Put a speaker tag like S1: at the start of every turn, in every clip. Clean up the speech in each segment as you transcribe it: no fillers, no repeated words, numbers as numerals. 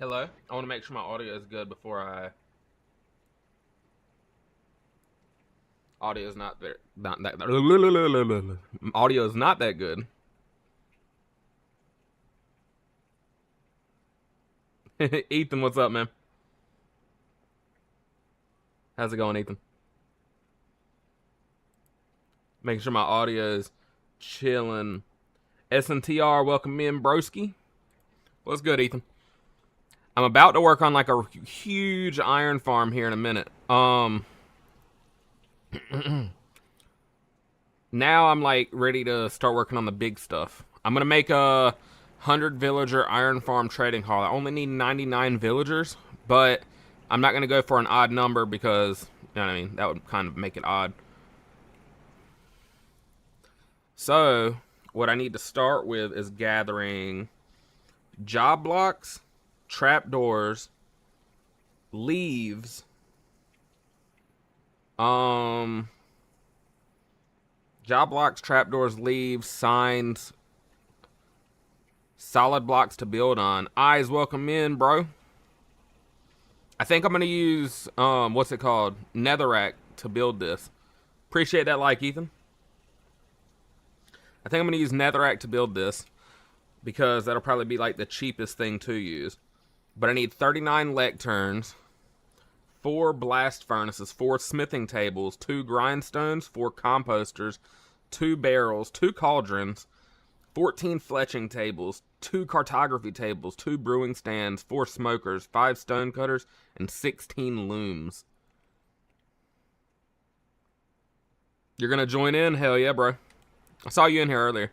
S1: Hello. I want to make sure my audio is good before I. Audio is not there. Not that. Audio is not that good. Ethan, what's up, man? How's it going, Ethan? Making sure my audio is chilling. SNTR, welcome in, broski. What's good, Ethan? I'm about to work on like a huge iron farm here in a minute. Now I'm like ready to start working on the big stuff. I'm gonna make a 100 villager iron farm trading hall. I only need 99 villagers, but I'm not gonna go for an odd number because, you know what I mean, that would kind of make it odd. So what I need to start with is gathering job blocks, trapdoors, leaves, job blocks, trapdoors, leaves, signs, solid blocks to build on. Eyes, welcome in, bro. I think I'm gonna use what's it called? Netherrack to build this. Appreciate that like, Ethan. I think I'm gonna use Netherrack to build this because that'll probably be like the cheapest thing to use. But I need 39 lecterns, 4 blast furnaces, 4 smithing tables, 2 grindstones, 4 composters, 2 barrels, 2 cauldrons, 14 fletching tables, 2 cartography tables, 2 brewing stands, 4 smokers, 5 stone cutters, and 16 looms. You're gonna join in? Hell yeah, bro. I saw you in here earlier.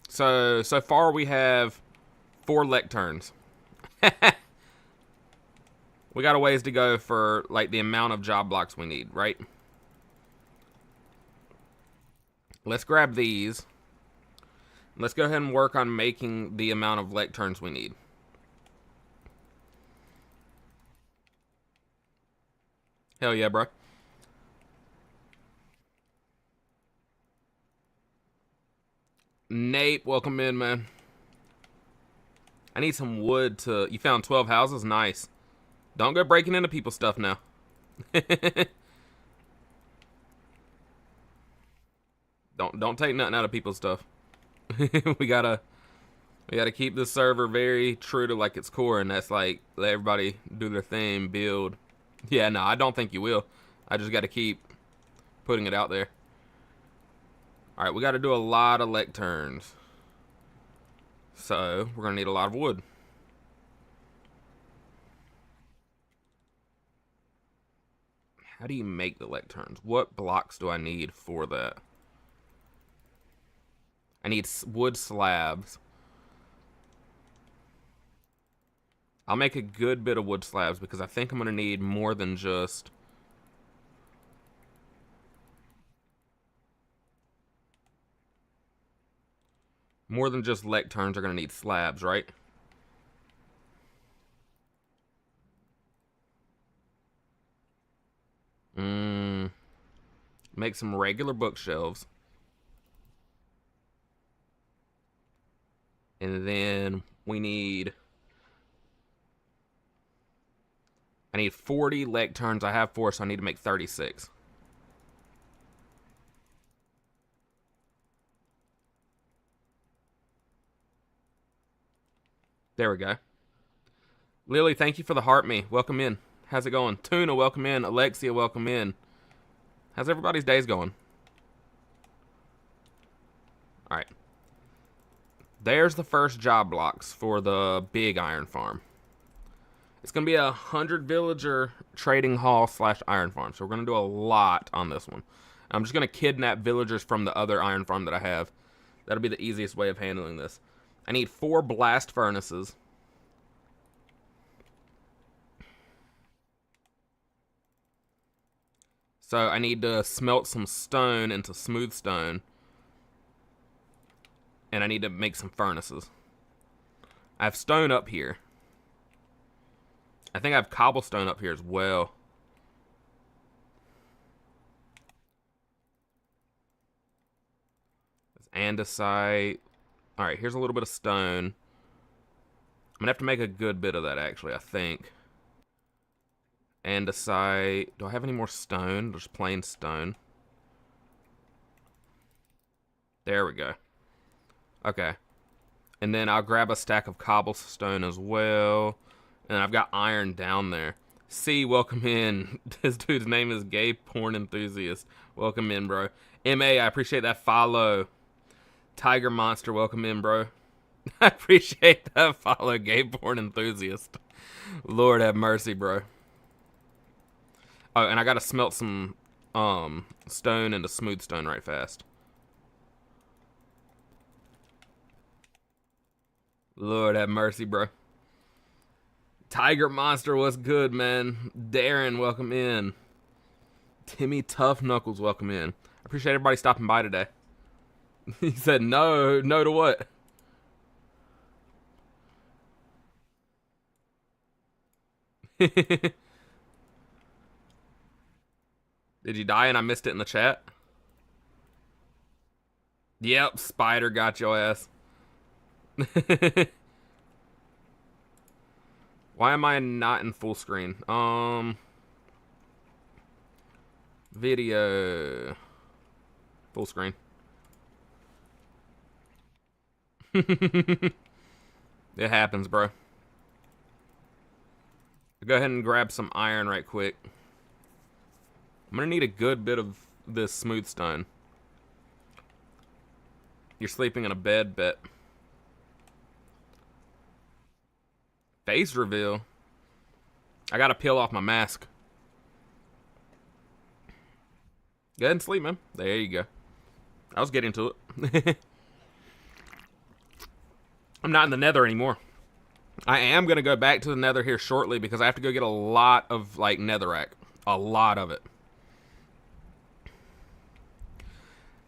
S1: So far we have 4 lecterns. We got a ways to go for like the amount of job blocks we need, right? Let's grab these. Let's go ahead and work on making the amount of lecterns we need. Hell yeah, bro. Nate, welcome in, man. I need some wood to... You found 12 houses? Nice. Don't go breaking into people's stuff now. Don't take nothing out of people's stuff. we gotta keep the server very true to like its core, and that's like let everybody do their thing, build. Yeah, no, I don't think you will. I just gotta keep putting it out there. Alright, we gotta do a lot of lecterns. So, we're gonna need a lot of wood. How do you make the lecterns? What blocks do I need for that? I need wood slabs. I'll make a good bit of wood slabs because I think I'm going to need more than just... More than just lecterns are going to need slabs, right? Make some regular bookshelves. And then we need... I need 40 lecterns. I have 4, so I need to make 36. There we go. Lily, thank you for the heart me. Welcome in. How's it going? Tuna, welcome in. Alexia, welcome in. How's everybody's days going? Alright. There's the first job blocks for the big iron farm. It's going to be a 100 villager trading hall / iron farm. So we're going to do a lot on this one. I'm just going to kidnap villagers from the other iron farm that I have. That'll be the easiest way of handling this. I need 4 blast furnaces. So I need to smelt some stone into smooth stone. And I need to make some furnaces. I have stone up here. I think I have cobblestone up here as well. That's andesite. Alright, here's a little bit of stone. I'm gonna have to make a good bit of that, actually, I think. Andesite. Do I have any more stone? Just plain stone. There we go. Okay. And then I'll grab a stack of cobblestone as well. And I've got iron down there. C, welcome in. This dude's name is Gay Porn Enthusiast. Welcome in, bro. MA, I appreciate that follow. Tiger Monster, welcome in, bro. I appreciate that follow, Gay Porn Enthusiast. Lord have mercy, bro. Oh, and I gotta smelt some stone into smooth stone right fast. Lord have mercy, bro. Tiger Monster, what's good, man? Darren, welcome in. Timmy Tough Knuckles, welcome in. I appreciate everybody stopping by today. He said no. No to what? Did you die and I missed it in the chat? Yep, spider got your ass. Why am I not in full screen? Video. Full screen. It happens, bro. Go ahead and grab some iron right quick. I'm gonna need a good bit of this smooth stone. You're sleeping in a bed, bet. Face reveal. I gotta peel off my mask. Go ahead and sleep, man. There you go. I was getting to it. I'm not in the nether anymore. I am going to go back to the nether here shortly because I have to go get a lot of, like, netherrack. A lot of it.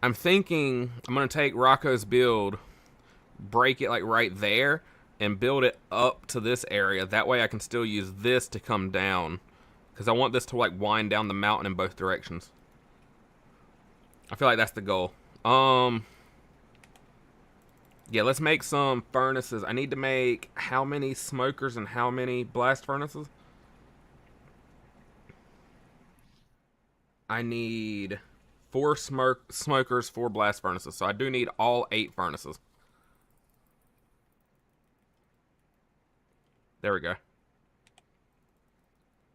S1: I'm thinking I'm going to take Rocco's build, break it, like, right there, and build it up to this area. That way I can still use this to come down. Because I want this to, like, wind down the mountain in both directions. I feel like that's the goal. Yeah, let's make some furnaces. I need to make how many smokers and how many blast furnaces? I need 4 smokers, 4 blast furnaces. So I do need all 8 furnaces. There we go.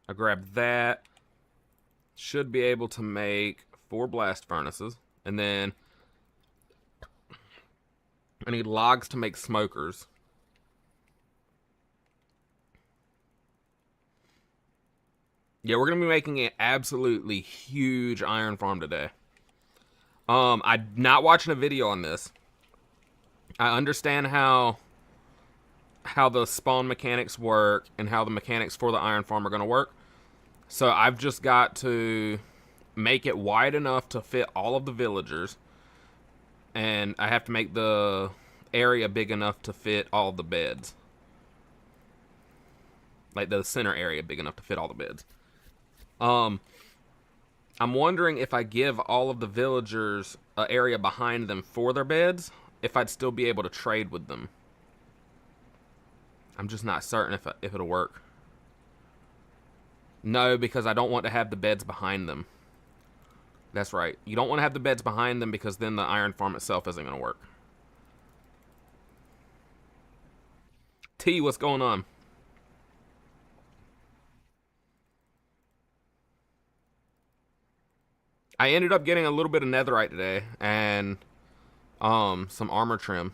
S1: I grab that. Should be able to make 4 blast furnaces. And then I need logs to make smokers. Yeah, we're going to be making an absolutely huge iron farm today. I'm not watching a video on this. I understand how the spawn mechanics work and how the mechanics for the iron farm are going to work. So I've just got to make it wide enough to fit all of the villagers. And I have to make the area big enough to fit all of the beds. Like the center area big enough to fit all the beds. I'm wondering if I give all of the villagers an area behind them for their beds, if I'd still be able to trade with them. I'm just not certain if it'll work. No, because I don't want to have the beds behind them. That's right. You don't want to have the beds behind them because then the iron farm itself isn't going to work. T, what's going on? I ended up getting a little bit of netherite today and some armor trim.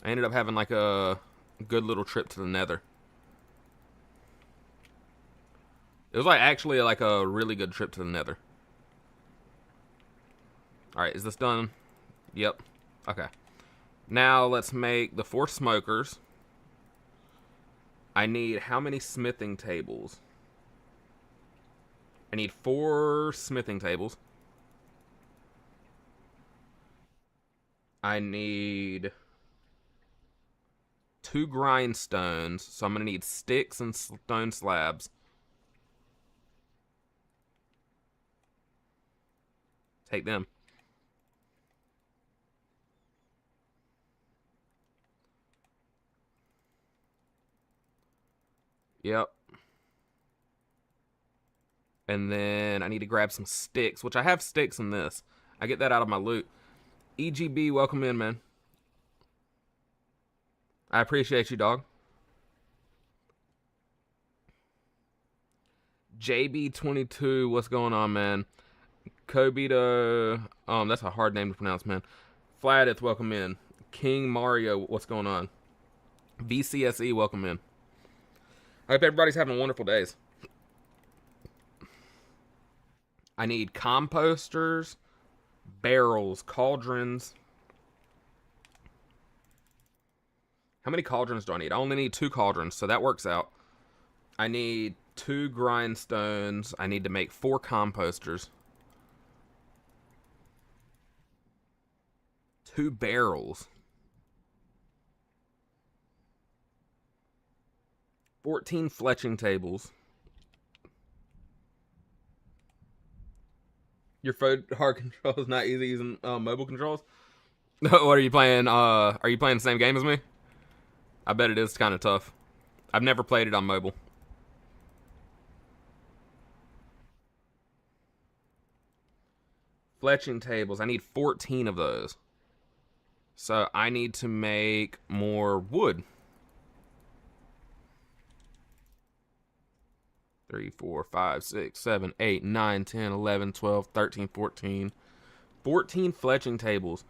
S1: I ended up having like a good little trip to the nether. It was like actually like a really good trip to the nether. Alright, is this done? Yep. Okay. Now let's make the 4 smokers. I need how many smithing tables? I need 4 smithing tables. I need 2 grindstones. So I'm going to need sticks and stone slabs. Take them. Yep. And then I need to grab some sticks, which I have sticks in this. I get that out of my loot. EGB, welcome in, man. I appreciate you, dog. JB22, what's going on, man? Kobito, that's a hard name to pronounce, man. Flatith, welcome in. King Mario, what's going on? VCSE, welcome in. I hope everybody's having wonderful days. I need composters, barrels, cauldrons. How many cauldrons do I need? I only need 2 cauldrons, so that works out. I need 2 grindstones. I need to make 4 composters. 2 barrels. 14 fletching tables. Your phone hard control is not easy using mobile controls. What are you playing? Are you playing the same game as me? I bet it is kind of tough. I've never played it on mobile. Fletching tables. I need 14 of those. So I need to make more wood. 3, 4, 5, 6, 7, 8, 9, 10, 11, 12, 13, 14. 14 fletching tables.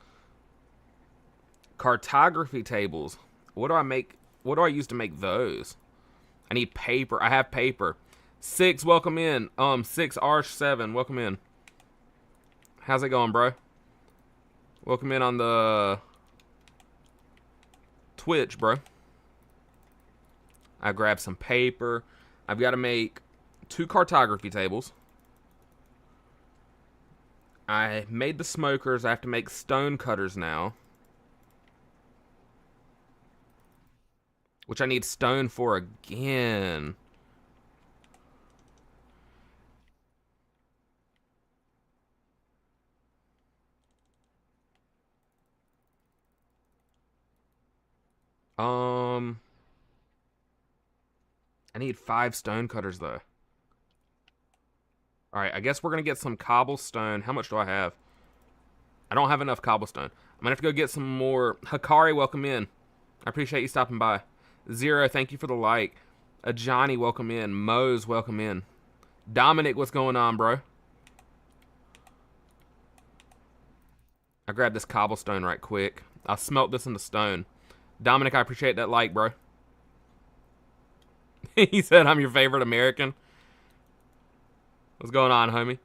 S1: Cartography tables. What do I make? What do I use to make those? I need paper. I have paper. 6, welcome in. 6 Arch7, welcome in. How's it going, bro? Welcome in on the Twitch, bro. I grabbed some paper. I've got to make 2 cartography tables. I made the smokers. I have to make stone cutters now, which I need stone for again. I need 5 stone cutters though. Alright, I guess we're gonna get some cobblestone. How much do I have? I don't have enough cobblestone. I'm gonna have to go get some more. Hikari, welcome in. I appreciate you stopping by. Zero, thank you for the like. Johnny, welcome in. Mose, welcome in. Dominic, what's going on, bro? I grabbed this cobblestone right quick. I'll smelt this into stone. Dominic, I appreciate that like, bro. He said I'm your favorite American. What's going on, homie?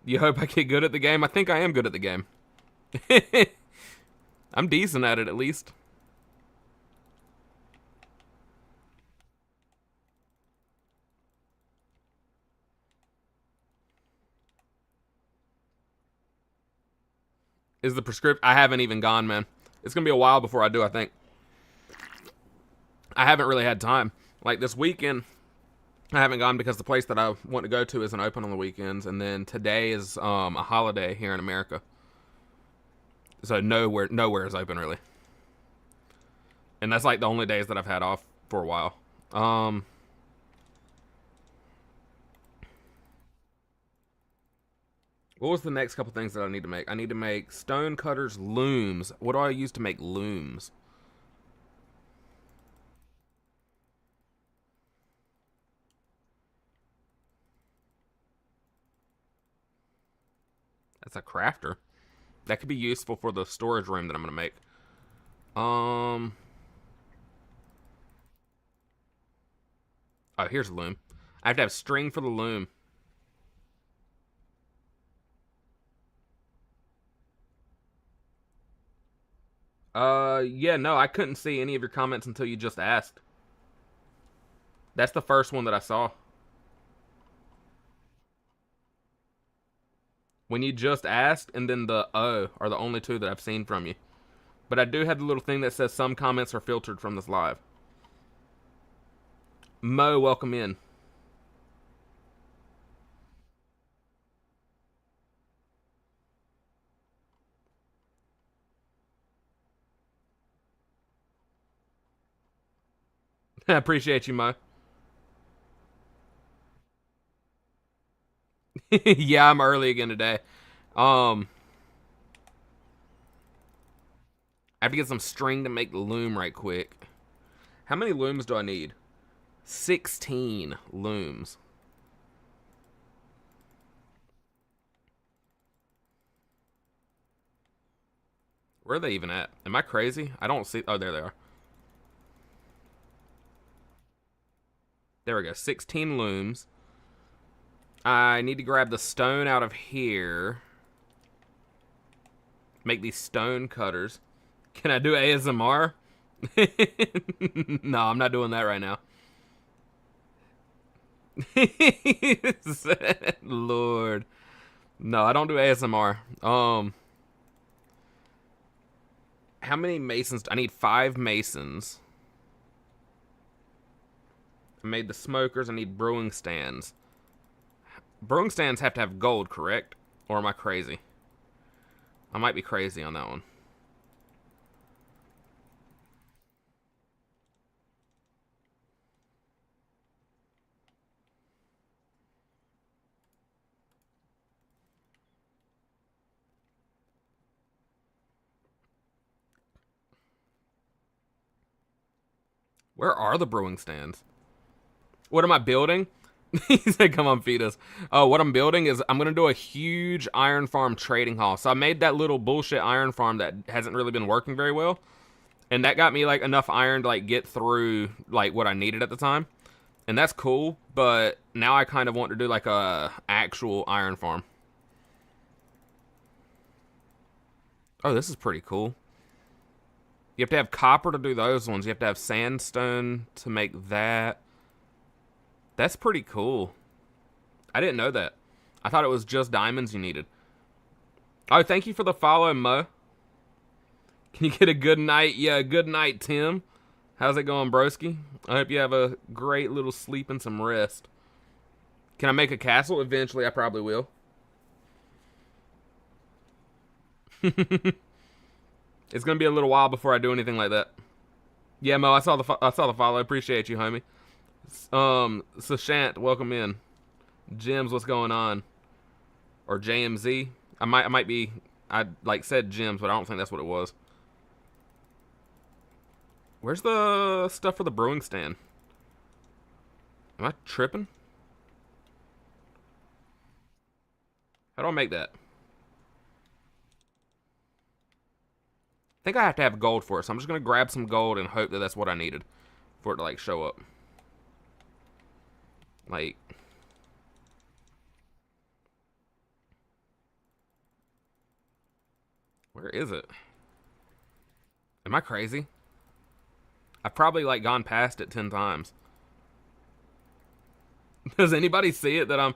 S1: You hope I get good at the game? I think I am good at the game. I'm decent at it, at least. Is the prescription? I haven't even gone, man. It's gonna be a while before I do, I think. I haven't really had time. Like this weekend, I haven't gone because the place that I want to go to isn't open on the weekends, and then today is a holiday here in America, so nowhere is open really, and that's like the only days that I've had off for a while. What was the next couple things that I need to make? I need to make stone cutters, looms. What do I use to make looms? That's a crafter. That could be useful for the storage room that I'm gonna make. Oh, here's a loom. I have to have string for the loom. Yeah, no, I couldn't see any of your comments until you just asked. That's the first one that I saw. When you just asked, and then the O are the only two that I've seen from you. But I do have the little thing that says some comments are filtered from this live. Mo, welcome in. I appreciate you, Mo. Yeah, I'm early again today. Um, I have to get some string to make the loom right quick. How many looms do I need? 16 looms. Where are they even at? Am I crazy? I don't see. Oh, there they are. There we go. 16 looms. I need to grab the stone out of here. Make these stone cutters. Can I do ASMR? No, I'm not doing that right now. Lord. No, I don't do ASMR. How many masons? I need 5 masons. I made the smokers. I need brewing stands. Brewing stands have to have gold, correct? Or am I crazy? I might be crazy on that one. Where are the brewing stands? What am I building? He said, come on, feed us. What I'm building is I'm going to do a huge iron farm trading hall. So I made that little bullshit iron farm that hasn't really been working very well. And that got me like enough iron to like get through like what I needed at the time. And that's cool, but now I kind of want to do like a actual iron farm. Oh, this is pretty cool. You have to have copper to do those ones. You have to have sandstone to make that. That's pretty cool. I didn't know that. I thought it was just diamonds you needed. Oh, thank you for the follow, Mo. Can you get a good night? Yeah, good night, Tim. How's it going, broski? I hope you have a great little sleep and some rest. Can I make a castle? Eventually, I probably will. It's gonna be a little while before I do anything like that. Yeah, Mo, I saw the follow. Appreciate you, homie. Sushant, welcome in. Jims, what's going on? Or JMZ? I might be. I like said Jims, but I don't think that's what it was. Where's the stuff for the brewing stand? Am I tripping? How do I make that? I think I have to have gold for it, so I'm just gonna grab some gold and hope that that's what I needed for it to like show up. Like, where is it? Am I crazy? I've probably like gone past it 10 times. Does anybody see it that I'm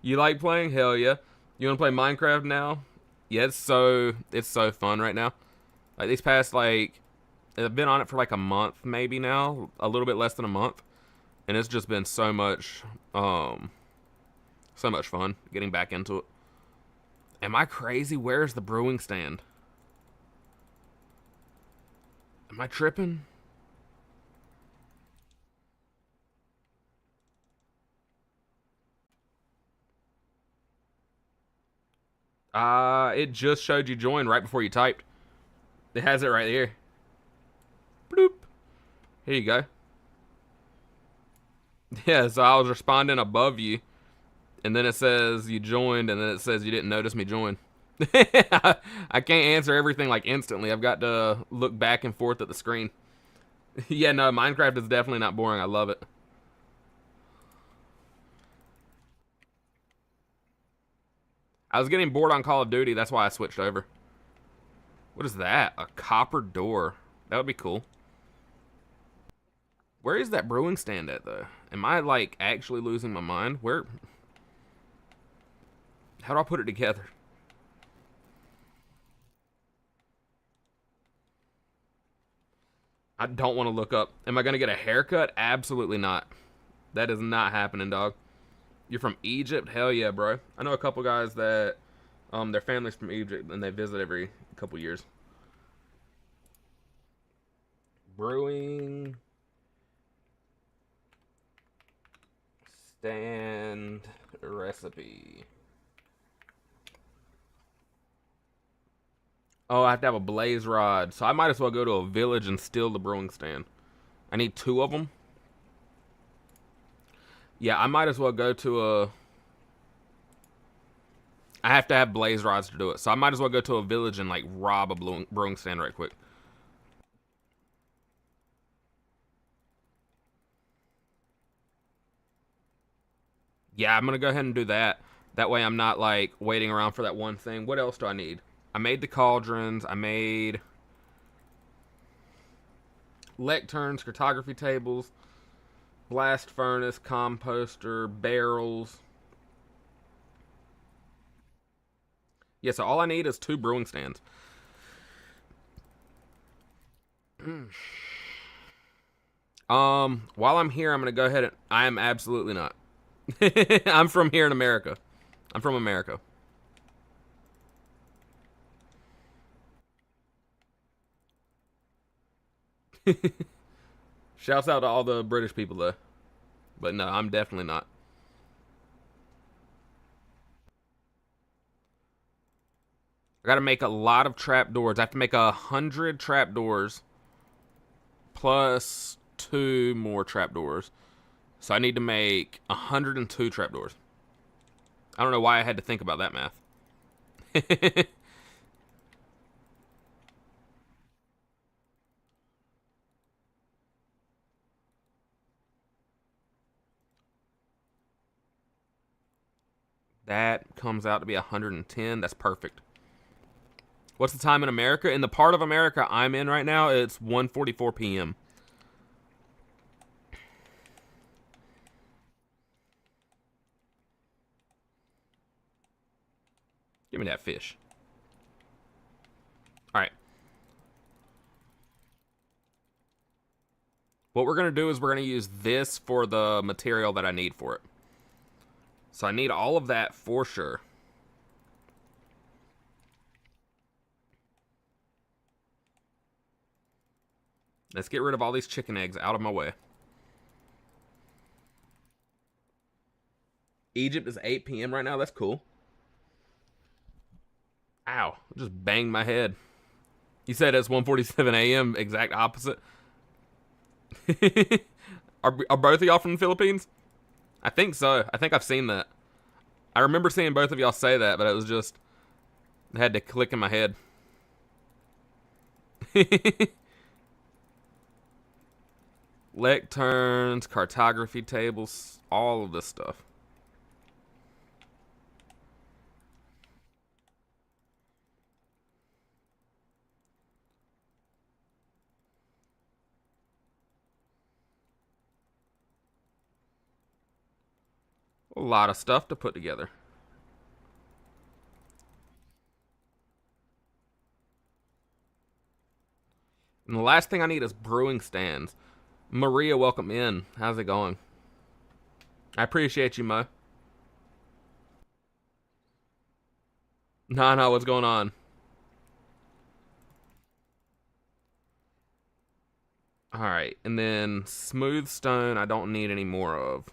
S1: You like playing? Hell yeah. You want to play Minecraft now? Yeah, it's so fun right now. Like these past like I've been on it for like a month maybe now, a little bit less than a month, and it's just been so much fun getting back into it. Am I crazy? Where's the brewing stand? Am I tripping? It just showed you join right before you typed. It has it right here. Bloop. Here you go. Yeah, so I was responding above you, and then it says you joined, and then it says you didn't notice me join. I can't answer everything like instantly. I've got to look back and forth at the screen. Yeah, no, Minecraft is definitely not boring. I love it. I was getting bored on Call of Duty. That's why I switched over. What is that? A copper door. That would be cool. Where is that brewing stand at, though? Am I, like, actually losing my mind? Where? How do I put it together? I don't want to look up. Am I going to get a haircut? Absolutely not. That is not happening, dog. You're from Egypt? Hell yeah, bro. I know a couple guys that their family's from Egypt and they visit every couple years. Brewing stand recipe. Oh, I have to have a blaze rod. So I might as well go to a village and steal the brewing stand. I need 2 of them. Yeah, I might as well go to a... I have to have blaze rods to do it. So I might as well go to a village and, like, rob a brewing stand right quick. Yeah, I'm going to go ahead and do that. That way I'm not, like, waiting around for that one thing. What else do I need? I made the cauldrons. I made lecterns, cartography tables, blast furnace, composter, barrels. Yeah, so all I need is 2 brewing stands. While I'm here, I'm gonna go ahead and... I am absolutely not. I'm from here in America. I'm from America. Shouts out to all the British people, though. But no, I'm definitely not. I gotta make a lot of trapdoors. I have to make 100 trapdoors plus 2 more trapdoors. So I need to make 102 trapdoors. I don't know why I had to think about that math. That comes out to be 110. That's perfect. What's the time in America? In the part of America I'm in right now, it's 1:44 p.m. Give me that fish. Alright. What we're going to do is we're going to use this for the material that I need for it. So I need all of that for sure. Let's get rid of all these chicken eggs out of my way. Egypt is 8 p.m. right now. That's cool. Ow. I just banged my head. You said it's 1:47 a.m. Exact opposite. Are both of y'all from the Philippines? I think so. I think I've seen that. I remember seeing both of y'all say that, but it was just... I had to click in my head. Lecterns, cartography tables, all of this stuff. A lot of stuff to put together. And the last thing I need is brewing stands. Maria, welcome in. How's it going? I appreciate you, Mo. No, what's going on? Alright, and then smooth stone I don't need any more of.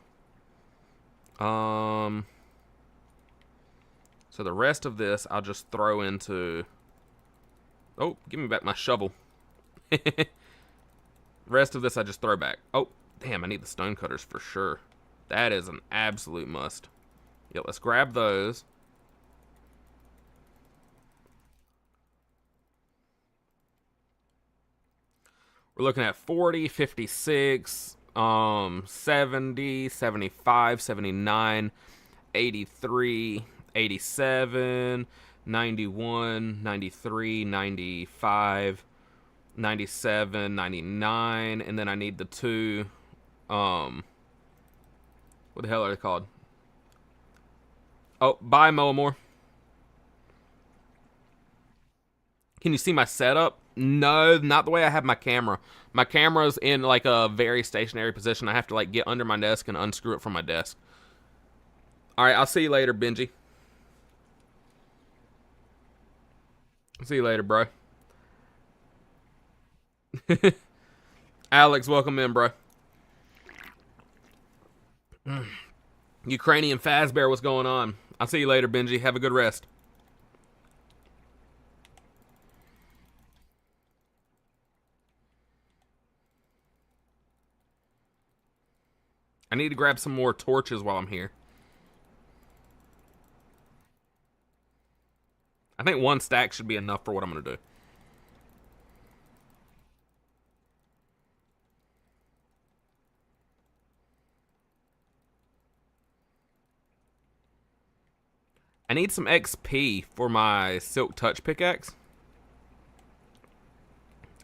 S1: So the rest of this I'll just throw into... Oh, give me back my shovel. The rest of this I just throw back. Oh, damn, I need the stone cutters for sure. That is an absolute must. Yeah, let's grab those. We're looking at 40, 56, 70, 75, 79, 83, 87, 91, 93, 95, 97, 99, and then I need the 2, what the hell are they called? Oh, bye, Moamore. Can you see my setup? No, not the way I have my camera. My camera's in like a very stationary position. I have to like get under my desk and unscrew it from my desk. Alright, I'll see you later, Benji. See you later, bro. Alex, welcome in, bro. Ukrainian Fazbear, what's going on? I'll see you later, Benji. Have a good rest. I need to grab some more torches while I'm here. I think one stack should be enough for what I'm going to do. I need some XP for my Silk Touch pickaxe.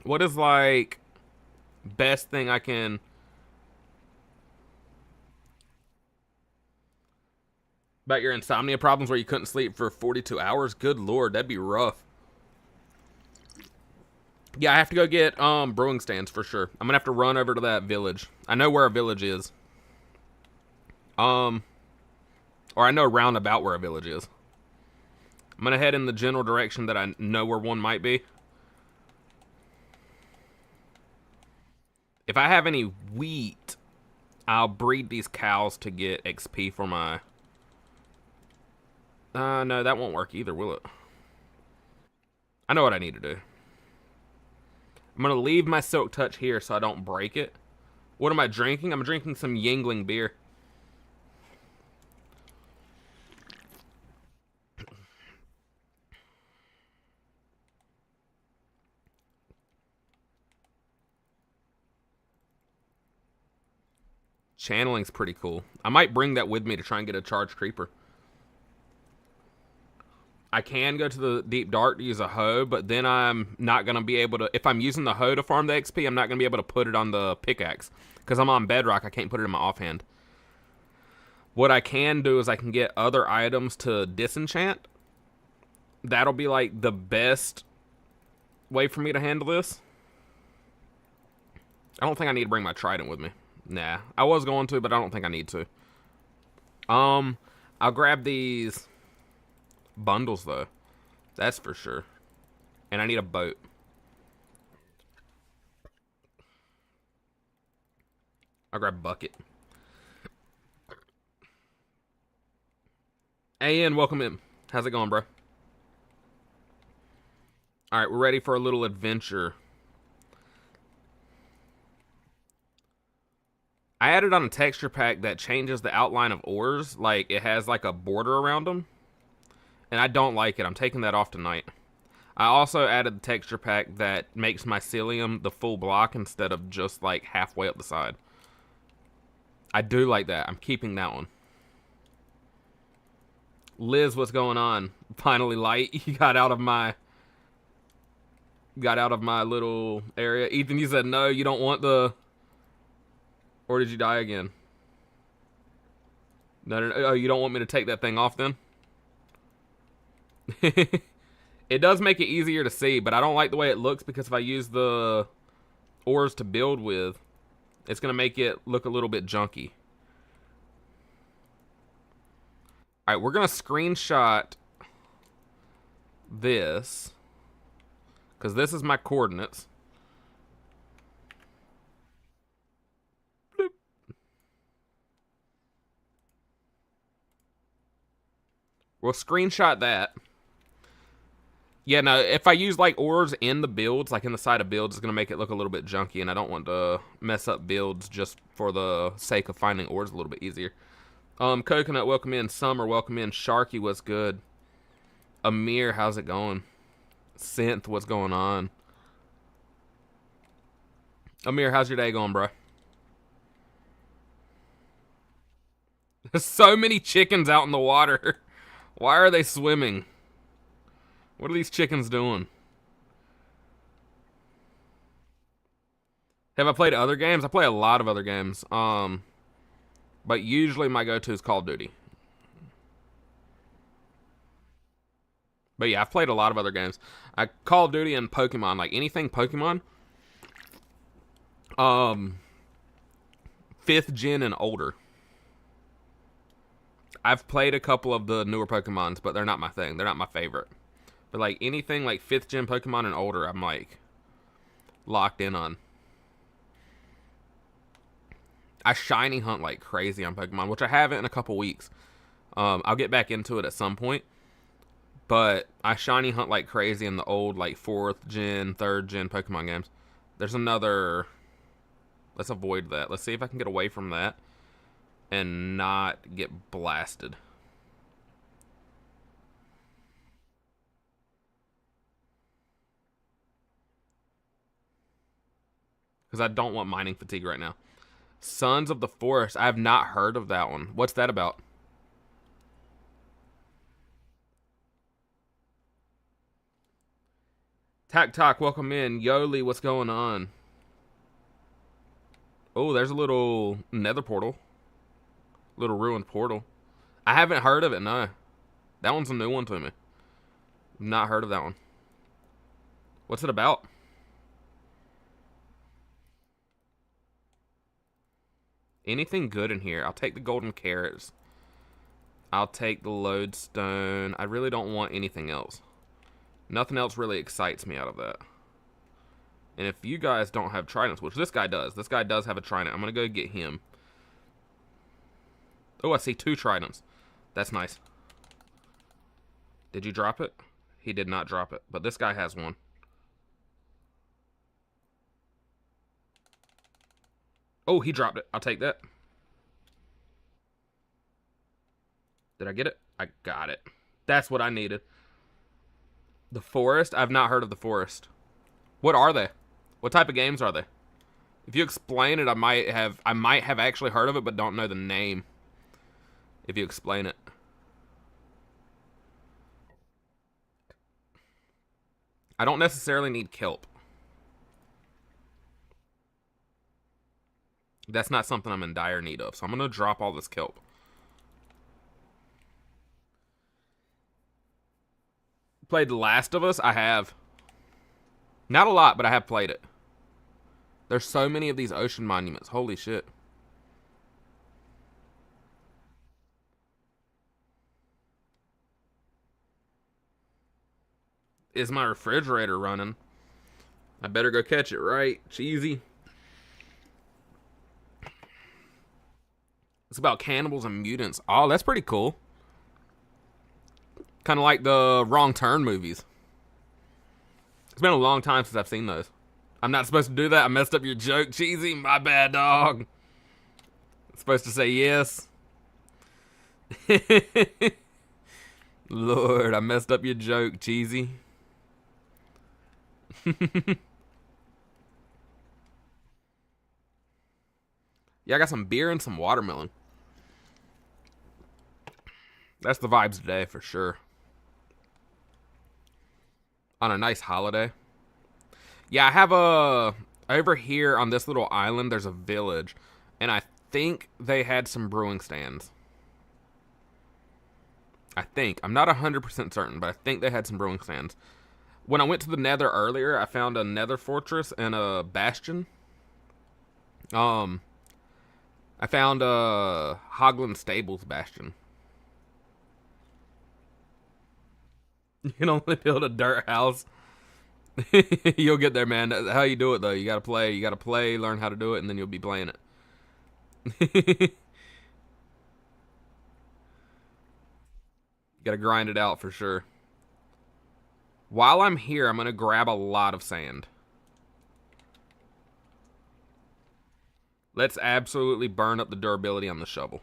S1: What is, like, best thing I can... About your insomnia problems where you couldn't sleep for 42 hours? Good lord, that'd be rough. Yeah, I have to go get brewing stands for sure. I'm gonna have to run over to that village. I know where a village is. Or I know roundabout where a village is. I'm gonna head in the general direction that I know where one might be. If I have any wheat, I'll breed these cows to get XP for my... no, that won't work either, will it? I know what I need to do. I'm gonna leave my Silk Touch here so I don't break it. What am I drinking? I'm drinking some Yingling beer. Channeling's pretty cool. I might bring that with me to try and get a charged creeper. I can go to the deep dark to use a hoe, but then I'm not going to be able to... If I'm using the hoe to farm the XP, I'm not going to be able to put it on the pickaxe. Because I'm on bedrock, I can't put it in my offhand. What I can do is I can get other items to disenchant. That'll be like the best way for me to handle this. I don't think I need to bring my trident with me. Nah, I was going to, but I don't think I need to. I'll grab these bundles, though. That's for sure. And I need a boat. I'll grab a bucket. Hey, Ian, welcome in. How's it going, bro? Alright, we're ready for a little adventure. I added on a texture pack that changes the outline of ores. Like, it has like a border around them. And I don't like it. I'm taking that off tonight. I also added the texture pack that makes mycelium the full block instead of just like halfway up the side. I do like that. I'm keeping that one. Liz, what's going on? Finally, light. You got out of my little area. Ethan, you said no, you don't want the... Or did you die again? No. Oh, you don't want me to take that thing off then? It does make it easier to see, but I don't like the way it looks because if I use the ores to build with, it's going to make it look a little bit junky. Alright, we're going to screenshot this because this is my coordinates. Bloop. We'll screenshot that. Yeah, no, if I use, like, ores in the builds, like in the side of builds, it's going to make it look a little bit junky, and I don't want to mess up builds just for the sake of finding ores a little bit easier. Coconut, welcome in. Summer, welcome in. Sharky, what's good? Amir, how's it going? Synth, what's going on? Amir, how's your day going, bro? There's so many chickens out in the water. Why are they swimming? What are these chickens doing? Have I played other games? I play a lot of other games. But usually my go-to is Call of Duty. But yeah, I've played a lot of other games. Call of Duty and Pokemon. Like anything Pokemon. 5th gen and older. I've played a couple of the newer Pokemons, but they're not my thing. They're not my favorite. But like anything like 5th gen Pokemon and older, I'm like locked in on. I shiny hunt like crazy on Pokemon, which I haven't in a couple weeks. I'll get back into it at some point. But I shiny hunt like crazy in the old, like, 4th gen, 3rd gen Pokemon games. There's another... Let's avoid that. Let's see if I can get away from that and not get blasted. Because I don't want mining fatigue right now. Sons of the Forest. I have not heard of that one. What's that about? Tac Talk, welcome in. Yoli, what's going on? Oh, there's a little nether portal. Little ruined portal. I haven't heard of it, no. That one's a new one to me. Not heard of that one. What's it about? Anything good in here? I'll take the golden carrots. I'll take the lodestone. I really don't want anything else. Nothing else really excites me out of that. And if you guys don't have tridents, which this guy does have a trident. I'm going to go get him. Oh, I see 2 tridents. That's nice. Did you drop it? He did not drop it, but this guy has one. Oh, he dropped it. I'll take that. Did I get it? I got it. That's what I needed. The Forest? I've not heard of the Forest. What are they? What type of games are they? If you explain it, I might have actually heard of it, but don't know the name. If you explain it. I don't necessarily need kelp. That's not something I'm in dire need of, so I'm going to drop all this kelp. Played The Last of Us? I have. Not a lot, but I have played it. There's so many of these ocean monuments. Holy shit. Is my refrigerator running? I better go catch it, right? Cheesy. It's about cannibals and mutants. Oh, that's pretty cool. Kind of like the Wrong Turn movies. It's been a long time since I've seen those. I'm not supposed to do that. I messed up your joke, Cheesy. My bad, dog. I'm supposed to say yes. Lord, I messed up your joke, Cheesy. Yeah, I got some beer and some watermelon. That's the vibes today, for sure. On a nice holiday. Yeah, I have a... Over here on this little island, there's a village. And I think they had some brewing stands. I think. I'm not 100% certain, but I think they had some brewing stands. When I went to the nether earlier, I found a nether fortress and a bastion. I found a Hoglin Stables bastion. You can only build a dirt house. You'll get there, man. That's how you do it, though. You gotta play. You gotta play, learn how to do it, and then you'll be playing it. You gotta grind it out for sure. While I'm here, I'm gonna grab a lot of sand. Let's absolutely burn up the durability on the shovel.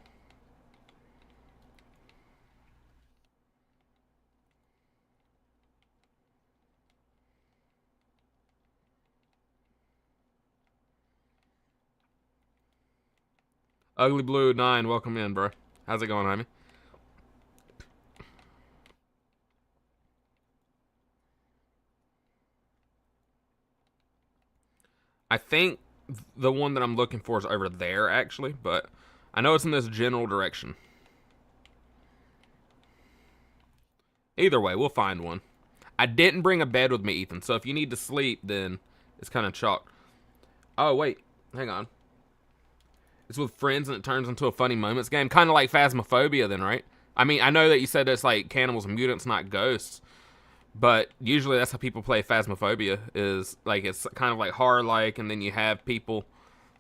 S1: Ugly Blue 9, welcome in, bro. How's it going, Jaime? I think the one that I'm looking for is over there, actually, but I know it's in this general direction. Either way, we'll find one. I didn't bring a bed with me, Ethan, so if you need to sleep, then it's kind of chalk. Oh, wait. Hang on. It's with friends and it turns into a funny moments game. Kind of like Phasmophobia then, right? I mean, I know that you said it's like cannibals and mutants, not ghosts. But usually that's how people play Phasmophobia. Is like it's kind of like horror-like, and then you have people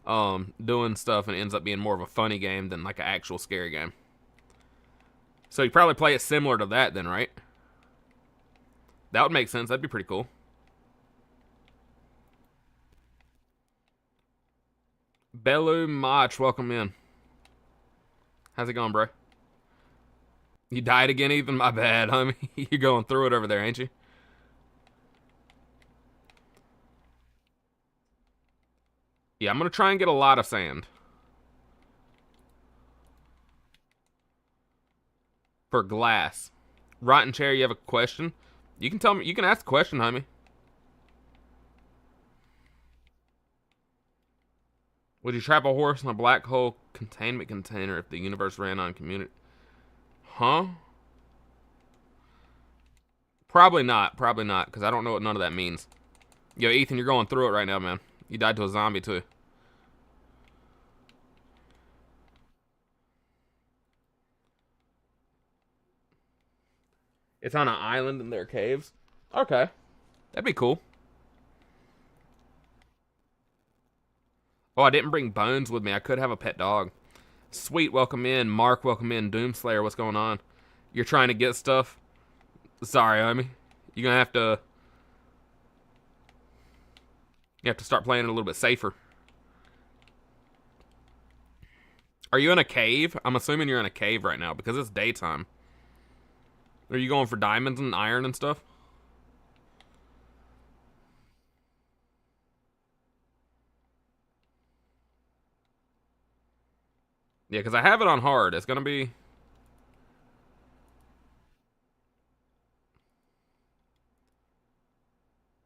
S1: doing stuff, and it ends up being more of a funny game than like an actual scary game. So you probably play it similar to that then, right? That would make sense. That'd be pretty cool. Belu Mach, welcome in. How's it going, bro? You died again, Ethan? My bad, homie. You're going through it over there, ain't you? Yeah, I'm gonna try and get a lot of sand. For glass. Rotten Cherry, you have a question? You can tell me, you can ask the question, homie. Would you trap a horse in a black hole containment container if the universe ran on community? Huh? Probably not, because I don't know what none of that means. Yo, Ethan, you're going through it right now, man. You died to a zombie, too. It's on an island and there are caves. Okay. That'd be cool. Oh, I didn't bring Bones with me. I could have a pet dog. Sweet, welcome in. Mark, welcome in. Doomslayer, what's going on? You're trying to get stuff? Sorry, homie. You're gonna have to... You have to start playing it a little bit safer. Are you in a cave? I'm assuming you're in a cave right now because it's daytime. Are you going for diamonds and iron and stuff? Yeah, because I have it on hard. It's going to be...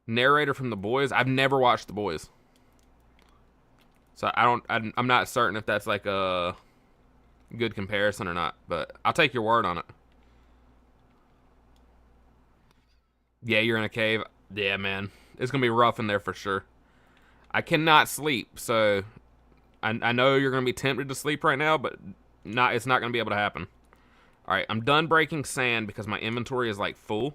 S1: Narrator from The Boys? I've never watched The Boys. So I'm not certain if that's like a good comparison or not, but I'll take your word on it. Yeah, you're in a cave. Yeah, man. It's going to be rough in there for sure. I cannot sleep, so I know you're going to be tempted to sleep right now, but it's not going to be able to happen. All right, I'm done breaking sand because my inventory is like full.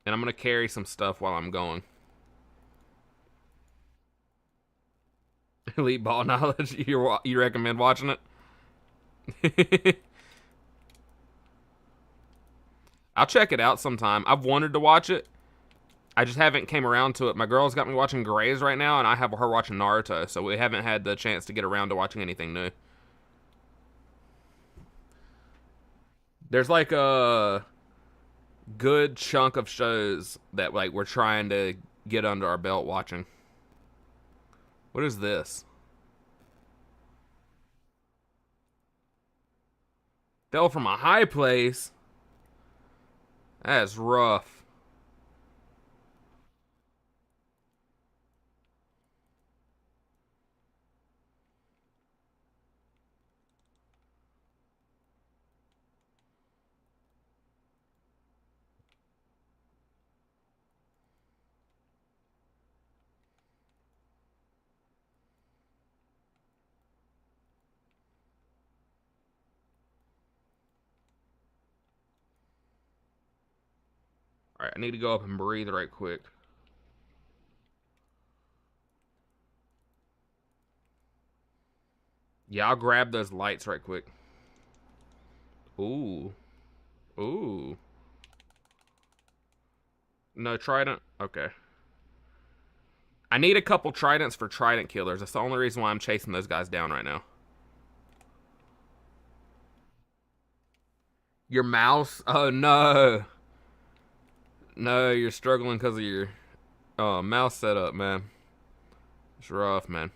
S1: And I'm going to carry some stuff while I'm going. Elite ball knowledge. You recommend watching it? I'll check it out sometime. I've wanted to watch it. I just haven't came around to it. My girl's got me watching Grays right now, and I have her watching Naruto, so we haven't had the chance to get around to watching anything new. There's like a good chunk of shows that like we're trying to get under our belt watching. What is this? Fell from a high place? That's rough. Alright, I need to go up and breathe right quick. Yeah, I'll grab those lights right quick. Ooh. Ooh. No trident? Okay. I need a couple tridents for trident killers. That's the only reason why I'm chasing those guys down right now. Your mouse? Oh, no. No, you're struggling because of your mouse setup, man. It's rough, man.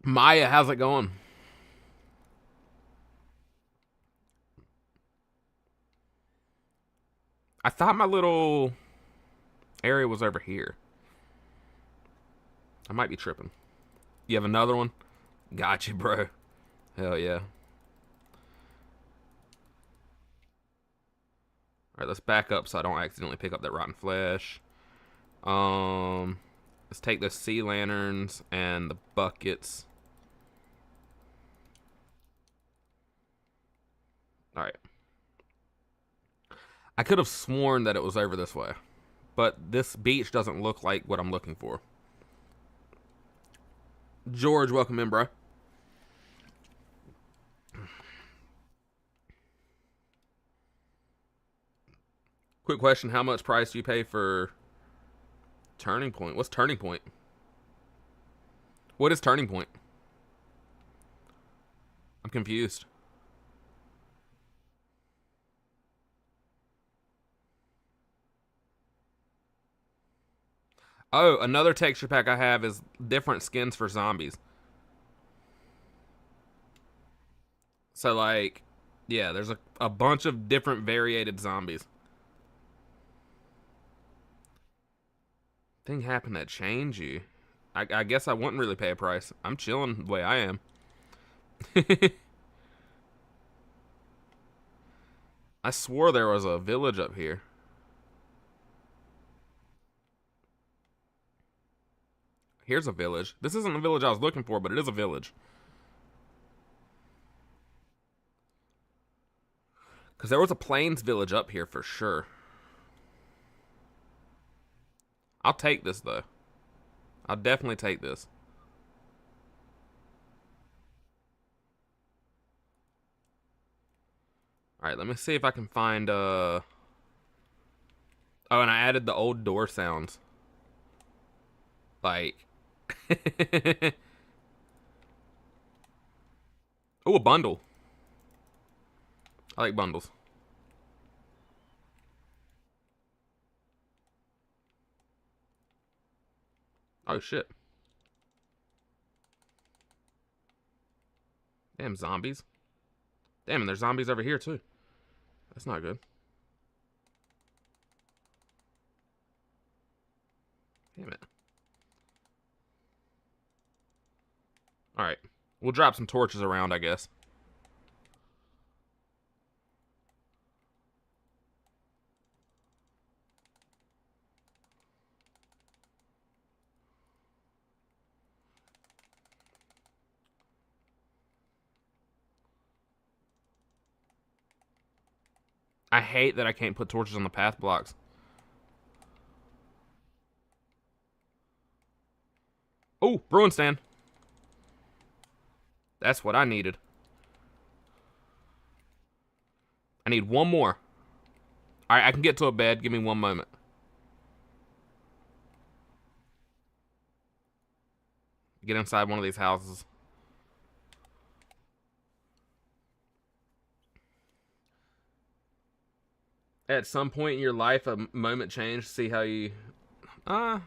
S1: Maya, how's it going? I thought my little area was over here. I might be tripping. You have another one? Gotcha, bro. Hell yeah. Alright, let's back up so I don't accidentally pick up that rotten flesh. Let's take the sea lanterns and the buckets. All right. I could have sworn that it was over this way, but this beach doesn't look like what I'm looking for. George, welcome in, bro. Quick question: how much price do you pay for Turning Point? What's Turning Point? What is Turning Point? I'm confused. Oh, another texture pack I have is different skins for zombies. So, like, yeah, there's a bunch of different variated zombies. Thing happened that changed you. I guess I wouldn't really pay a price. I'm chilling the way I am. I swore there was a village up here. Here's a village. This isn't the village I was looking for, but it is a village. Because there was a plains village up here for sure. I'll take this, though. I'll definitely take this. Alright, let me see if I can find, Oh, and I added the old door sounds. Like... Oh, a bundle. I like bundles. Oh, shit. Damn, zombies. Damn, and there's zombies over here, too. That's not good. Damn it. Alright. We'll drop some torches around, I guess. I hate that I can't put torches on the path blocks. Oh, brewing stand. That's what I needed. I need one more. Alright, I can get to a bed. Give me one moment. Get inside one of these houses. At some point in your life, a moment changed. See how you... But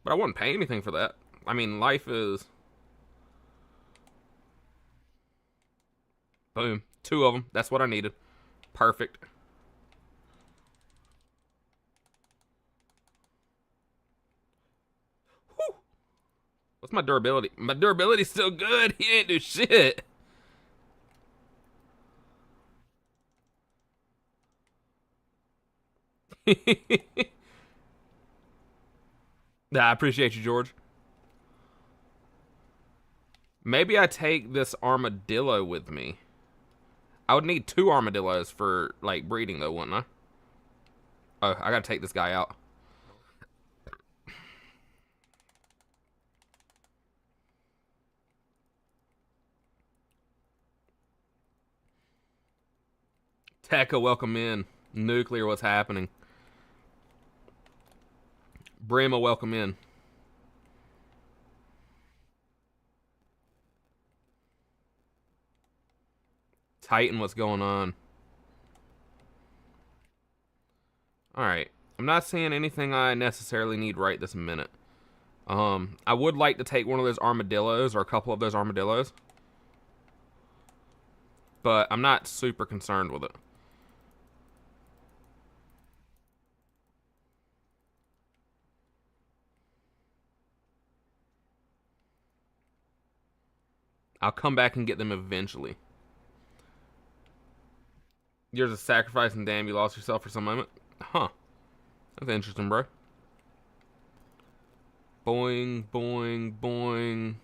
S1: I wouldn't pay anything for that. I mean, life is... Boom. 2 of them. That's what I needed. Perfect. Whew. What's my durability? My durability's still good. He ain't do shit. Nah, I appreciate you, George. Maybe I take this armadillo with me. I would need 2 armadillos for, like, breeding, though, wouldn't I? Oh, I gotta take this guy out. Tekka, welcome in. Nuclear, what's happening? Brima, welcome in. Titan, what's going on? Alright. I'm not seeing anything I necessarily need right this minute. I would like to take one of those armadillos, or a couple of those armadillos. But I'm not super concerned with it. I'll come back and get them eventually. Years of sacrifice and damn, you lost yourself for some moment? Huh. That's interesting, bro. Boing, boing, boing.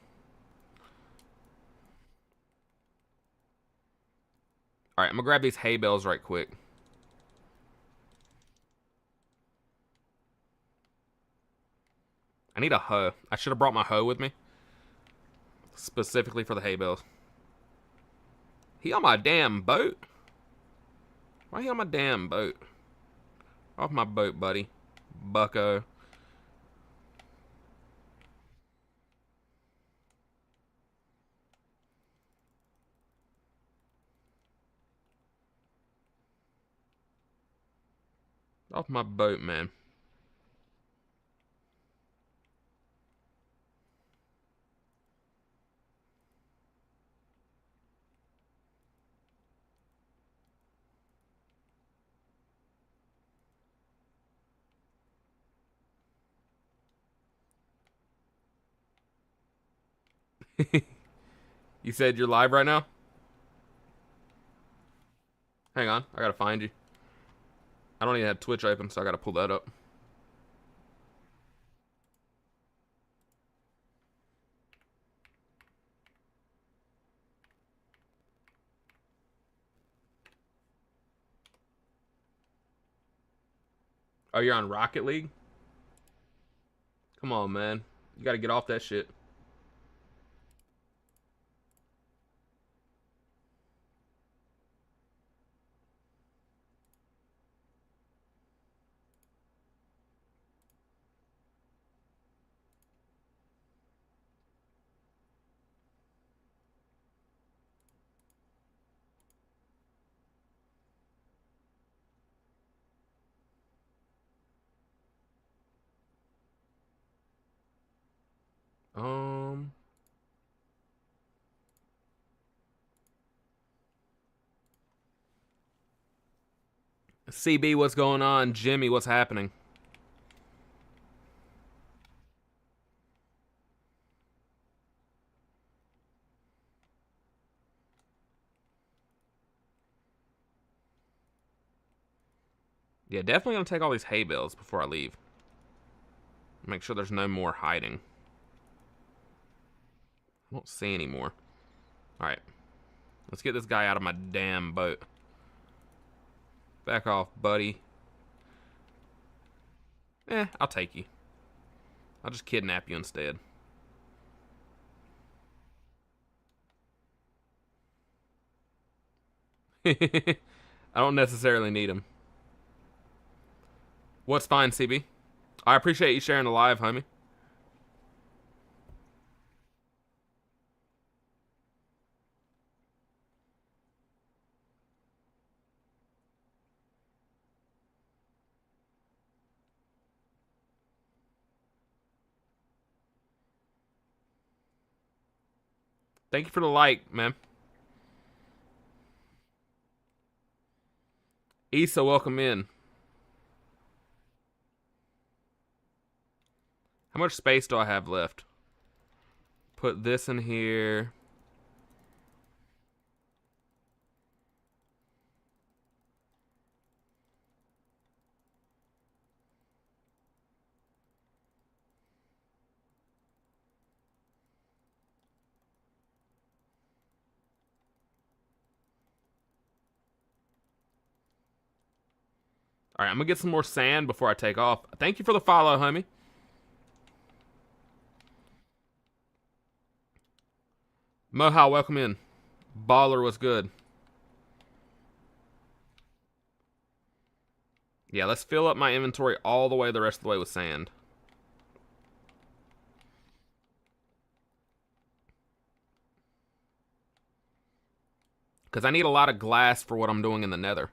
S1: Alright, I'm gonna grab these hay bales right quick. I need a hoe. I should have brought my hoe with me. Specifically for the hay bales. He on my damn boat? Why he on my damn boat? Off my boat, buddy. Bucko. Off my boat, man. You said you're live right now? Hang on, I gotta find you. I don't even have Twitch open, so I gotta pull that up. Oh, you're on Rocket League? Come on, man. You gotta get off that shit. Um... CB, what's going on? Jimmy, what's happening? Yeah, definitely gonna take all these hay bales before I leave. Make sure there's no more hiding. I don't see any more. Alright. Let's get this guy out of my damn boat. Back off, buddy. I'll take you. I'll just kidnap you instead. I don't necessarily need him. What's fine, CB? I appreciate you sharing the live, homie. Thank you for the like, man. Issa, welcome in. How much space do I have left? Put this in here. Alright, I'm gonna get some more sand before I take off. Thank you for the follow, homie. Moha, welcome in. Baller was good. Yeah, let's fill up my inventory all the way the rest of the way with sand. Because I need a lot of glass for what I'm doing in the nether.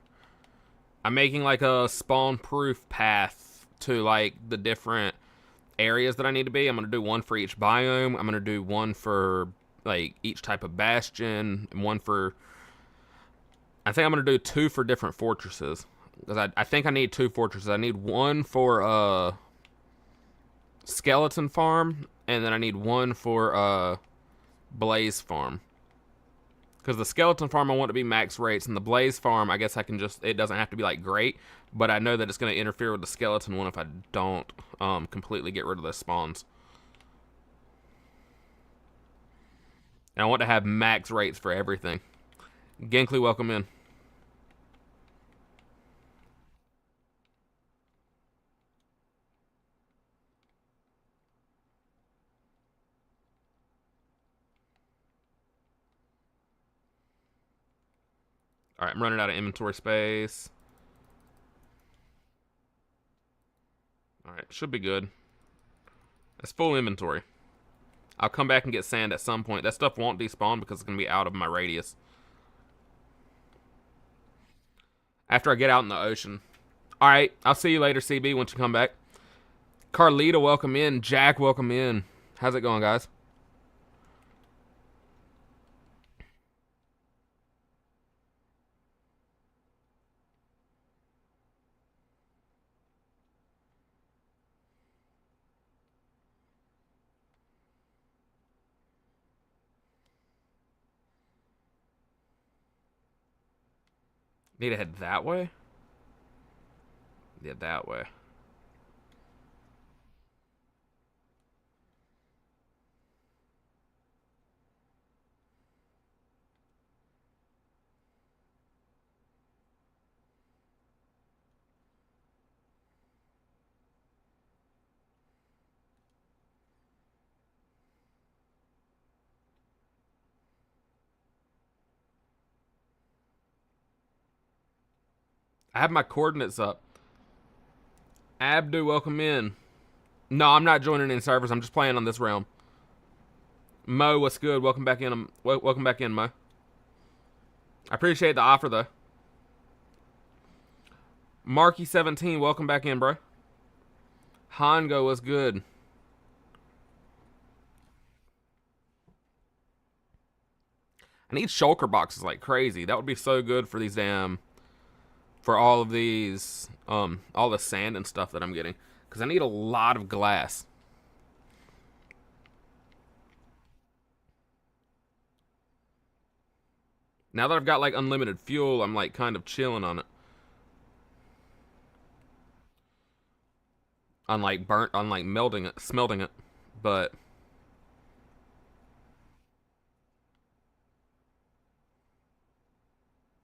S1: I'm making like a spawn-proof path to like the different areas that I need to be. I'm going to do one for each biome. I'm going to do one for like each type of bastion. And one for... I think I'm going to do 2 for different fortresses. Because I think I need 2 fortresses. I need one for skeleton farm. And then I need one for blaze farm. Because the skeleton farm I want to be max rates, and the blaze farm I guess I can just, it doesn't have to be like great, but I know that it's going to interfere with the skeleton one if I don't completely get rid of those spawns. And I want to have max rates for everything. Gankly, welcome in. Alright, I'm running out of inventory space. Alright, should be good. That's full inventory. I'll come back and get sand at some point. That stuff won't despawn because it's going to be out of my radius. After I get out in the ocean. Alright, I'll see you later, CB, once you come back. Carlita, welcome in. Jack, welcome in. How's it going, guys? Need to head that way? Yeah, that way. I have my coordinates up. Abdu, welcome in. No, I'm not joining any servers. I'm just playing on this realm. Mo, what's good? Welcome back in. Welcome back in, Mo. I appreciate the offer, though. Marky17, welcome back in, bro. Hango, what's good? I need shulker boxes like crazy. That would be so good for these damn... For all of these... all the sand and stuff that I'm getting. Because I need a lot of glass. Now that I've got, like, unlimited fuel, I'm, like, kind of chilling on it. On, like, melting it, smelting it. But...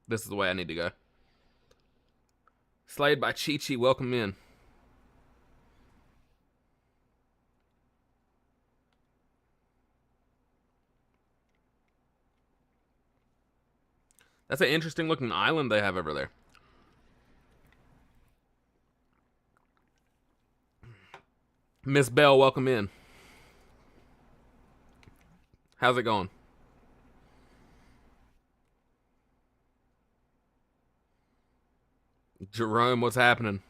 S1: this is the way I need to go. Slayed by Chi Chi, welcome in. That's an interesting looking island they have over there. Miss Bell, welcome in. How's it going? Jerome, what's happening?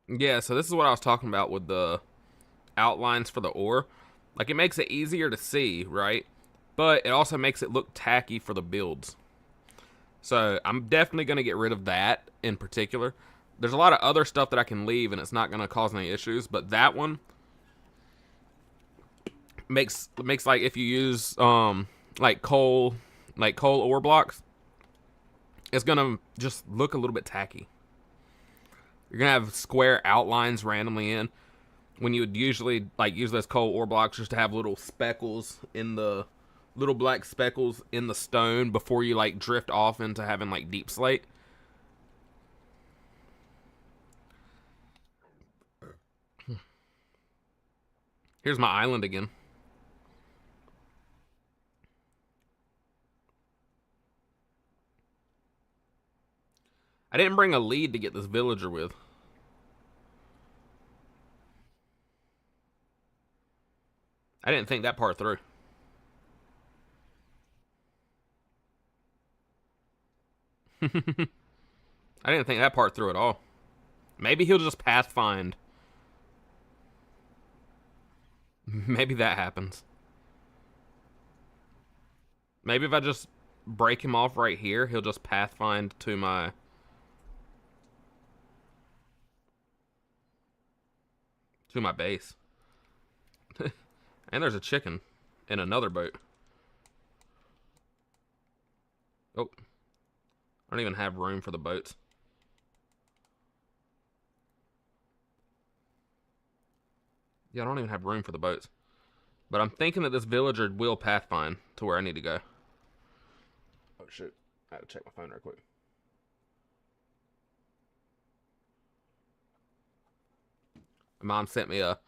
S1: Yeah, so this is what I was talking about with the outlines for the ore. Like, it makes it easier to see, right? But it also makes it look tacky for the builds. So I'm definitely going to get rid of that in particular. There's a lot of other stuff that I can leave and it's not going to cause any issues. But that one makes like if you use like coal ore blocks, it's going to just look a little bit tacky. You're going to have square outlines randomly in when you would usually like use those coal ore blocks just to have little speckles in the little black speckles in the stone before you like drift off into having like deep slate. Here's my island again. I didn't bring a lead to get this villager with. I didn't think that part through. I didn't think that part through at all. Maybe he'll just pathfind. Maybe that happens. Maybe if I just break him off right here, he'll just pathfind to my... base. And there's a chicken in another boat. Oh. I don't even have room for the boats. Yeah, I don't even have room for the boats. But I'm thinking that this villager will pathfind to where I need to go. Oh, shoot. I have to check my phone real quick. Mom sent me a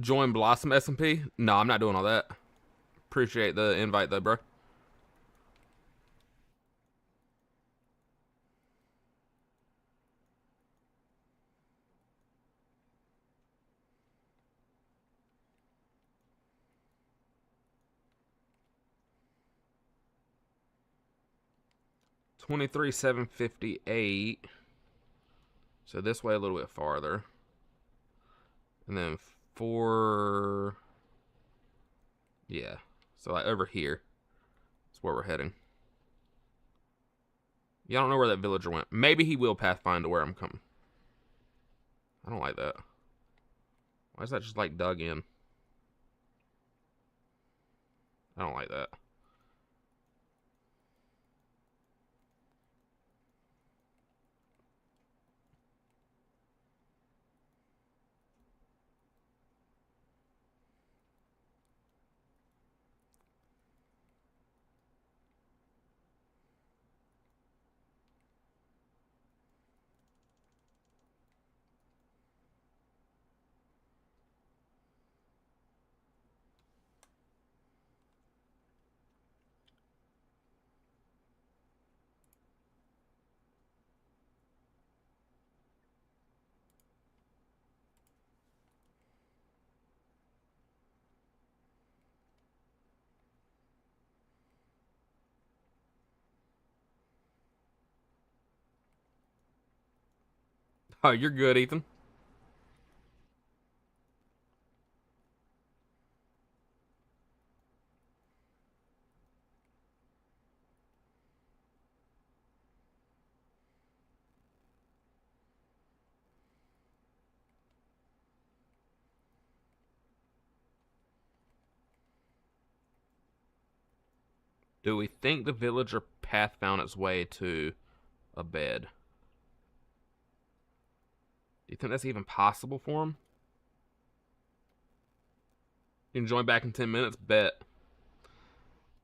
S1: join Blossom SMP. No, I'm not doing all that. Appreciate the invite though, bro. $23,758. So this way a little bit farther. And then 4. Yeah. So like over here. That's where we're heading. Yeah, I don't know where that villager went. Maybe he will pathfind to where I'm coming. I don't like that. Why is that just like dug in? I don't like that. Oh, you're good, Ethan. Do we think the villager path found its way to a bed? Do you think that's even possible for him? You can join back in 10 minutes? Bet.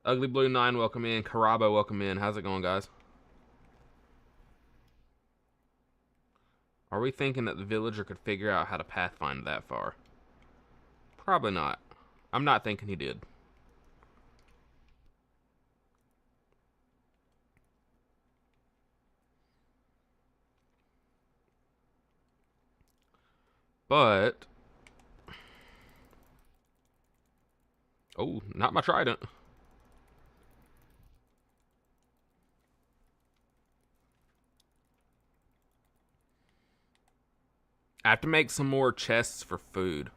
S1: Ugly Blue 9, welcome in. Karabo, welcome in. How's it going, guys? Are we thinking that the villager could figure out how to pathfind that far? Probably not. I'm not thinking he did. But... oh, not my trident. I have to make some more chests for food.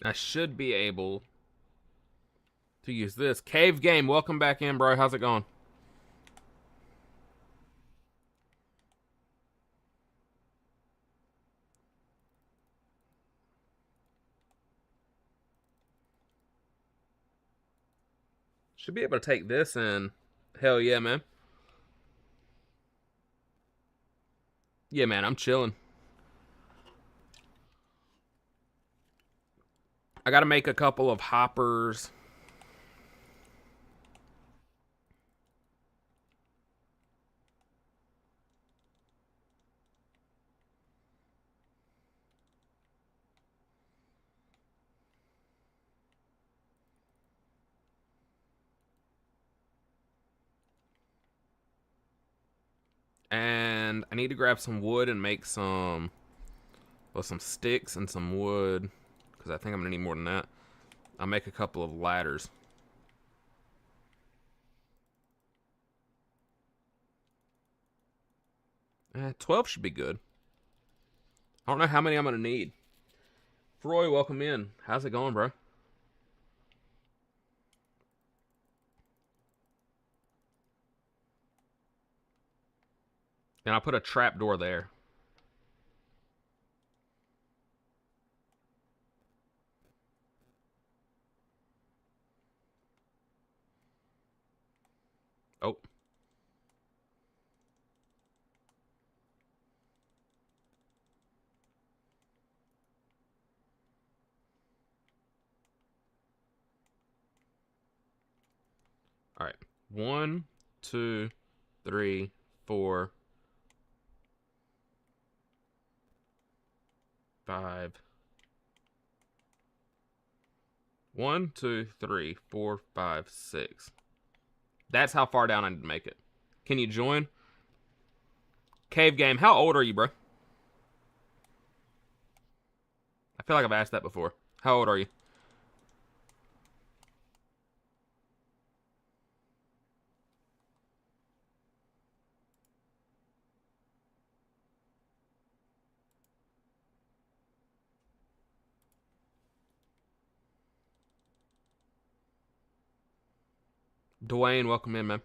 S1: I should be able to use this. Cave Game, welcome back in, bro. How's it going? Should be able to take this and... hell yeah, man. Yeah, man, I'm chilling. I gotta make a couple of hoppers. And I need to grab some wood and make some... well, some sticks and some wood. Because I think I'm gonna need more than that. I'll make a couple of ladders. 12 should be good. I don't know how many I'm going to need. Froy, welcome in. How's it going, bro? And I put a trap door there. Oh. All right. 1, 2, 3, 4, 5. 1, 2, 3, 4, 5, 6. That's how far down I need to make it. Can you join? Cave Game, how old are you, bro? I feel like I've asked that before. How old are you? Dwayne, welcome in, man.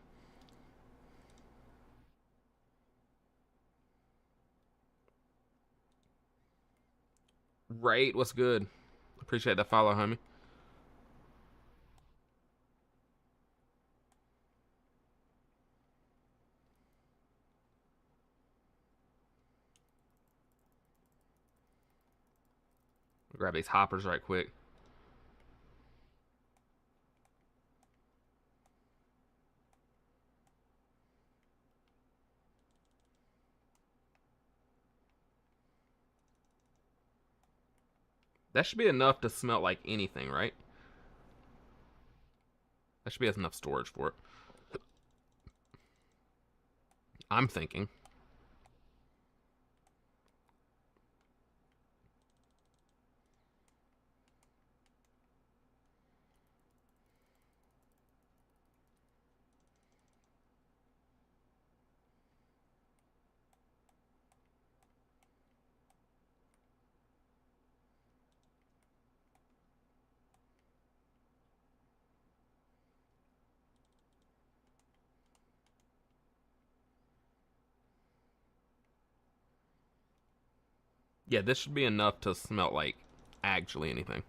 S1: Rate, what's good? Appreciate that follow, homie. Grab these hoppers right quick. That should be enough to smelt like anything, right? That should be enough storage for it. I'm thinking. Yeah, this should be enough to smelt like actually anything.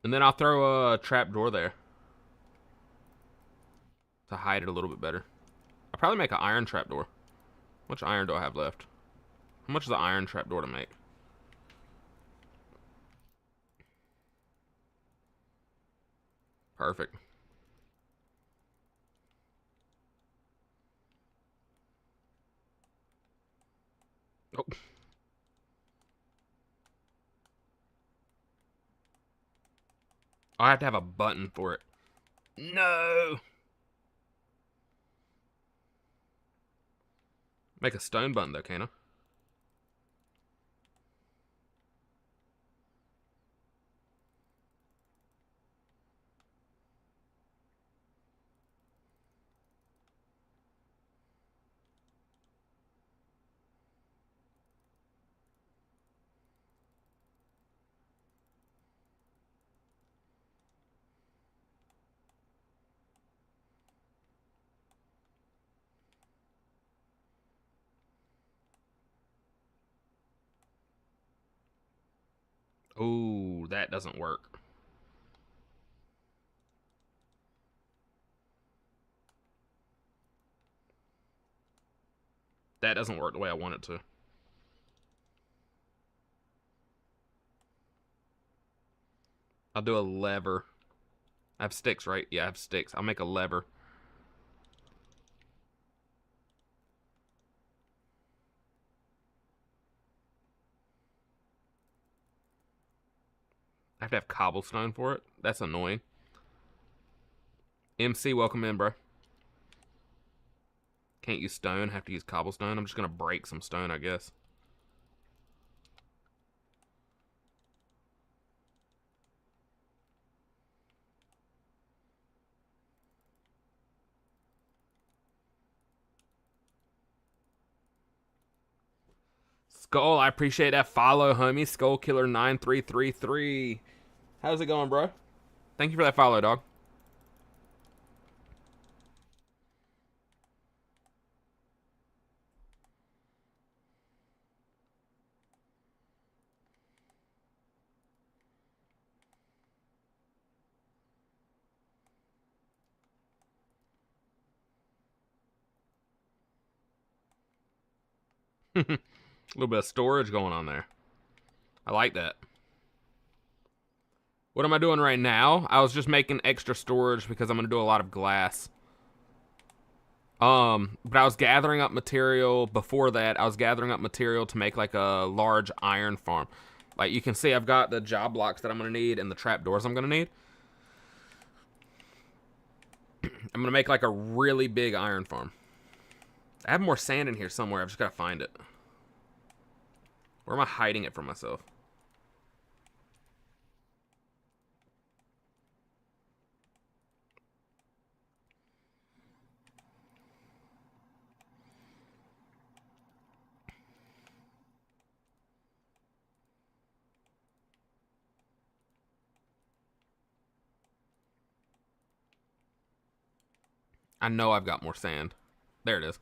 S1: And then I'll throw a trap door there to hide it a little bit better. I'll probably make an iron trap door. How much iron do I have left? How much is the iron trap door to make? Perfect. Oh. I have to have a button for it. No. Make a stone button though, can't I? Oh, that doesn't work. That doesn't work the way I want it to. I'll do a lever. I have sticks, right? Yeah, I have sticks. I'll make a lever. have to have cobblestone for it. That's annoying. MC, welcome in, bro. Can't use stone. Have to use cobblestone. I'm just gonna break some stone, I guess. Skull, I appreciate that follow, homie. Skull Killer 9333. How's it going, bro? Thank you for that follow, dog. A little bit of storage going on there. I like that. What am I doing right now? I was just making extra storage because I'm going to do a lot of glass. But I was gathering up material before that. I was gathering up material to make like a large iron farm. Like you can see, I've got the job blocks that I'm going to need and the trapdoors I'm going to need. I'm going to make like a really big iron farm. I have more sand in here somewhere. I've just got to find it. Where am I hiding it from myself? I know I've got more sand. There it is.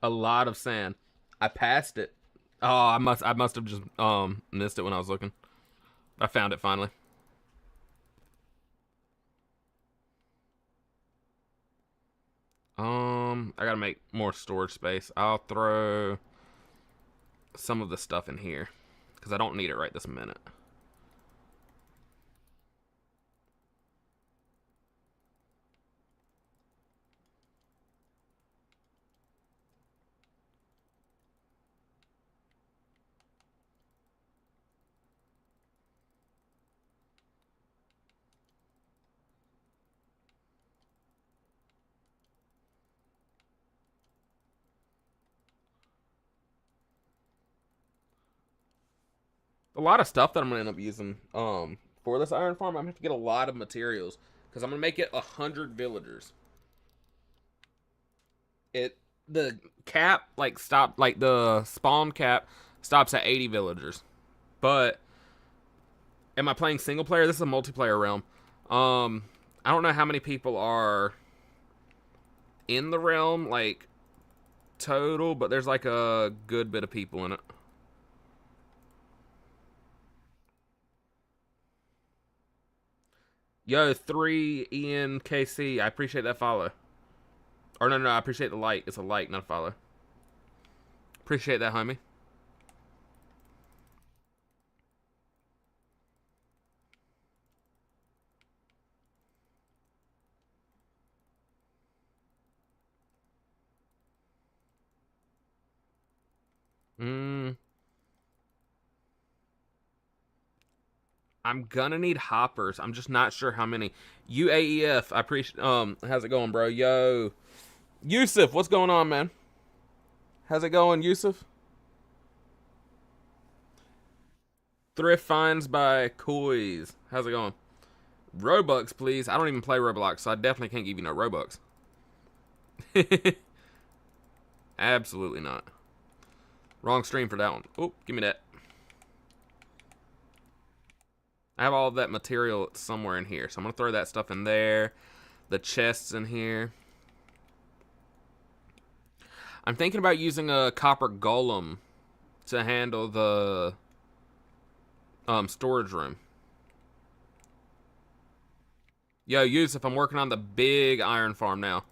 S1: A lot of sand. I passed it. Oh, I must have just missed it when I was looking. I found it finally. I gotta make more storage space. I'll throw some of the stuff in here because I don't need it right this minute. A lot of stuff that I'm gonna end up using for this iron farm. I'm gonna have to get a lot of materials because I'm gonna make it 100 villagers. It the cap like stopped like the spawn cap stops at 80 villagers, but am I playing single player? This is a multiplayer realm. I don't know how many people are in the realm like total, but there's like a good bit of people in it. Yo, 3 Ian KC, I appreciate that follow. Or no, I appreciate the like. It's a like, not a follow. Appreciate that, homie. I'm gonna need hoppers. I'm just not sure how many. UAEF, I appreciate. How's it going, bro? Yo, Yusuf, what's going on, man? How's it going, Yusuf? Thrift finds by Coys. How's it going? Robux, please. I don't even play Roblox, so I definitely can't give you no Robux. Absolutely not. Wrong stream for that one. Oh, give me that. I have all of that material somewhere in here, so I'm gonna throw that stuff in there. The chests in here. I'm thinking about using a copper golem to handle the storage room. Yo, Yusuf, I'm working on the big iron farm now.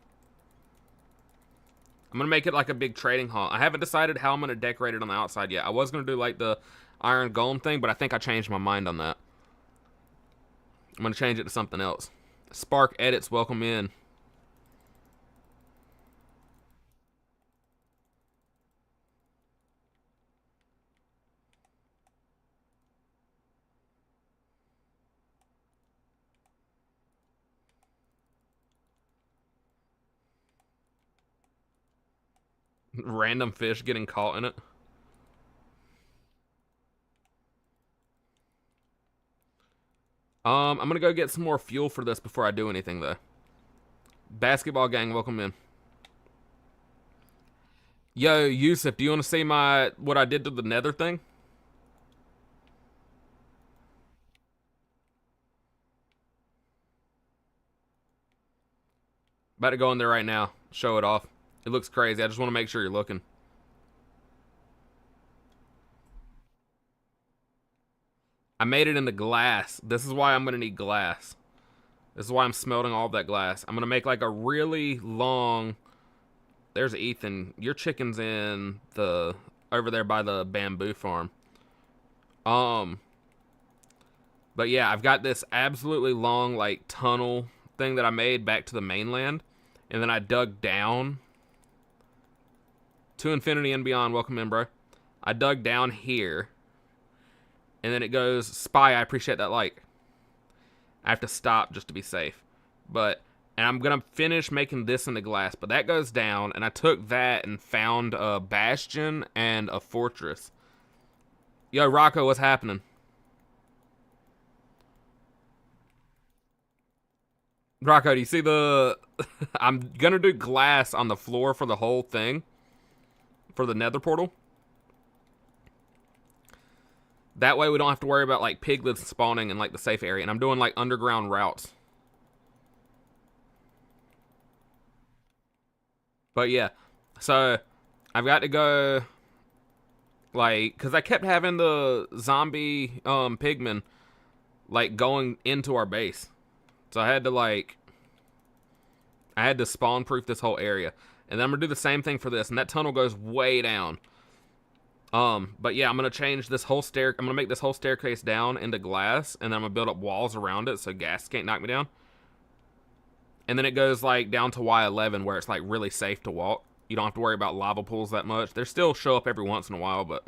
S1: I'm gonna make it like a big trading hall. I haven't decided how I'm gonna decorate it on the outside yet. I was gonna do like the iron golem thing, but I think I changed my mind on that. I'm gonna change it to something else. Spark Edits, welcome in. Random fish getting caught in it. I'm gonna go get some more fuel for this before I do anything though. Basketball gang, welcome in. Yo, Yusuf, do you want to see what I did to the nether thing? About to go in there right now. Show it off. It looks crazy. I just want to make sure you're looking. I made it into glass. This is why I'm going to need glass. This is why I'm smelting all of that glass. I'm going to make like a really long... There's Ethan. Your chicken's in the... over there by the bamboo farm. But yeah, I've got this absolutely long like tunnel thing that I made back to the mainland. And then I dug down to infinity and beyond. Welcome in, bro. I dug down here. And then it goes, Spy, I appreciate that like. I have to stop just to be safe. And I'm going to finish making this into glass. But that goes down. And I took that and found a bastion and a fortress. Yo, Rocco, what's happening? Rocco, do you see the... I'm going to do glass on the floor for the whole thing. For the nether portal. That way we don't have to worry about like piglets spawning in like the safe area. And I'm doing like underground routes. But yeah. So I've got to go like, because I kept having the zombie pigmen like going into our base. So I had to spawn proof this whole area. And then I'm gonna do the same thing for this. And that tunnel goes way down. But yeah, I'm gonna change this whole I'm gonna make this whole staircase down into glass, and then I'm gonna build up walls around it so gas can't knock me down. And then it goes like down to Y11 where it's like really safe to walk. You don't have to worry about lava pools that much. They still show up every once in a while, but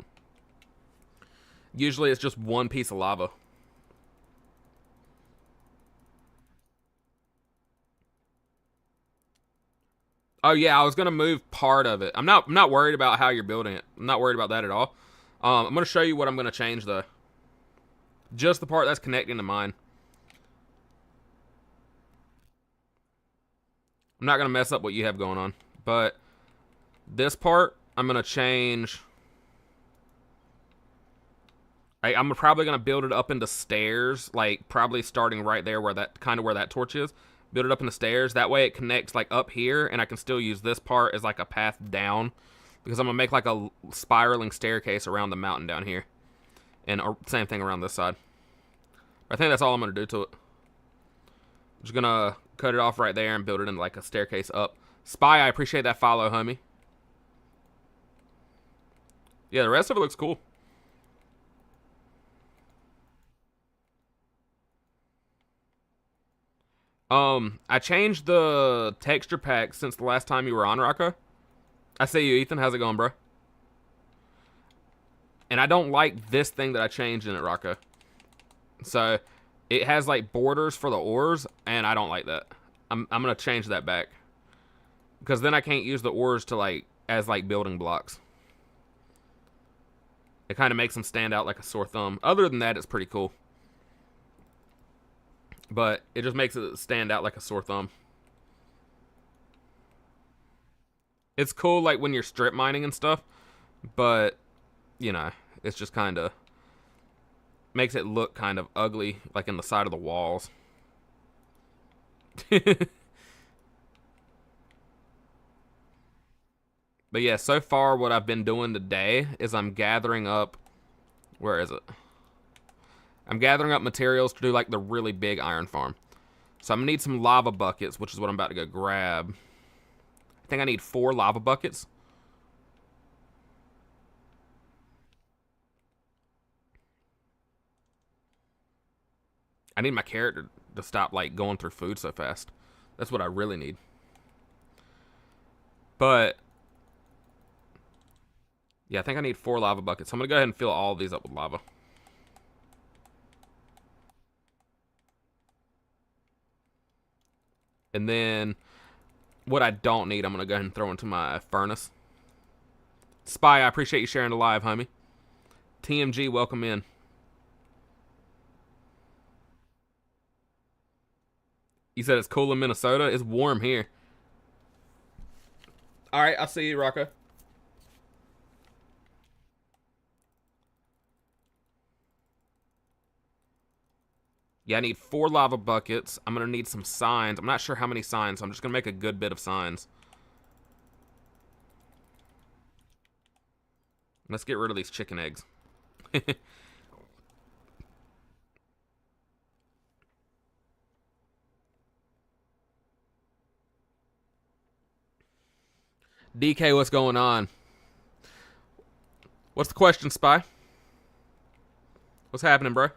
S1: usually it's just one piece of lava. Oh yeah, I was gonna move part of it. I'm not worried about how you're building it. I'm not worried about that at all. I'm gonna show you what I'm gonna change though. Just the part that's connecting to mine. I'm not gonna mess up what you have going on, but this part I'm gonna change. I'm probably gonna build it up into stairs, like probably starting right there where that torch is. Build it up into stairs. That way it connects like up here, and I can still use this part as like a path down, because I'm gonna make like a spiraling staircase around the mountain down here, and same thing around this side. I think that's all I'm gonna do to it. I'm just gonna cut it off right there and build it in like a staircase up. Spy, I appreciate that follow, homie. Yeah, the rest of it looks cool. I changed the texture pack since the last time you were on, Rocco. I see you, Ethan. How's it going, bro? And I don't like this thing that I changed in it, Rocco. So, it has like borders for the ores, and I don't like that. I'm gonna change that back. Because then I can't use the ores to like, as like building blocks. It kind of makes them stand out like a sore thumb. Other than that, it's pretty cool. But it just makes it stand out like a sore thumb. It's cool like when you're strip mining and stuff, but you know, it's just kind of makes it look kind of ugly like in the side of the walls. But yeah, so far what I've been doing today is I'm gathering up, where is it? I'm gathering up materials to do like the really big iron farm. So I'm gonna need some lava buckets, which is what I'm about to go grab. I think I need 4 lava buckets. I need my character to stop like going through food so fast. That's what I really need. But yeah, I think I need 4 lava buckets. So I'm gonna go ahead and fill all of these up with lava. And then what I don't need, I'm gonna go ahead and throw into my furnace. Spy, I appreciate you sharing the live, homie. TMG, welcome in. You said it's cool in Minnesota. It's warm here. All right, I'll see you, Rocco. Yeah, I need 4 lava buckets. I'm gonna need some signs. I'm not sure how many signs, so I'm just gonna make a good bit of signs. Let's get rid of these chicken eggs. DK, what's going on? What's the question, Spy? What's happening, bro?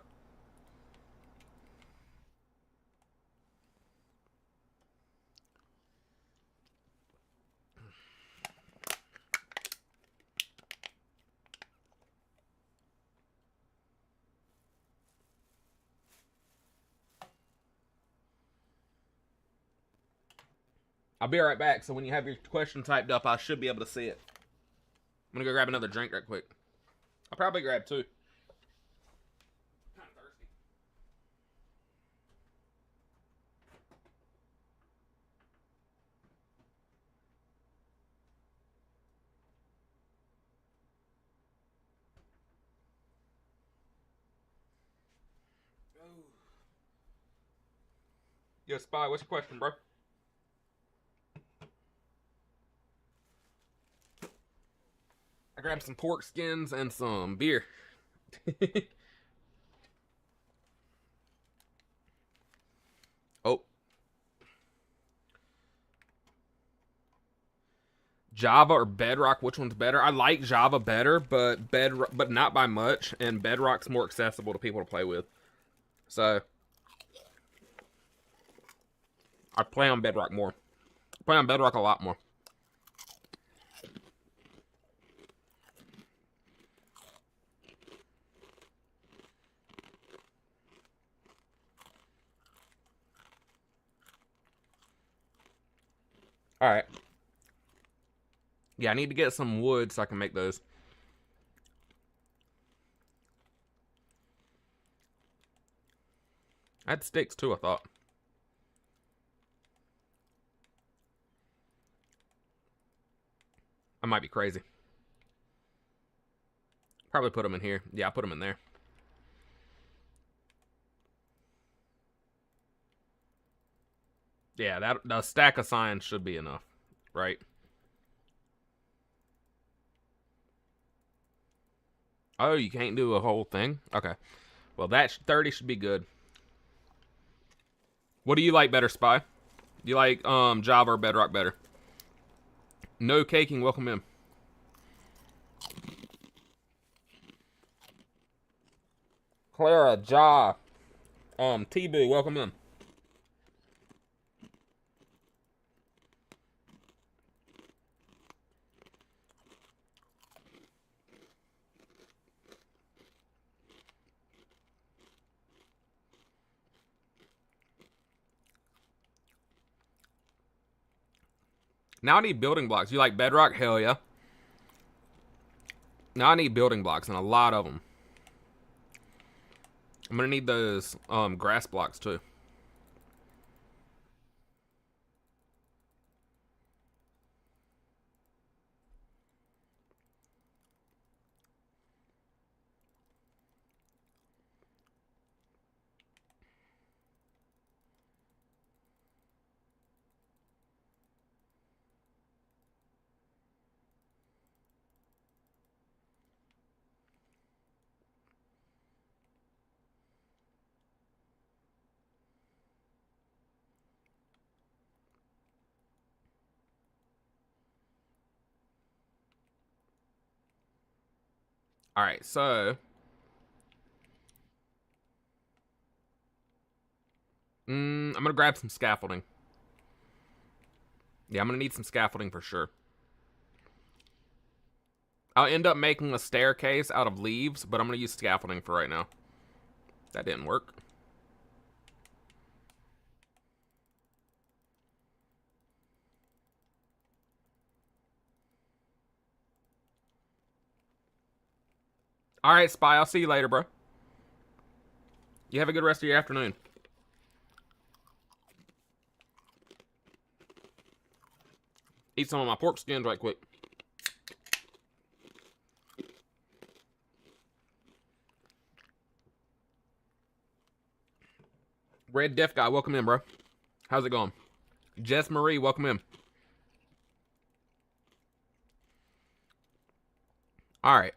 S1: I'll be right back, so when you have your question typed up, I should be able to see it. I'm gonna go grab another drink right quick. I'll probably grab 2. Yo, Spy, what's your question, bro? I grabbed some pork skins and some beer. Oh, Java or Bedrock? Which one's better? I like Java better, but but not by much. And Bedrock's more accessible to people to play with. So I play on Bedrock more. I play on Bedrock a lot more. All right. Yeah, I need to get some wood so I can make those. I had sticks too, I thought. I might be crazy. Probably put them in here. Yeah, I put them in there. Yeah, that a stack of signs should be enough, right? Oh, you can't do a whole thing? Okay. Well, that 30 should be good. What do you like better, Spy? Do you like Java or Bedrock better? No caking, welcome in. Clara, Ja, T-Boo, welcome in. Now I need building blocks. You like Bedrock? Hell yeah. Now I need building blocks, and a lot of them. I'm gonna need those grass blocks too. All right, so I'm gonna grab some scaffolding. Yeah, I'm gonna need some scaffolding for sure. I'll end up making a staircase out of leaves, but I'm gonna use scaffolding for right now. That didn't work. Alright, Spy, I'll see you later, bro. You have a good rest of your afternoon. Eat some of my pork skins right quick. Red Deaf Guy, welcome in, bro. How's it going? Jess Marie, welcome in. Alright.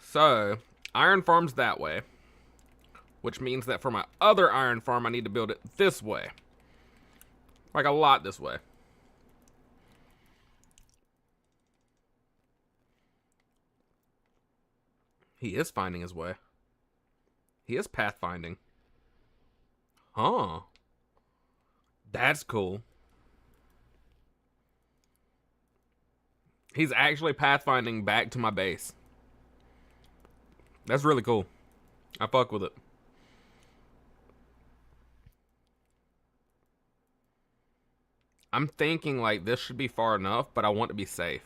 S1: So, iron farm's that way. Which means that for my other iron farm, I need to build it this way. Like a lot this way. He is finding his way. He is pathfinding. Huh. That's cool. He's actually pathfinding back to my base. That's really cool. I fuck with it. I'm thinking like this should be far enough, but I want to be safe.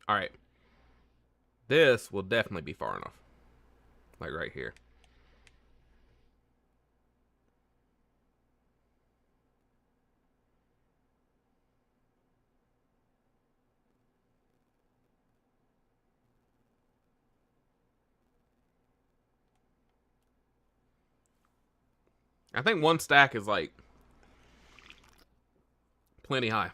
S1: Alright. This will definitely be far enough. Like right here. I think one stack is like plenty high.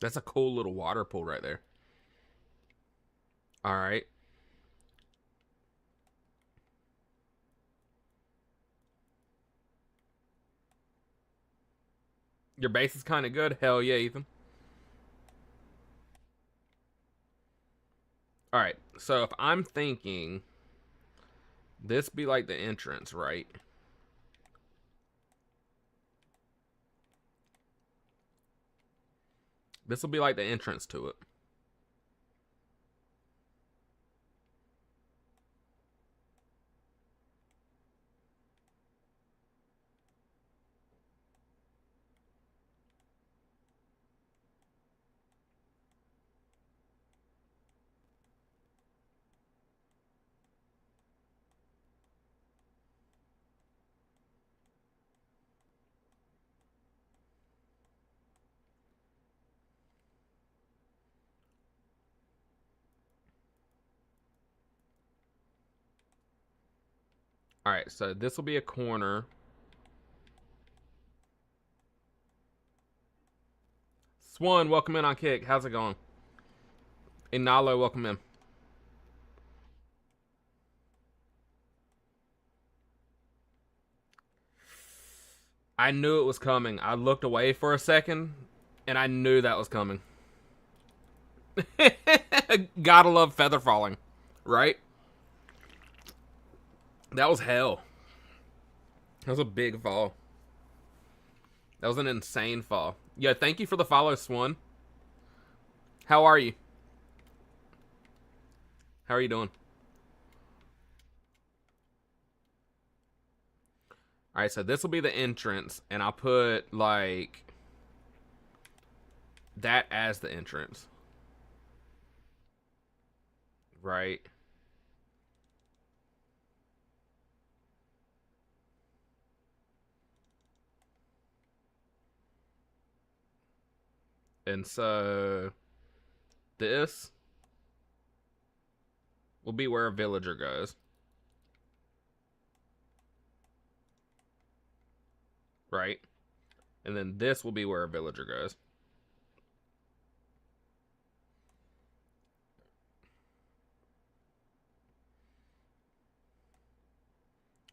S1: That's a cool little water pool right there. Alright. Your base is kind of good? Hell yeah, Ethan. Alright, so if I'm thinking this be like the entrance, right? This will be like the entrance to it. Alright, so this will be a corner. Swan, welcome in on Kick. How's it going? Inalo, welcome in. I knew it was coming. I looked away for a second, and I knew that was coming. Gotta love feather falling, right? That was hell. That was a big fall. That was an insane fall. Yeah, thank you for the follow, Swan. How are you? How are you doing? Alright, so this will be the entrance, and I'll put, like, that as the entrance. Right? And so this will be where a villager goes. right? And then this will be where a villager goes.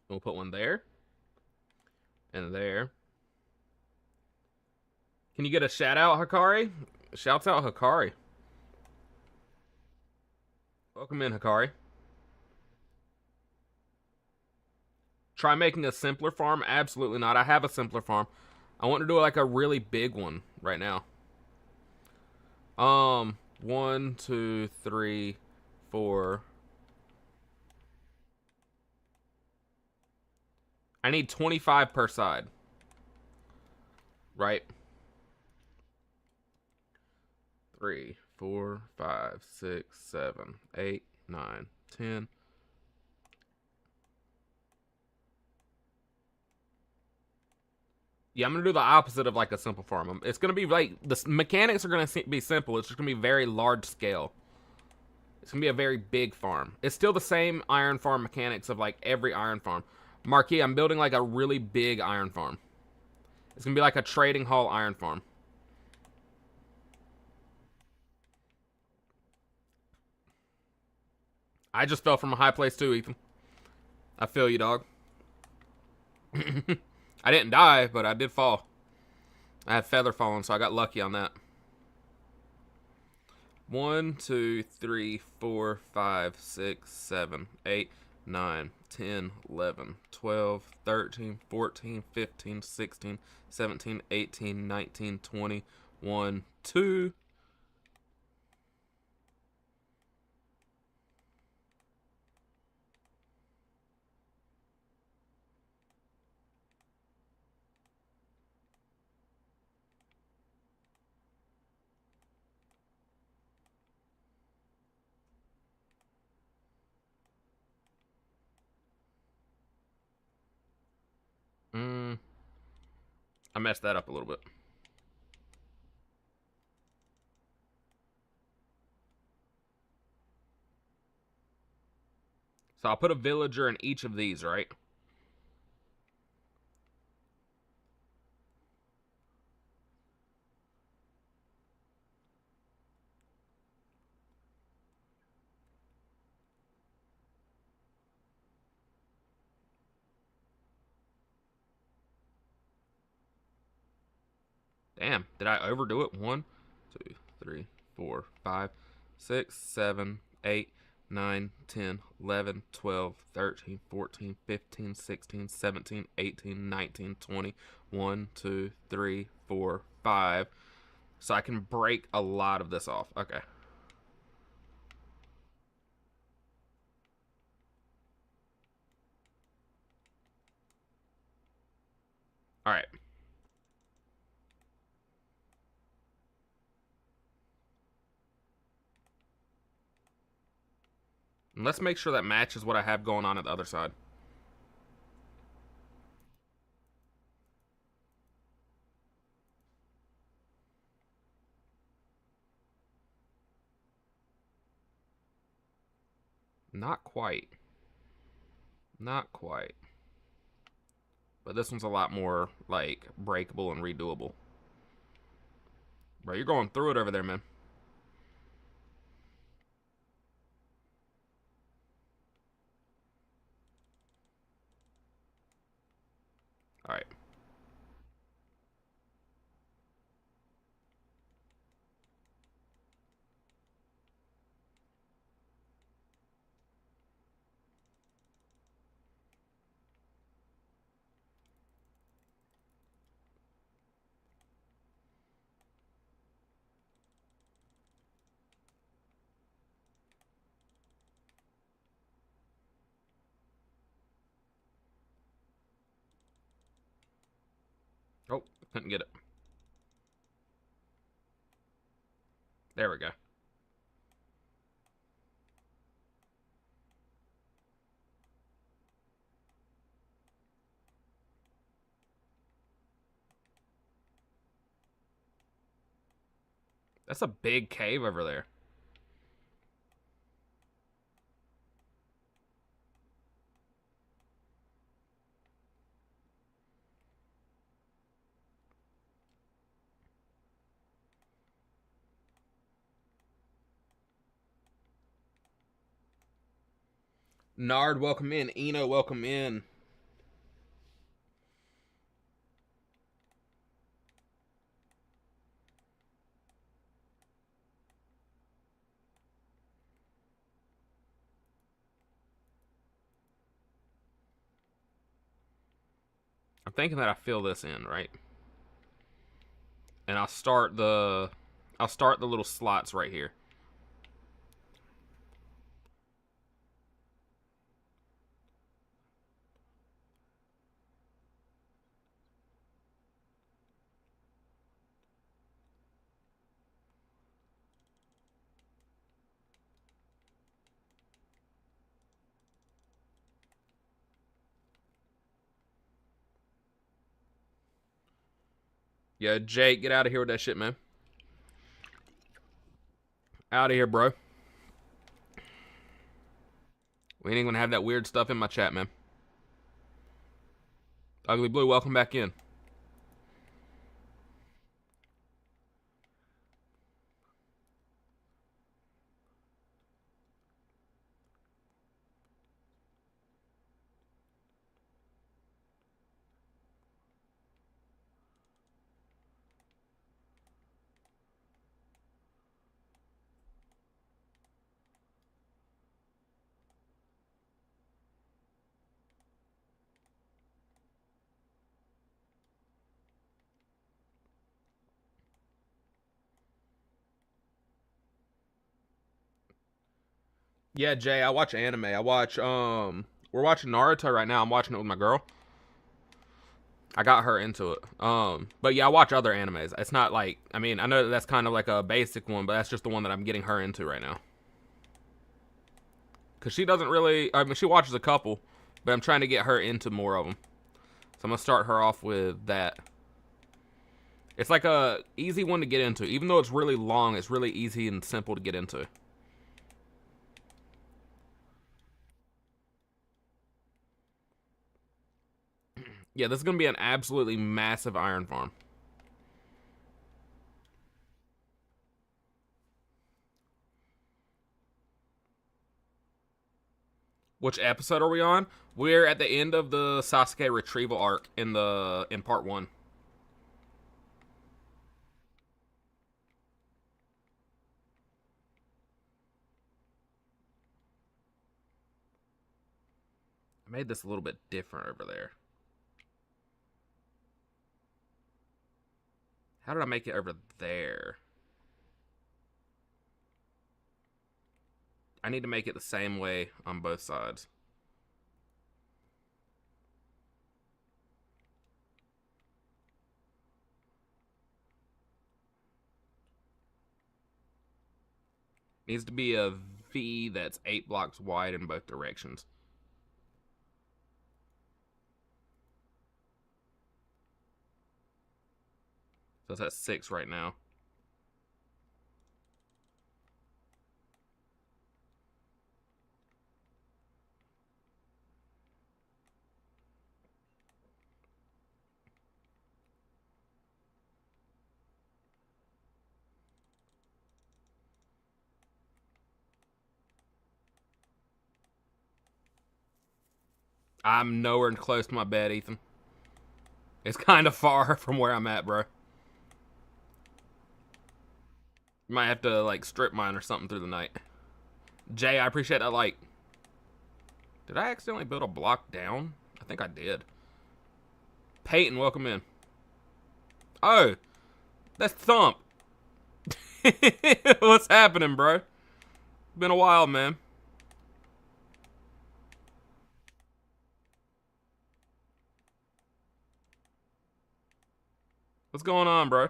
S1: We'll put one there and there. Can you get a shout out, Hikari? Shouts out, Hikari. Welcome in, Hikari. Try making a simpler farm? Absolutely not. I have a simpler farm. I want to do like a really big one right now. 1, 2, 3, 4. I need 25 per side. Right? 3, 4, 5, 6, 7, 8, 9, 10. Yeah, I'm gonna do the opposite of like a simple farm. It's gonna be like the mechanics are gonna be simple. It's just gonna be very large scale. It's gonna be a very big farm. It's still the same iron farm mechanics of like every iron farm. Marquis, I'm building like a really big iron farm. It's gonna be like a trading hall iron farm. I just fell from a high place too, Ethan. I feel you, dog. I didn't die, but I did fall. I had feather falling, so I got lucky on that. 1, 2, 3, 4, 5, 6, 7, 8, 9, 10, 11, 12, 13, 14, 15, 16, 17, 18, 19, 20, 1, 2. I messed that up a little bit. So I'll put a villager in each of these, right? Damn, did I overdo it? 1, 2, 3, 4, 5, 6, 7, 8, 9, 10, 11, 12, 13, 14, 15, 16, 17, 18, 19, 20. 1, 2, 3, 4, 5. So I can break a lot of this off. Okay. All right. And let's make sure that matches what I have going on at the other side. Not quite. Not quite. But this one's a lot more, like, breakable and redoable. Bro, you're going through it over there, man. All right. Oh, couldn't get it. There we go. That's a big cave over there. Nard, welcome in. Eno, welcome in. I'm thinking that I fill this in, right? And I'll start the little slots right here. Yeah, Jake, get out of here with that shit, man. Out of here, bro. We ain't gonna have that weird stuff in my chat, man. Ugly Blue, welcome back in. Yeah, Jay, I watch anime. We're watching Naruto right now. I'm watching it with my girl. I got her into it. But yeah, I watch other animes. It's not like, I mean, I know that's kind of like a basic one, but that's just the one that I'm getting her into right now. Cause she doesn't really, I mean, she watches a couple, but I'm trying to get her into more of them. So I'm gonna start her off with that. It's like a easy one to get into. Even though it's really long, it's really easy and simple to get into. Yeah, this is gonna be an absolutely massive iron farm. Which episode are we on? We're at the end of the Sasuke retrieval arc in part 1. I made this a little bit different over there. How did I make it over there? I need to make it the same way on both sides. Needs to be a V that's 8 blocks wide in both directions. So it's at 6 right now. I'm nowhere close to my bed, Ethan. It's kind of far from where I'm at, bro. You might have to, like, strip mine or something through the night. Jay, I appreciate that, like... Did I accidentally build a block down? I think I did. Peyton, welcome in. Oh, that's Thump. What's happening, bro? Been a while, man. What's going on, bro?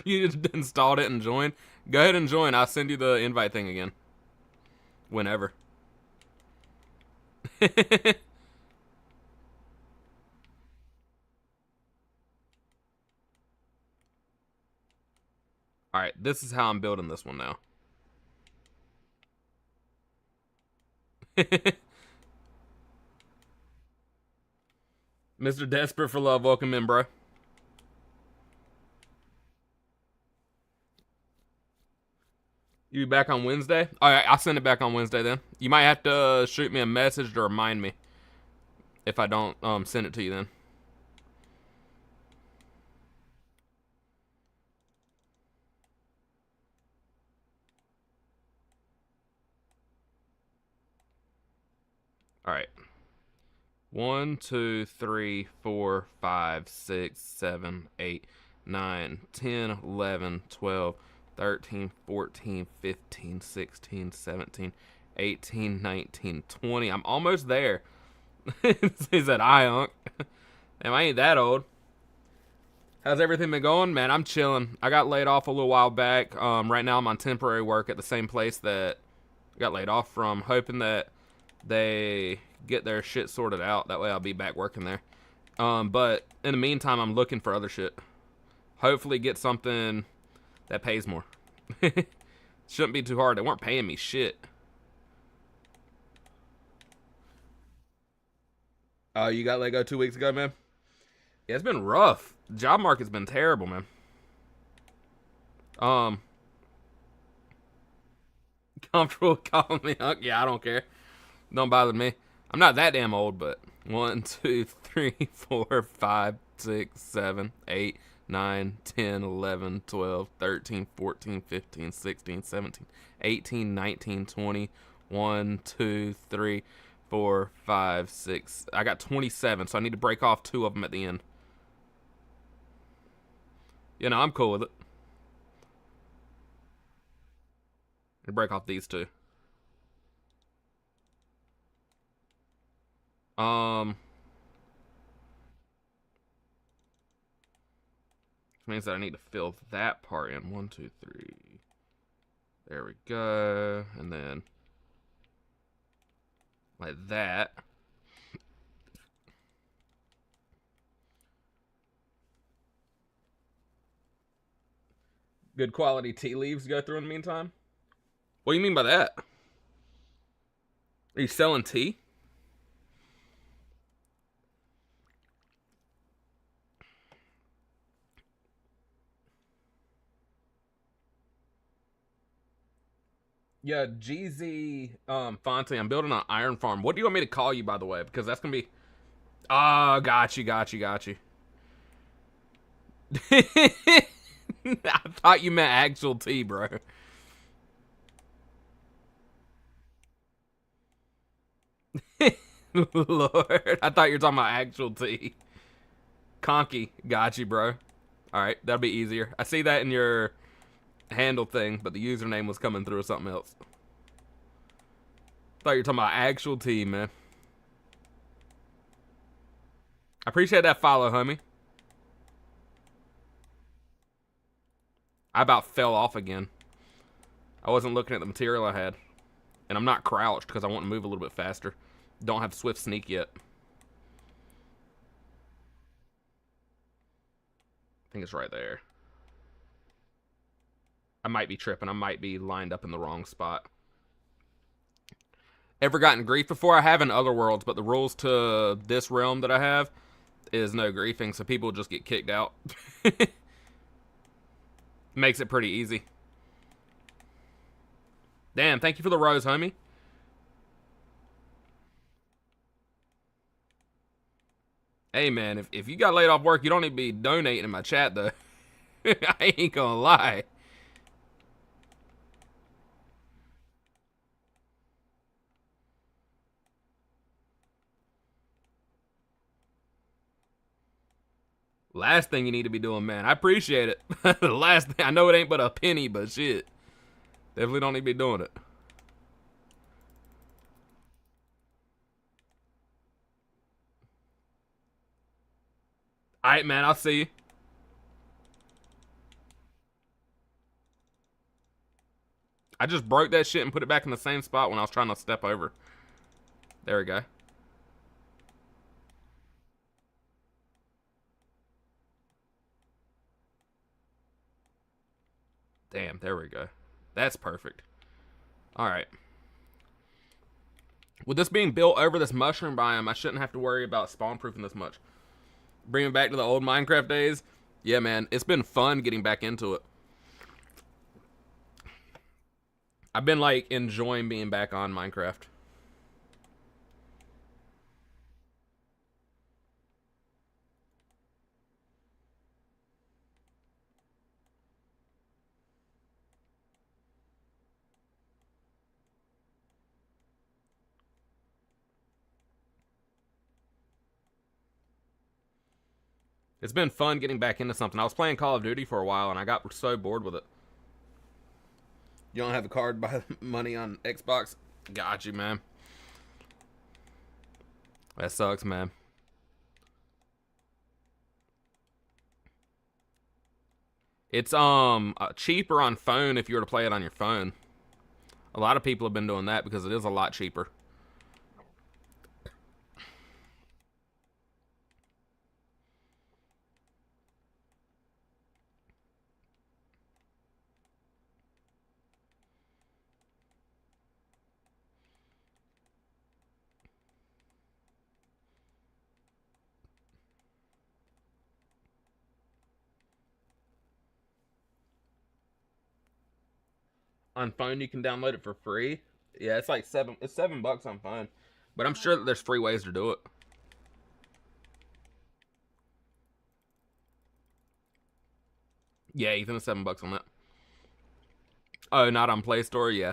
S1: You just installed it and joined? Go ahead and join. I'll send you the invite thing again. Whenever. Alright, this is how I'm building this one now. Mr. Desperate for Love, welcome in, bro. You be back on Wednesday? Alright, I'll send it back on Wednesday then. You might have to shoot me a message to remind me if I don't send it to you then. Alright. 1, 2, 3, 4, 5, 6, 7, 8, 9, 10, 11, 12, 13, 14, 15, 16, 17, 18, 19, 20. I'm almost there. He said, "I unk." Damn, I ain't that old. How's everything been going? Man, I'm chilling. I got laid off a little while back. Right now I'm on temporary work at the same place that I got laid off from, hoping that they get their shit sorted out. That way I'll be back working there. But in the meantime, I'm looking for other shit. Hopefully get something that pays more. Shouldn't be too hard. They weren't paying me shit. You got let go 2 weeks ago, man? Yeah, it's been rough. The job market's been terrible, man. Um, Comfortable calling me Hunk? Yeah, I don't care. Don't bother me. I'm not that damn old, but 1, 2, 3, 4, 5, 6, 7, 8, 9, 10, 11, 12, 13, 14, 15, 16, 17, 18, 19, 20, 1, 2, 3, 4, 5, 6. I got 27, so I need to break off 2 of them at the end. You know, I'm cool with it. I break off these 2. Which means that I need to fill that part in. 1, 2, 3. There we go. And then like that. Good quality tea leaves to go through in the meantime. What do you mean by that? Are you selling tea? Yeah, GZ Fonte, I'm building an iron farm. What do you want me to call you, by the way? Because that's gonna be. Oh, got you. I thought you meant actual tea, bro. Lord, I thought you were talking about actual tea. Conky, got you, bro. All right, that'll be easier. I see that in your handle thing, but the username was coming through something else. Thought you were talking about actual tea, man. I appreciate that follow, homie. I about fell off again. I wasn't looking at the material I had. And I'm not crouched because I want to move a little bit faster. Don't have swift sneak yet. I think it's right there. I might be tripping. I might be lined up in the wrong spot. Ever gotten grief before? I have in other worlds, but the rules to this realm that I have is no griefing, so people just get kicked out. Makes it pretty easy. Damn, thank you for the rose, homie. Hey, man, if you got laid off work, you don't need to be donating in my chat, though. I ain't gonna lie. Last thing you need to be doing, man. I appreciate it. The last thing, I know it ain't but a penny, but shit. Definitely don't need to be doing it. Alright, man, I'll see you. I just broke that shit and put it back in the same spot when I was trying to step over. There we go. Damn, there we go. That's perfect. Alright. With this being built over this mushroom biome, I shouldn't have to worry about spawn proofing this much. Bringing back to the old Minecraft days. Yeah, man, it's been fun getting back into it. I've been like enjoying being back on Minecraft. It's been fun getting back into something. I was playing Call of Duty for a while and I got so bored with it. You don't have the card buy money on Xbox? Got you, man. That sucks, man. It's cheaper on phone if you were to play it on your phone. A lot of people have been doing that because it is a lot cheaper. On phone, you can download it for free. Yeah, it's like seven. It's $7 on phone, but I'm sure that there's free ways to do it. Yeah, Ethan, it's $7 on that. Oh, not on Play Store. Yeah.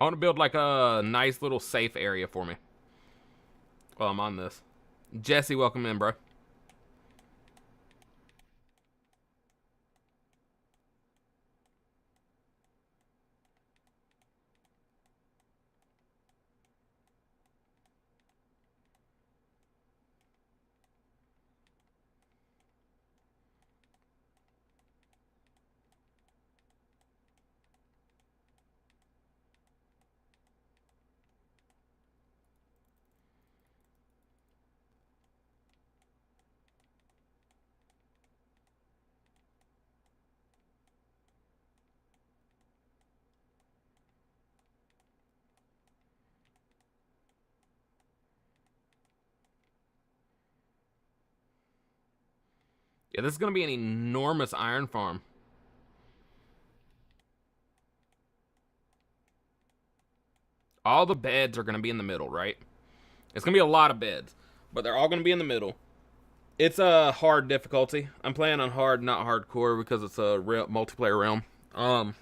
S1: I want to build like a nice little safe area for me. Well, I'm on this. Jesse, welcome in, bro. Yeah, this is gonna be an enormous iron farm. All the beds are gonna be in the middle, right? It's gonna be a lot of beds, but they're all gonna be in the middle. It's a hard difficulty. I'm playing on hard, not hardcore, because it's a real multiplayer realm. Um,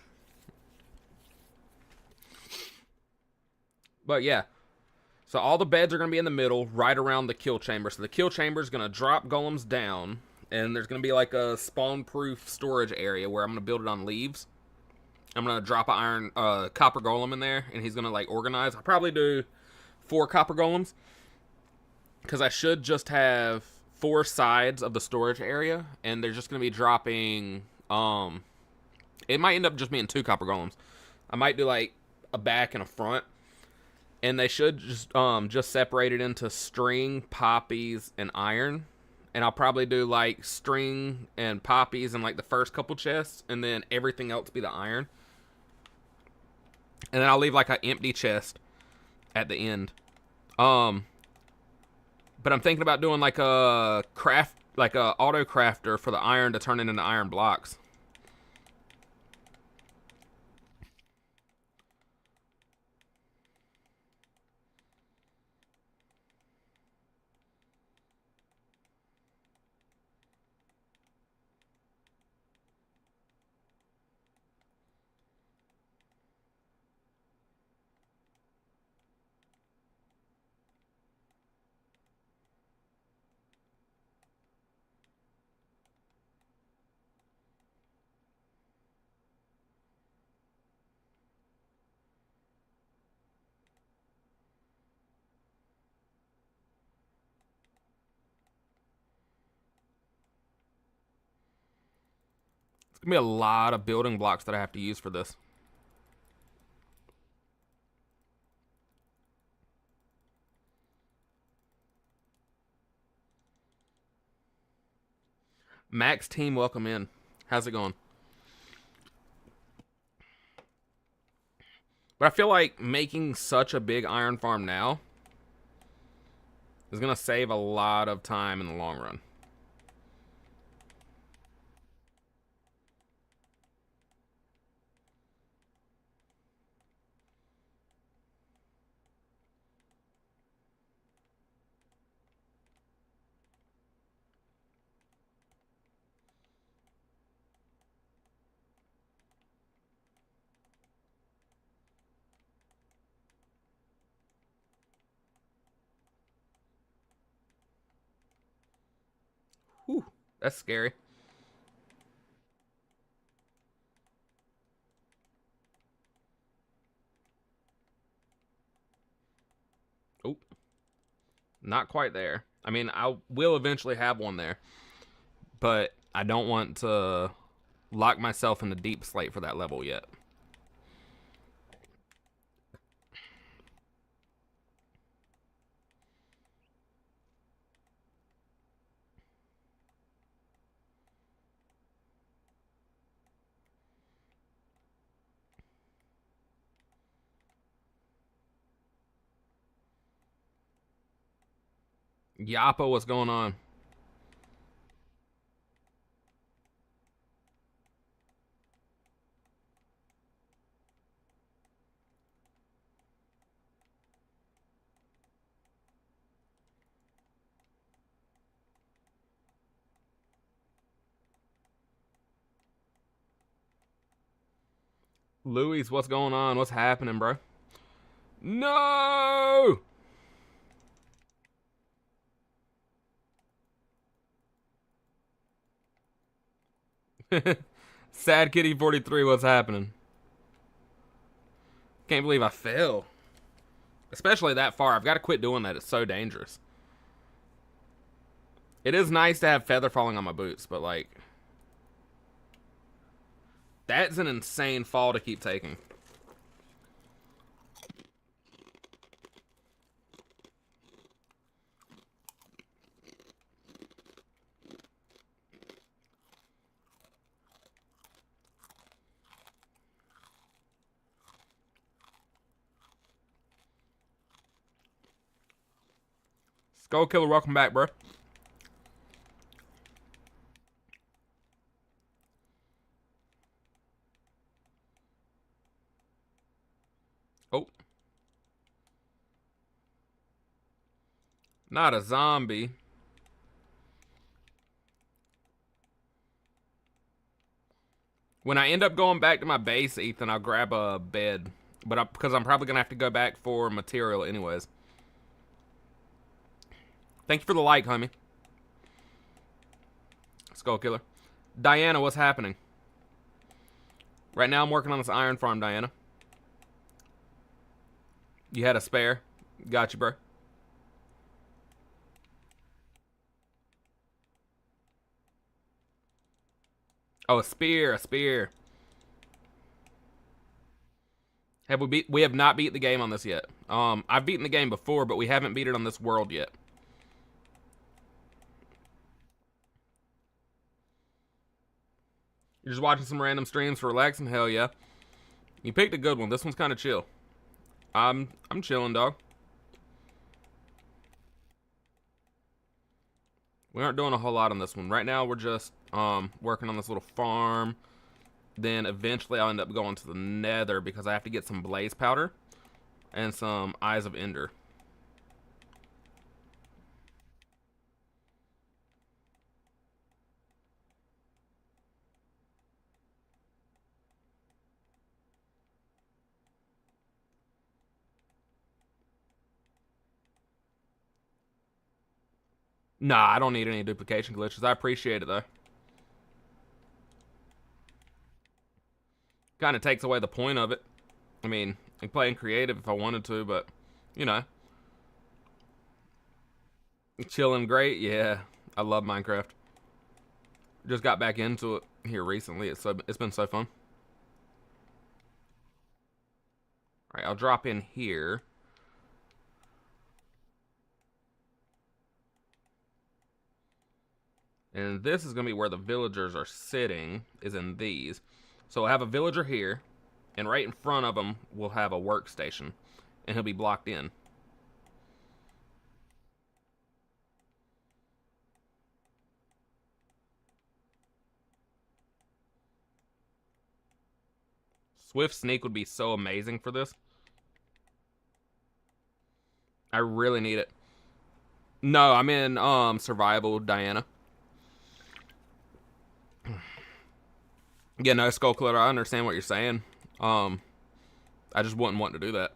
S1: but yeah, so all the beds are gonna be in the middle, right around the kill chamber. So the kill chamber is gonna drop golems down, and there's gonna be like a spawn-proof storage area where I'm gonna build it on leaves. I'm gonna drop an copper golem in there, and he's gonna like organize. I'll probably do 4 copper golems because I should just have 4 sides of the storage area, and they're just gonna be dropping. It might end up just being 2 copper golems. I might do like a back and a front, and they should just separate it into string, poppies, and iron. And I'll probably do like string and poppies in like the first couple chests, and then everything else be the iron. And then I'll leave like an empty chest at the end. Um, but I'm thinking about doing like a auto crafter for the iron to turn it into iron blocks. It's gonna be a lot of building blocks that I have to use for this. Max Team, welcome in. How's it going? But I feel like making such a big iron farm now is going to save a lot of time in the long run. Whew, that's scary. Oh, not quite there. I mean, I will eventually have one there, but I don't want to lock myself in the deep slate for that level yet. Yappa, what's going on? Louis, what's going on? What's happening, bro? No! Sad Kitty 43, what's happening? Can't believe I fell. Especially that far. I've got to quit doing that. It's so dangerous. It is nice to have feather falling on my boots, but like... That's an insane fall to keep taking. Skull Killer, welcome back, bro. Oh. Not a zombie. When I end up going back to my base, Ethan, I'll grab a bed. But because I'm probably going to have to go back for material anyways. Thank you for the like, homie. Skull Killer. Diana, what's happening? Right now I'm working on this iron farm, Diana. You had a spare? Gotcha, bro. Oh, a spear, a spear. We have not beat the game on this yet. I've beaten the game before, but we haven't beat it on this world yet. You're just watching some random streams for relaxing? Hell yeah. You picked a good one. This one's kind of chill. I'm chilling, dog. We aren't doing a whole lot on this one. Right now, we're just working on this little farm. Then eventually I'll end up going to the nether because I have to get some blaze powder and some eyes of ender. Nah, I don't need any duplication glitches. I appreciate it, though. Kind of takes away the point of it. I mean, I can play in creative if I wanted to, but, you know. Chilling great, yeah. I love Minecraft. Just got back into it. here recently. It's been so fun. All right, I'll drop in here. And this is going to be where the villagers are sitting, is in these. So we'll have a villager here, and right in front of him, we'll have a workstation. And he'll be blocked in. Swift Sneak would be so amazing for this. I really need it. No, I'm in survival, Diana. Yeah, no, Skullclutter, I understand what you're saying. I just wouldn't want to do that.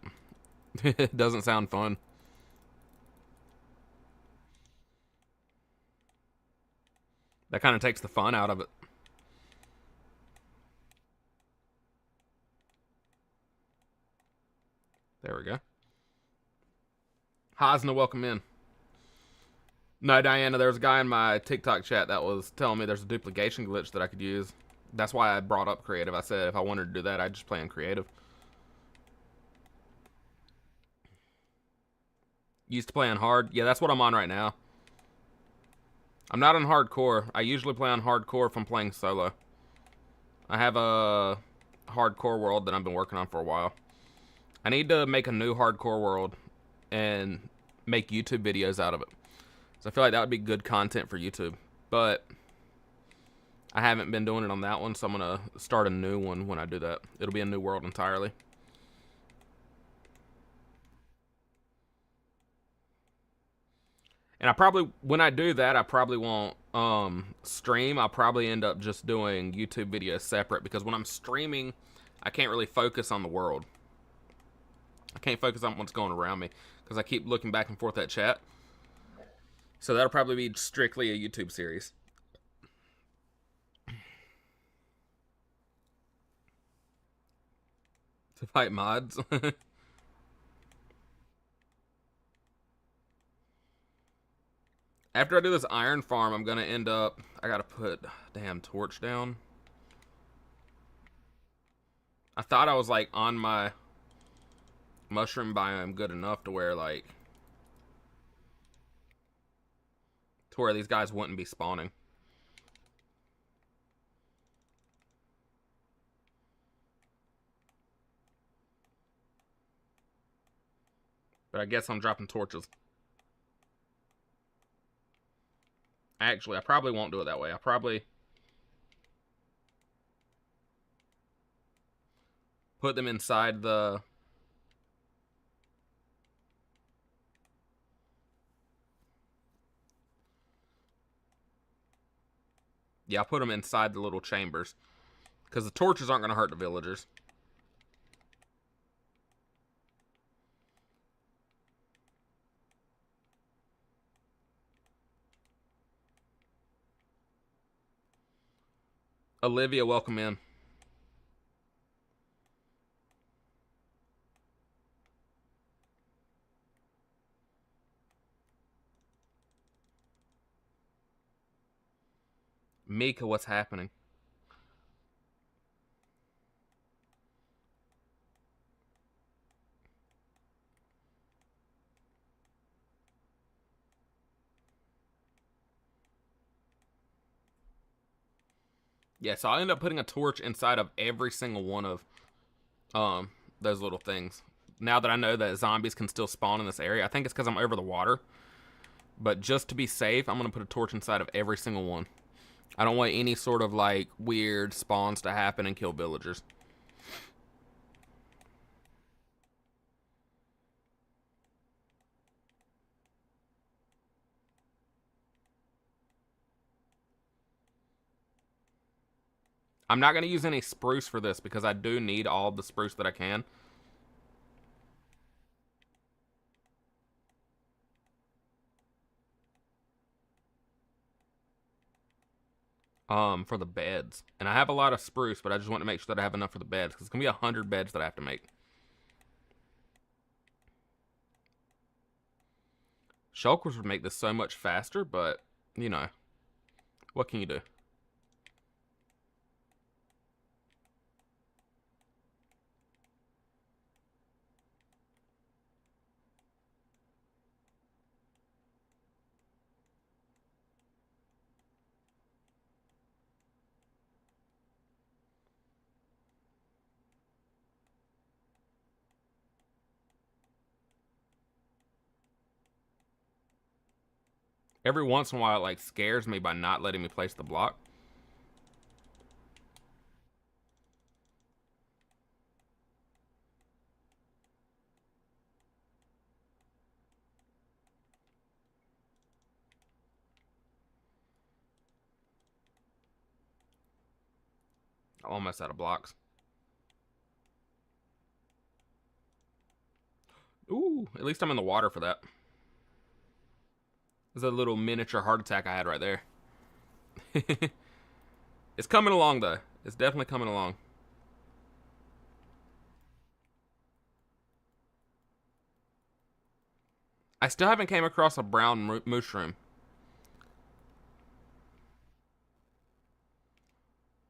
S1: It doesn't sound fun. That kind of takes the fun out of it. There we go. Hasna, welcome in. No, Diana, there was a guy in my TikTok chat that was telling me there's a duplication glitch that I could use. That's why I brought up creative. I said if I wanted to do that, I'd just play in creative. Used to play on hard. Yeah, that's what I'm on right now. I'm not on hardcore. I usually play on hardcore if I'm playing solo. I have a hardcore world that I've been working on for a while. I need to make a new hardcore world and make YouTube videos out of it. So I feel like that would be good content for YouTube. But I haven't been doing it on that one, so I'm going to start a new one when I do that. It'll be a new world entirely. And I probably, when I do that, I probably won't stream. I'll probably end up just doing YouTube videos separate, because when I'm streaming, I can't really focus on the world. I can't focus on what's going around me, because I keep looking back and forth at chat. So that'll probably be strictly a YouTube series. To fight mods. After I do this iron farm, I'm going to end up... I got to put damn torch down. I thought I was, like, on my mushroom biome good enough to where, like... to where these guys wouldn't be spawning. But I guess I'm dropping torches. Actually, I probably won't do it that way. I probably put them inside the... Yeah, I'll put them inside the little chambers, because the torches aren't going to hurt the villagers. Olivia, welcome in. Mika, what's happening? Yeah, so I'll end up putting a torch inside of every single one of those little things. Now that I know that zombies can still spawn in this area, I think it's because I'm over the water. But just to be safe, I'm going to put a torch inside of every single one. I don't want any sort of, like, weird spawns to happen and kill villagers. I'm not going to use any spruce for this, because I do need all the spruce that I can. For the beds. And I have a lot of spruce, but I just want to make sure that I have enough for the beds, because it's going to be 100 beds that I have to make. Shulkers would make this so much faster, but, you know, what can you do? Every once in a while, it like scares me by not letting me place the block. I'm almost out of blocks. Ooh, at least I'm in the water for that. There's a little miniature heart attack I had right there. It's coming along, though. It's definitely coming along. I still haven't came across a brown mushroom.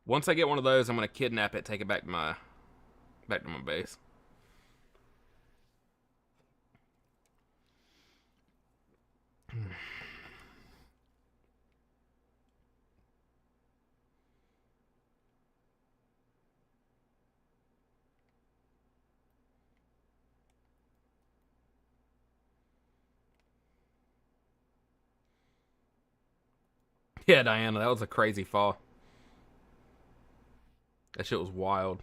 S1: Once I get one of those, I'm gonna kidnap it, take it back to my base. Yeah, Diana, that was a crazy fall. That shit was wild.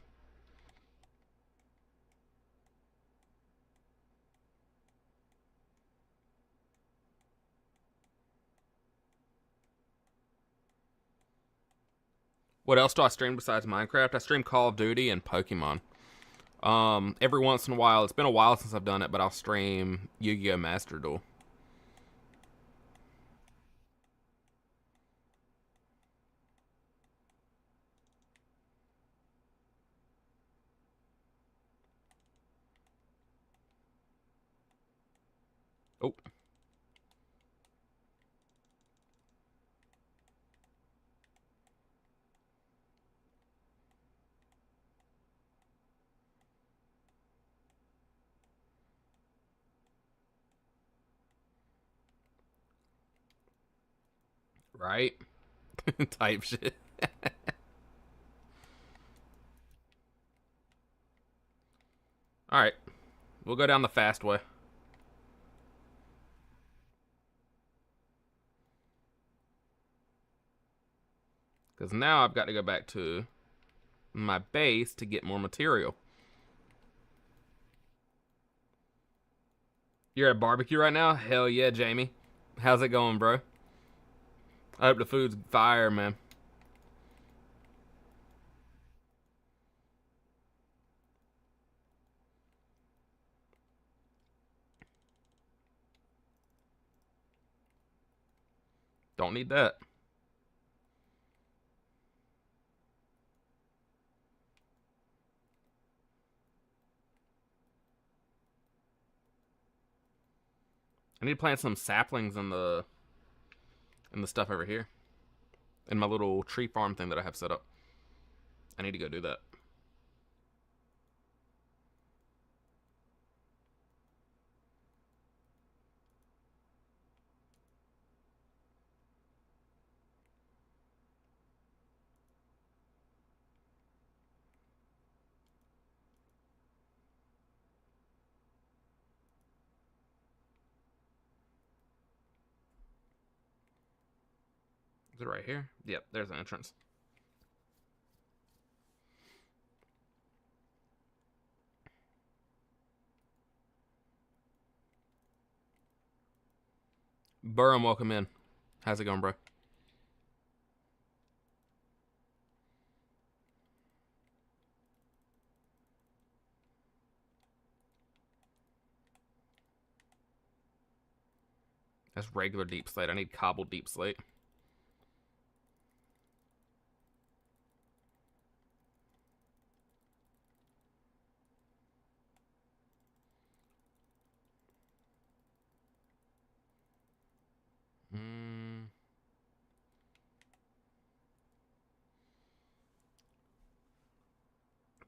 S1: What else do I stream besides Minecraft? I stream Call of Duty and Pokemon. Every once in a while, it's been a while since I've done it, but I'll stream Yu-Gi-Oh! Master Duel. Oh, right? Type shit. Alright, we'll go down the fast way. Because now I've got to go back to my base to get more material. You're at barbecue right now? Hell yeah, Jamie. How's it going, bro? I hope the food's fire, man. Don't need that. I need to plant some saplings in the stuff over here. In my little tree farm thing that I have set up. I need to go do that. Is it right here? Yep, there's an entrance. Burham, welcome in. How's it going, bro? That's regular deep slate. I need cobbled deep slate. Mm.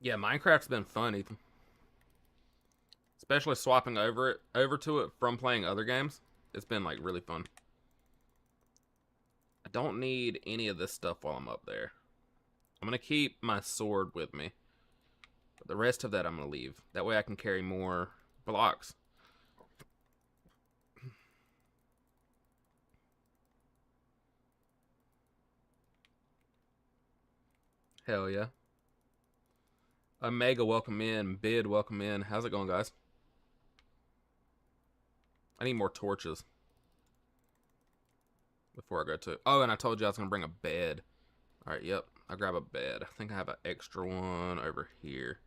S1: Yeah, Minecraft's been fun, Ethan. Especially swapping over to it from playing other games. It's been like really fun. I don't need any of this stuff while I'm up there. I'm gonna keep my sword with me. But the rest of that I'm gonna leave. That way I can carry more blocks. Hell yeah. Omega, welcome in. Bid, welcome in. How's it going, guys? I need more torches before I go to... Oh, and I told you I was going to bring a bed. Alright, yep. I'll grab a bed. I think I have an extra one over here.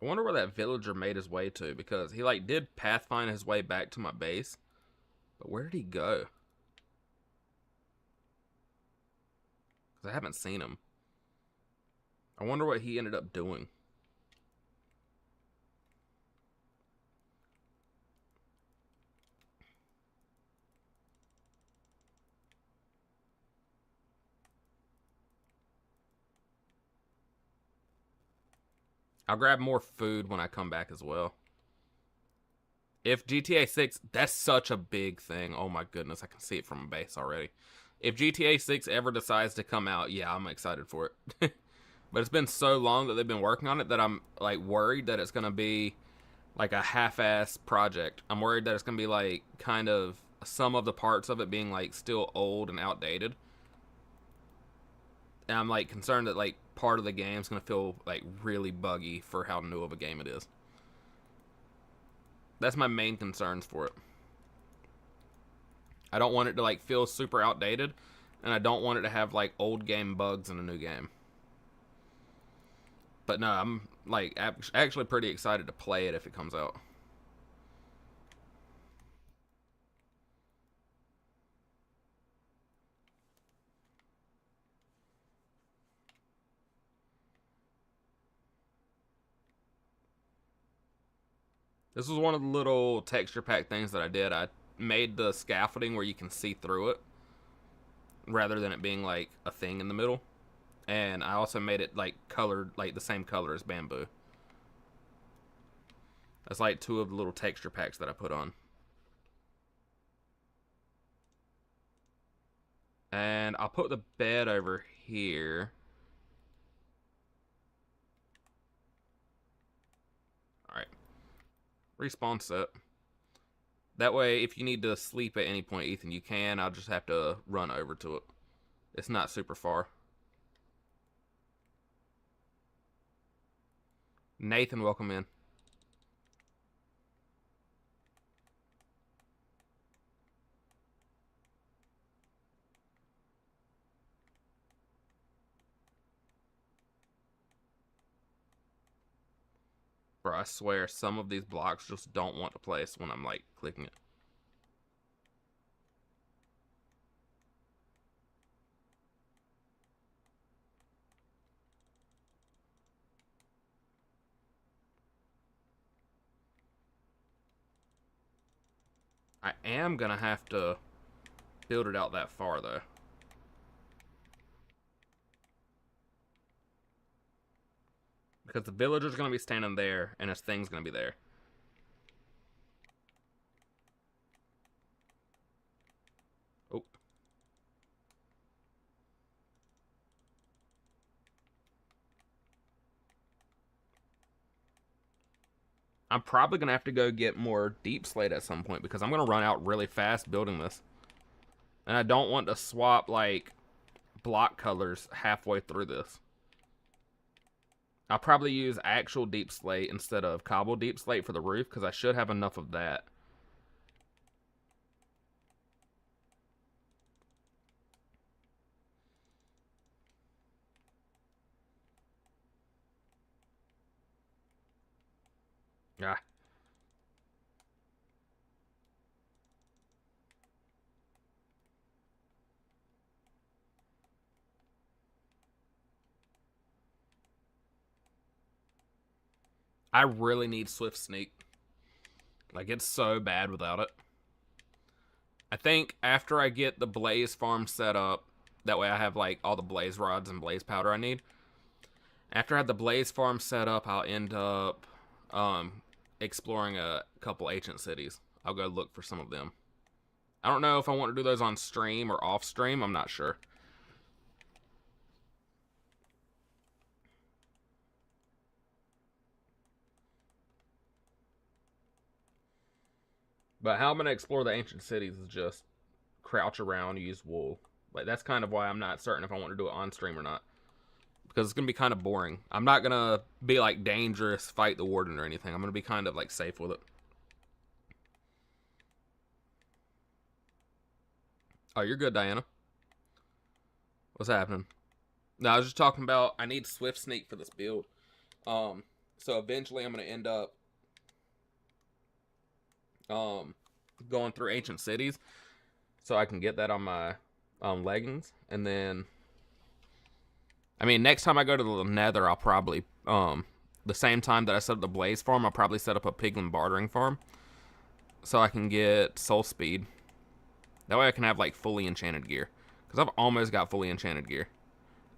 S1: I wonder where that villager made his way to, because he, like, did pathfind his way back to my base. But where did he go? Because I haven't seen him. I wonder what he ended up doing. I'll grab more food when I come back as well. If GTA 6, that's such a big thing. Oh my goodness, I can see it from a base already. If GTA 6 ever decides to come out, yeah, I'm excited for it. But it's been so long that they've been working on it that I'm like worried that it's going to be like a half-ass project. I'm worried that it's going to be like kind of some of the parts of it being like still old and outdated. And I'm like concerned that like part of the game is going to feel like really buggy for how new of a game it is. That's my main concerns for it. I don't want it to like feel super outdated, and I don't want it to have like old game bugs in a new game. But no, I'm like actually pretty excited to play it if it comes out. This was one of the little texture pack things that I did. I made the scaffolding where you can see through it, rather than it being like a thing in the middle. And I also made it like colored, like the same color as bamboo. That's like two of the little texture packs that I put on. And I'll put the bed over here. Alright. Respawn set. That way, if you need to sleep at any point, Ethan, you can. I'll just have to run over to it. It's not super far. Nathan, welcome in. Bro, I swear, some of these blocks just don't want to place when I'm, like, clicking it. I am gonna have to build it out that far, though. Because the villager's gonna be standing there, and his thing's gonna be there. Oh. I'm probably gonna have to go get more deep slate at some point, because I'm gonna run out really fast building this. And I don't want to swap, like, block colors halfway through this. I'll probably use actual deep slate instead of cobble deep slate for the roof, because I should have enough of that. Ah. I really need Swift Sneak. Like, it's so bad without it. I think after I get the blaze farm set up, that way I have, like, all the blaze rods and blaze powder I need. After I have the blaze farm set up, I'll end up exploring a couple ancient cities. I'll go look for some of them. I don't know if I want to do those on stream or off stream. I'm not sure. But how I'm gonna explore the ancient cities is just crouch around, use wool. Like that's kind of why I'm not certain if I want to do it on stream or not. Because it's gonna be kind of boring. I'm not gonna be like dangerous, fight the warden or anything. I'm gonna be kind of like safe with it. Oh, you're good, Diana. What's happening? No, I was just talking about I need Swift Sneak for this build. So eventually I'm gonna end up going through ancient cities, so I can get that on my leggings, and then I mean next time I go to the Nether, I'll probably the same time that I set up the Blaze farm, I'll probably set up a Piglin bartering farm, so I can get soul speed. That way I can have like fully enchanted gear, because I've almost got fully enchanted gear.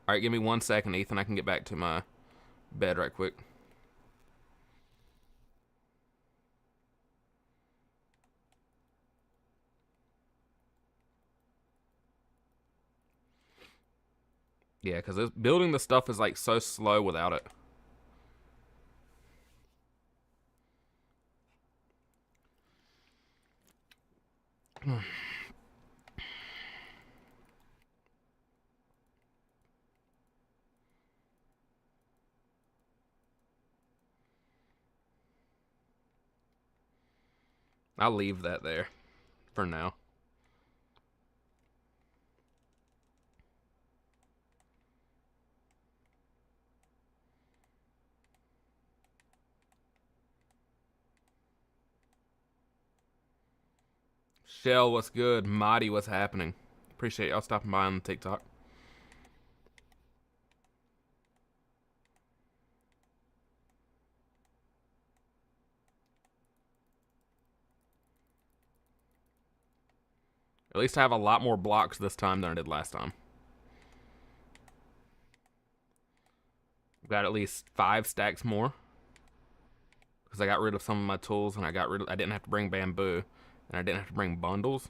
S1: All right, give me 1 second, Ethan. I can get back to my bed right quick. Yeah, because building the stuff is like so slow without it. I'll leave that there for now. Shell, what's good? Mighty, what's happening? Appreciate y'all stopping by on TikTok. At least I have a lot more blocks this time than I did last time. I've got at least 5 stacks more, because I got rid of some of my tools, and I didn't have to bring bamboo, and I didn't have to bring bundles.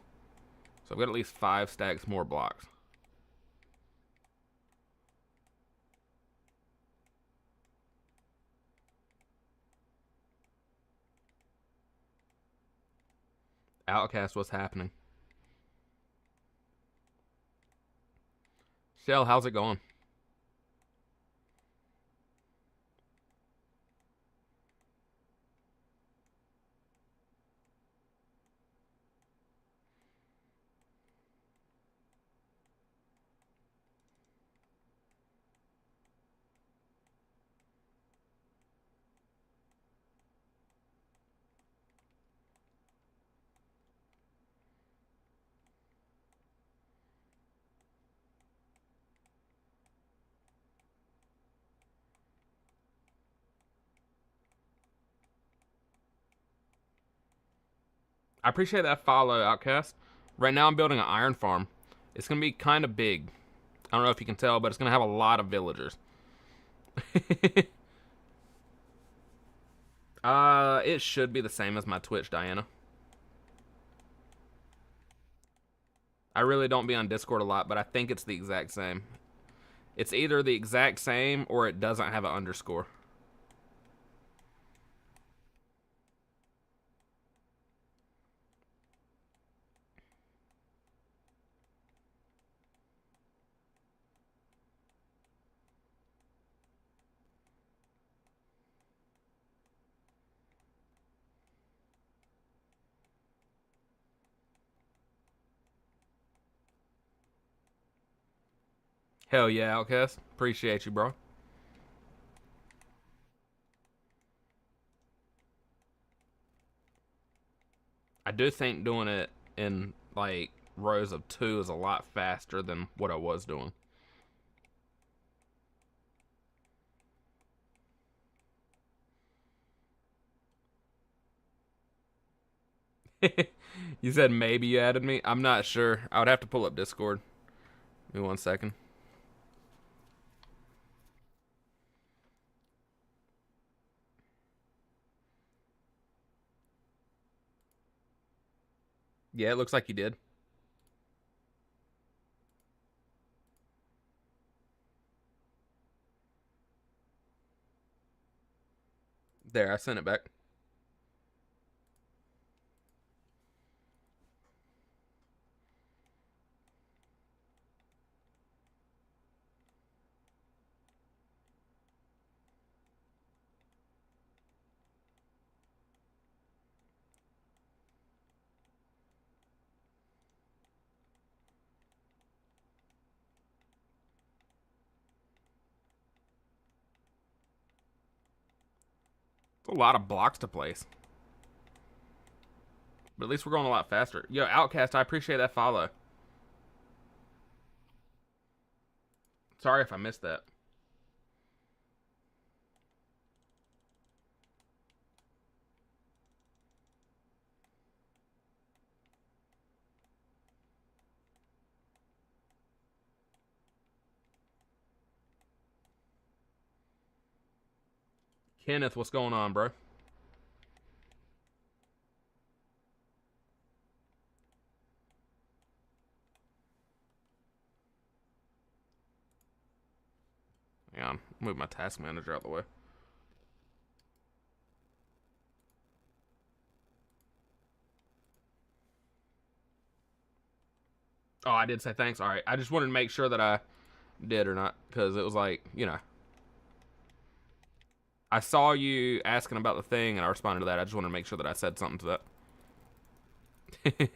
S1: So I've got at least 5 stacks more blocks. Outcast, what's happening? Shell, how's it going? I appreciate that follow, Outcast. Right now I'm building an iron farm. It's going to be kind of big. I don't know if you can tell, but it's going to have a lot of villagers. It should be the same as my Twitch, Diana. I really don't be on Discord a lot, but I think it's the exact same. It's either the exact same or it doesn't have an underscore. Hell yeah, Outcast. Appreciate you, bro. I do think doing it in like rows of 2 is a lot faster than what I was doing. You said maybe you added me? I'm not sure. I would have to pull up Discord. Give me 1 second. Yeah, it looks like you did. There, I sent it back. It's a lot of blocks to place. But at least we're going a lot faster. Yo, Outcast, I appreciate that follow. Sorry if I missed that. Kenneth, what's going on, bro? Hang on, move my task manager out of the way. Oh, I did say thanks. All right, I just wanted to make sure that I did or not, because it was like, you know, I saw you asking about the thing and I responded to that. I just wanted to make sure that I said something to that.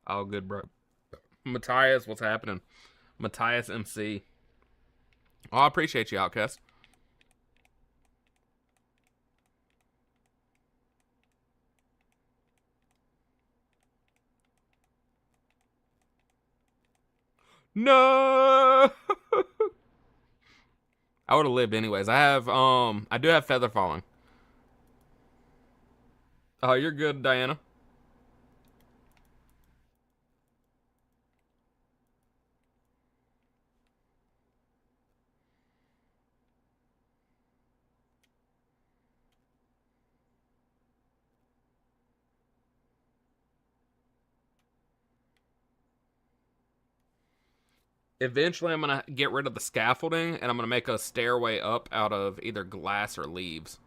S1: All good, bro. Matthias, what's happening? Matthias MC. Oh, I appreciate you, Outcast. No. I would have lived anyways. I do have feather falling. Oh, you're good, Diana. Eventually, I'm gonna get rid of the scaffolding and I'm gonna make a stairway up out of either glass or leaves.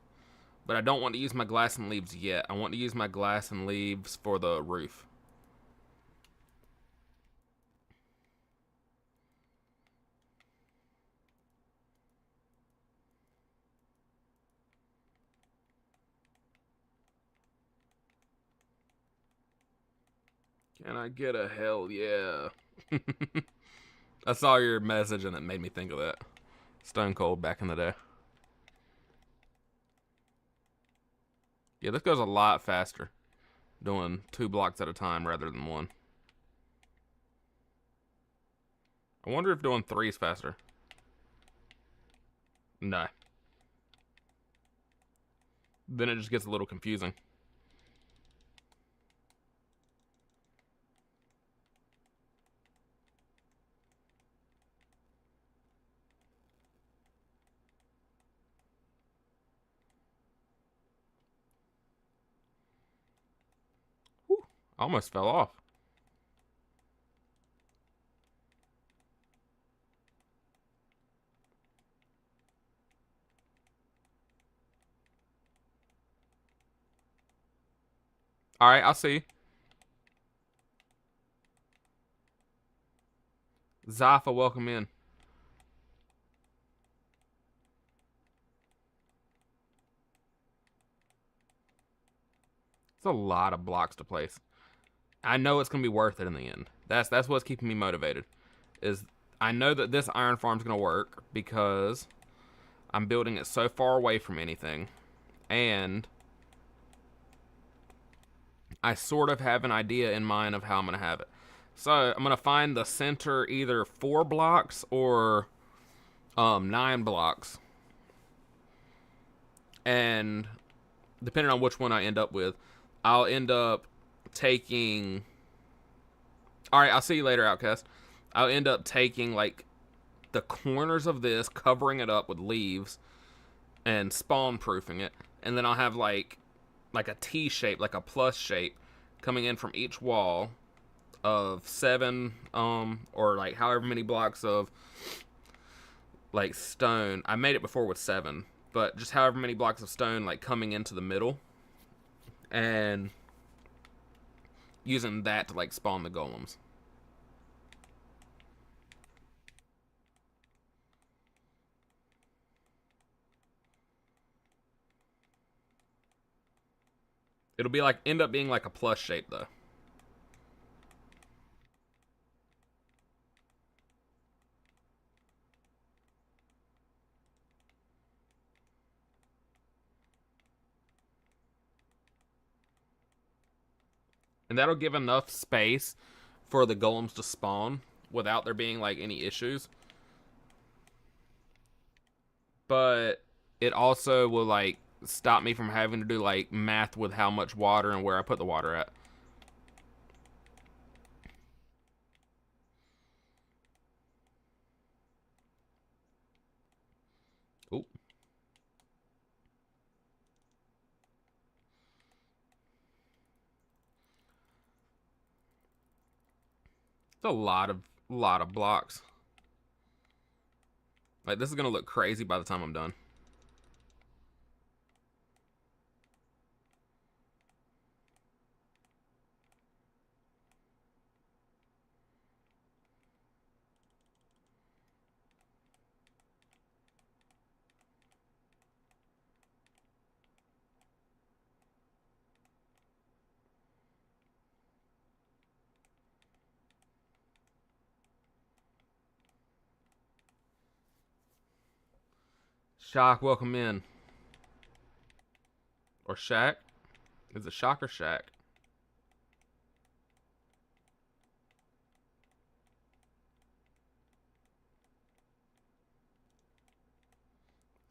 S1: But I don't want to use my glass and leaves yet. I want to use my glass and leaves for the roof. Can I get a hell yeah? I saw your message and it made me think of that. Stone Cold back in the day. Yeah, this goes a lot faster. Doing 2 blocks at a time rather than 1. I wonder if doing 3 is faster. No. Then it just gets a little confusing. Whew, almost fell off. Alright, I'll see. Zafa, welcome in. It's a lot of blocks to place. I know it's gonna be worth it in the end. That's what's keeping me motivated. Is I know that this iron farm's gonna work because I'm building it so far away from anything, and I sort of have an idea in mind of how I'm gonna have it. So I'm gonna find the center either 4 blocks or 9 blocks, and depending on which one I end up with, I'll end up taking. All right, I'll see you later, Outcast. I'll end up taking like the corners of this, covering it up with leaves, and spawn proofing it, and then I'll have like a T shape, like a plus shape, coming in from each wall of 7, or like however many blocks of like stone. I made it before with 7, but just however many blocks of stone like coming into the middle, and using that to like spawn the golems. It'll be like end up being like a plus shape though. And that'll give enough space for the golems to spawn without there being like any issues. But it also will like stop me from having to do like math with how much water and where I put the water at. Ooh. It's a lot of blocks. Like this is gonna look crazy by the time I'm done. Shock, welcome in. Or Shack? Is it Shock or Shack?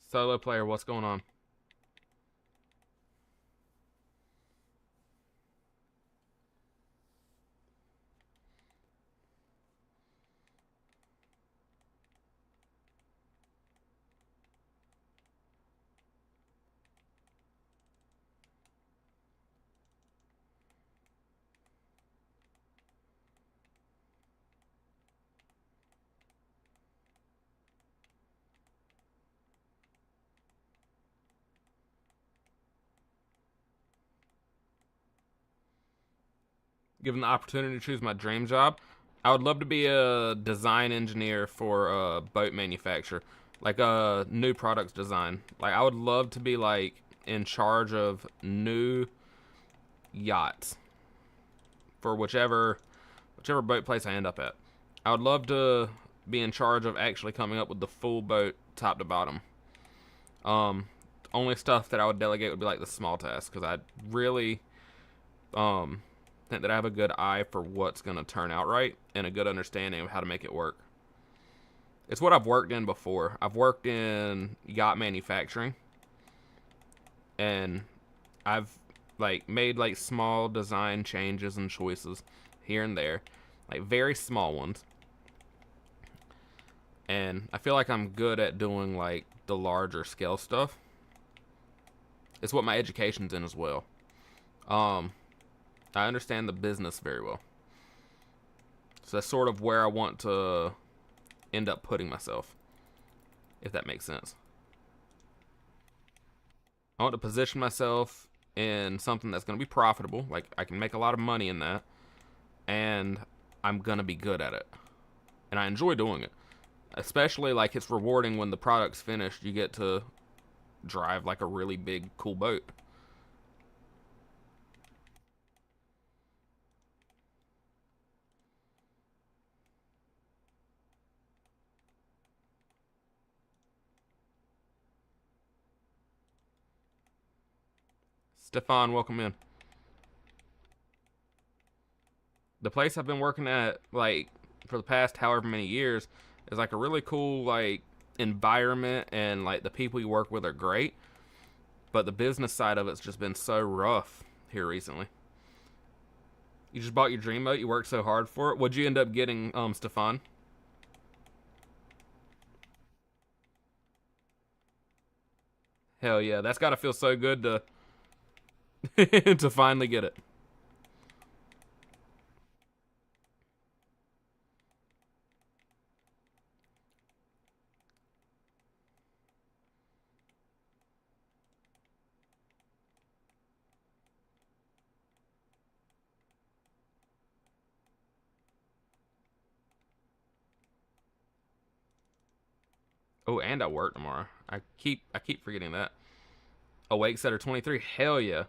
S1: Solo player, what's going on? Given the opportunity to choose my dream job, I would love to be a design engineer for a boat manufacturer, like a new products design. Like I would love to be like in charge of new yachts for whichever boat place I end up at. I would love to be in charge of actually coming up with the full boat top to bottom. Only stuff that I would delegate would be like the small tasks because I really think that I have a good eye for what's going to turn out right and a good understanding of how to make it work. It's what I've worked in before. I've worked in yacht manufacturing, and I've like made like small design changes and choices here and there, like very small ones. And I feel like I'm good at doing like the larger scale stuff. It's what my education's in as well. Um, I understand the business very well. So that's sort of where I want to end up putting myself, if that makes sense. I want to position myself in something that's going to be profitable. Like I can make a lot of money in that, and I'm going to be good at it. And I enjoy doing it. Especially like it's rewarding when the product's finished. You get to drive like a really big, cool boat. Stefan, welcome in. The place I've been working at, like, for the past however many years, is like a really cool, like, environment, and like the people you work with are great. But the business side of it's just been so rough here recently. You just bought your dream boat. You worked so hard for it. What'd you end up getting, Stefan? Hell yeah, that's got to feel so good to to finally get it. Oh, and I work tomorrow. I keep forgetting that. Awake Setter 23. Hell yeah.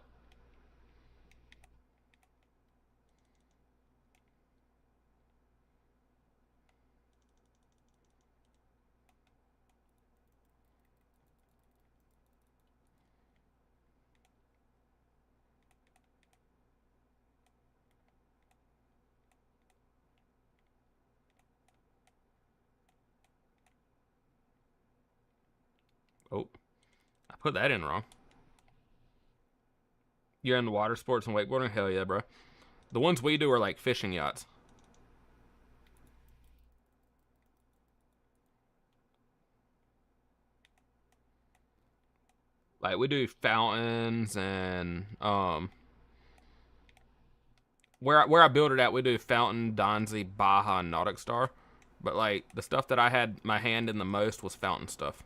S1: Oh, I put that in wrong. You're in the water sports and wakeboarding? Hell yeah, bro. The ones we do are like fishing yachts. Like we do fountains and where I build it at, we do Fountain, Donzi, Baja, and Nautic Star. But like the stuff that I had my hand in the most was Fountain stuff.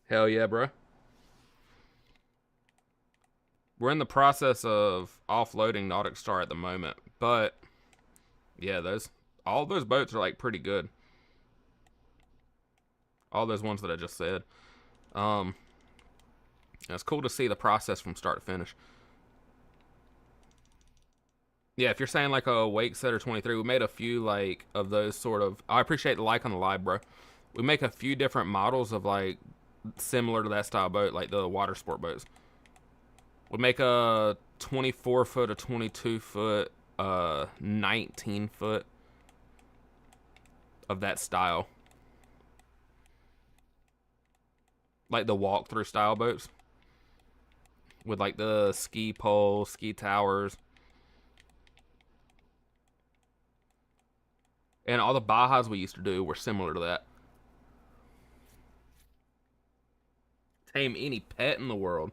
S1: Hell yeah, bro. We're in the process of offloading Nautic Star at the moment, but yeah, all those boats are like pretty good. All those ones that I just said. Um, it's cool to see the process from start to finish. Yeah, if you're saying like a Wake Setter 23, we made a few like of those sort of. I appreciate the like on the live, bro. We make a few different models of like similar to that style boat, like the water sport boats. We make a 24 foot, a 22 foot, 19 foot of that style, like the walk-through style boats with like the ski poles, ski towers. And all the Bajas we used to do were similar to that. Tame any pet in the world.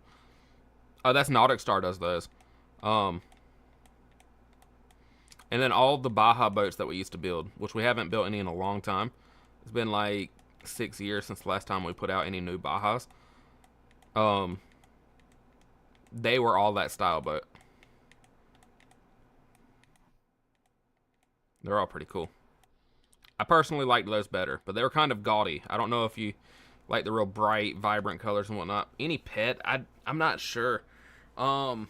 S1: Oh, that's Nautic Star does those. Um, and then all the Baja boats that we used to build, which we haven't built any in a long time. It's been like 6 years since the last time we put out any new Bajas. They were all that style boat. They're all pretty cool. I personally liked those better, but they were kind of gaudy. I don't know if you like the real bright, vibrant colors and whatnot. Any pet, I'm not sure. I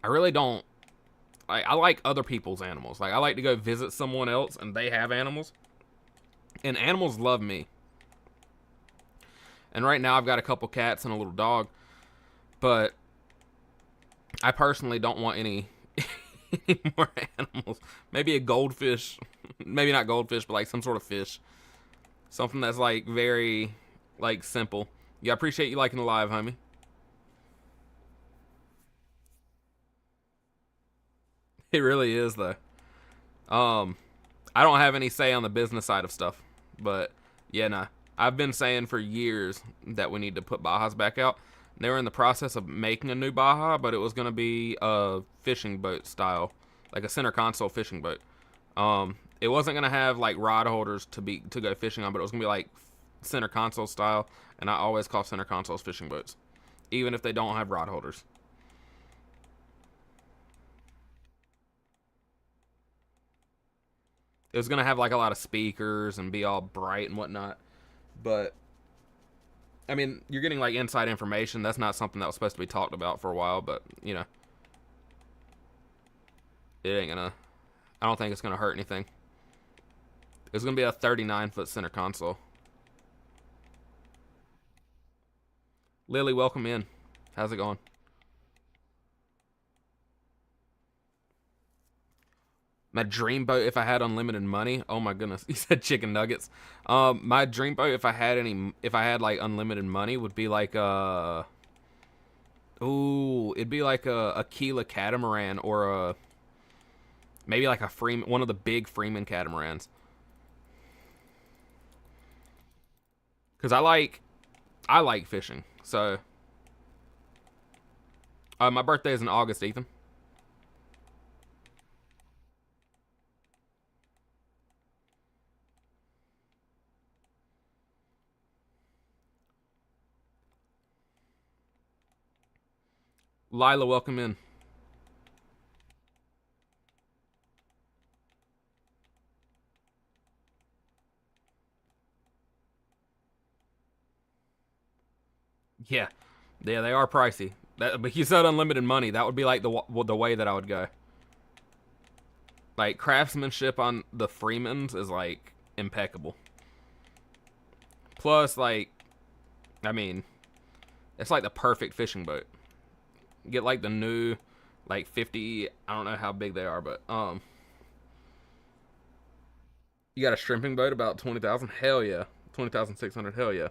S1: really don't. I like other people's animals. Like I like to go visit someone else and they have animals, and animals love me. And right now I've got a couple cats and a little dog, but I personally don't want any more animals. Maybe a goldfish. Maybe not goldfish, but like some sort of fish. Something that's like very like simple. Yeah, I appreciate you liking the live, homie. It really is though. Um, I don't have any say on the business side of stuff, but yeah, nah. I've been saying for years that we need to put Bajas back out. They were in the process of making a new Baja, but it was going to be a fishing boat style, like a center console fishing boat. It wasn't going to have like rod holders to go fishing on, but it was going to be like center console style. And I always call center consoles fishing boats, even if they don't have rod holders. It was going to have like a lot of speakers and be all bright and whatnot. But I mean, you're getting like inside information. That's not something that was supposed to be talked about for a while, but you know, it ain't gonna. I don't think it's gonna hurt anything. It's gonna be a 39-foot center console. Lily, welcome in. How's it going? My dream boat if I had unlimited money. Oh my goodness, he said chicken nuggets. My dream boat if I had like unlimited money would be like it'd be like a Aquila catamaran or a maybe like a Freeman, one of the big Freeman catamarans. Cause I like fishing. So my birthday is in August, Ethan. Lila, welcome in. Yeah, yeah, they are pricey. But you said unlimited money. That would be like the way that I would go. Like craftsmanship on the Freemans is like impeccable. Plus, like, I mean, it's like the perfect fishing boat. Get like the new, like 50. I don't know how big they are, but You got a shrimping boat about 20,000? Hell yeah. 20,600. Hell yeah.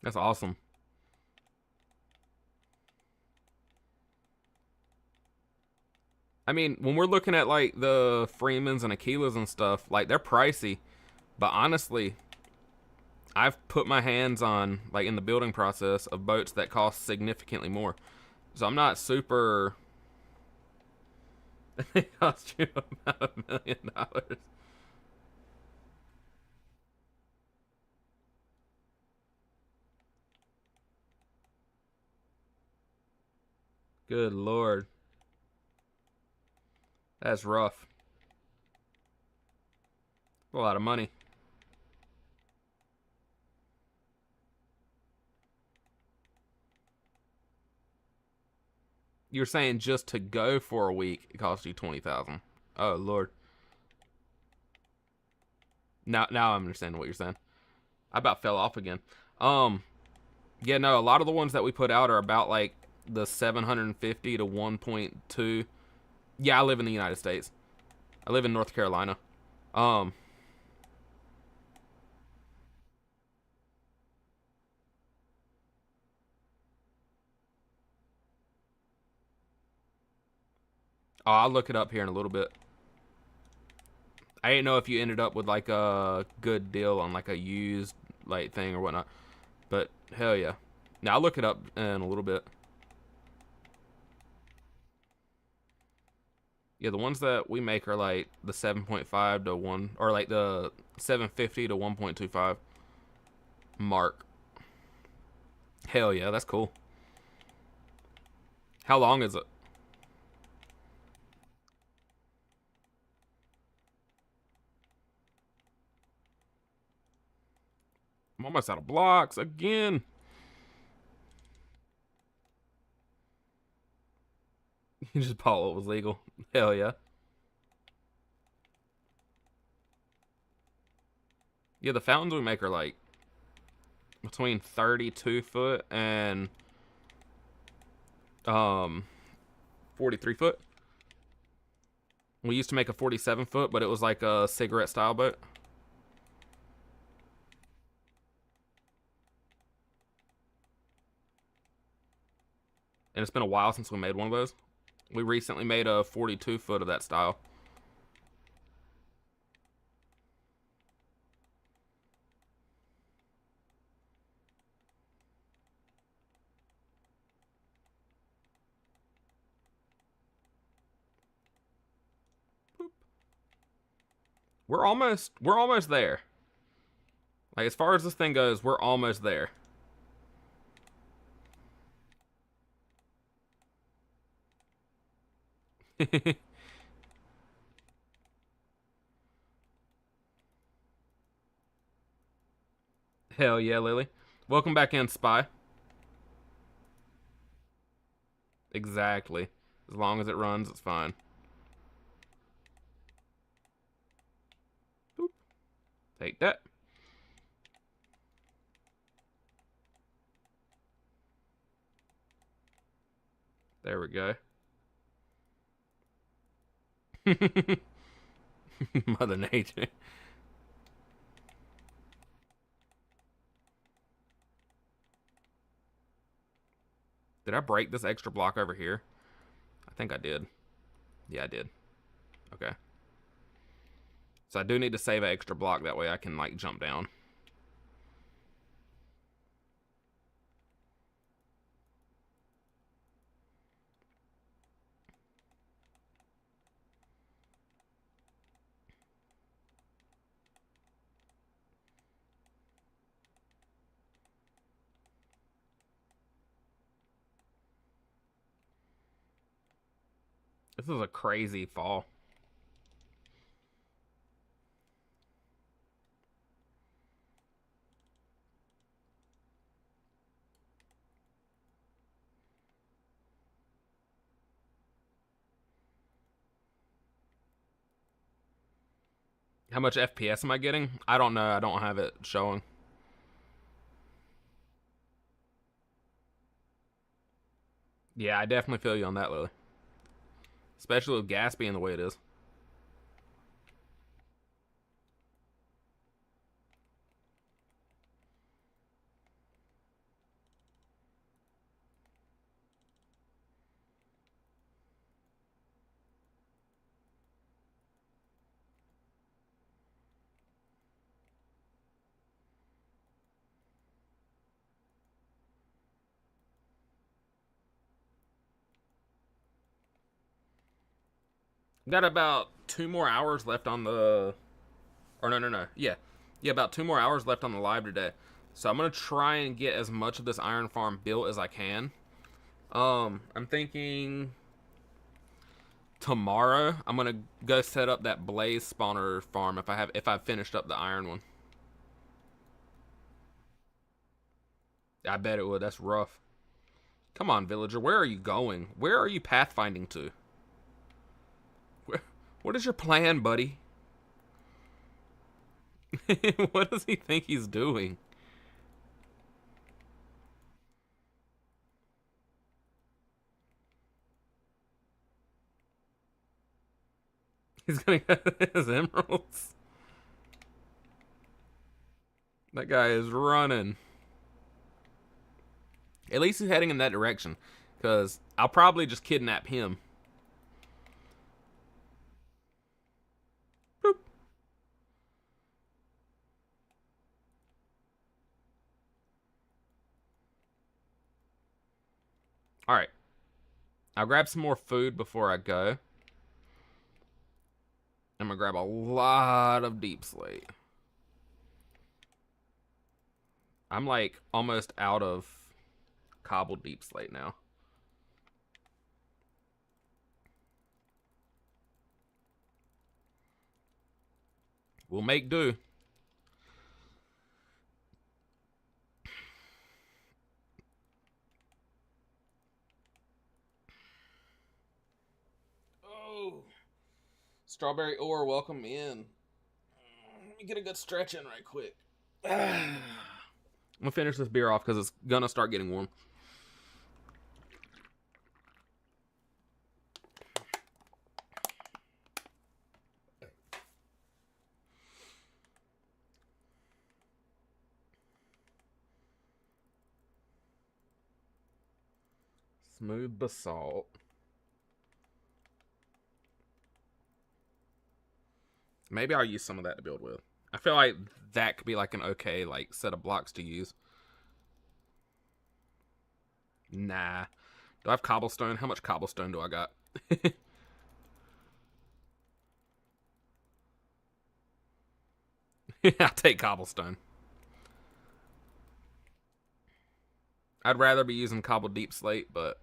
S1: That's awesome. I mean, when we're looking at like the Freemans and Aquilas and stuff, like they're pricey. But honestly, I've put my hands on, like in the building process, of boats that cost significantly more. So I'm not super. They cost you about $1 million. Good lord. That's rough. A lot of money. You're saying just to go for a week it cost you 20,000. Oh lord. Now I'm understanding what you're saying. I about fell off again. Um yeah, no, a lot of the ones that we put out are about like the 750 to 1.2. Yeah, I live in the United States. I live in North Carolina. Um I'll look it up here in a little bit. I didn't know if you ended up with like a good deal on like a used like thing or whatnot. But hell yeah. Now I'll look it up in a little bit. Yeah, the ones that we make are like the 7.5 to 1, or like the 750 to 1.25 mark. Hell yeah, that's cool. How long is it? I'm almost out of blocks again. You just bought what was legal. Hell yeah. Yeah, the fountains we make are like between 32 foot and um 43 foot. We used to make a 47 foot, but it was like a cigarette style boat. And it's been a while since we made one of those. We recently made a 42 foot of that style. We're almost there. Like as far as this thing goes, we're almost there. Hell yeah, Lily. Welcome back in, Spy. Exactly. As long as it runs, it's fine. Boop. Take that. There we go. Mother Nature. Did I break this extra block over here? I think I did. Yeah, I did. Okay. So I do need to save an extra block. That way I can, like, jump down. This is a crazy fall. How much FPS am I getting? I don't know. I don't have it showing. Yeah, I definitely feel you on that, Lily. especially with gas being the way it is. Got about 2 more hours left on the. Or no. Yeah, about 2 more hours left on the live today. So I'm gonna try and get as much of this iron farm built as I can. I'm thinking tomorrow I'm gonna go set up that blaze spawner farm if I've finished up the iron one. I bet it would. That's rough. Come on, villager. Where are you going? Where are you pathfinding to? What is your plan, buddy? What does he think he's doing? He's gonna get his emeralds. That guy is running. At least he's heading in that direction. Because I'll probably just kidnap him. Boop. Alright. I'll grab some more food before I go. I'm gonna grab a lot of deep slate. I'm like almost out of cobbled deep slate now. We'll make do. Oh, strawberry ore, welcome in. Let me get a good stretch in right quick. I'm gonna finish this beer off because it's gonna start getting warm. Smooth basalt. Maybe I'll use some of that to build with. I feel like that could be like an okay like set of blocks to use. Nah. Do I have cobblestone? How much cobblestone do I got? I'll take cobblestone. I'd rather be using cobbled deep slate, but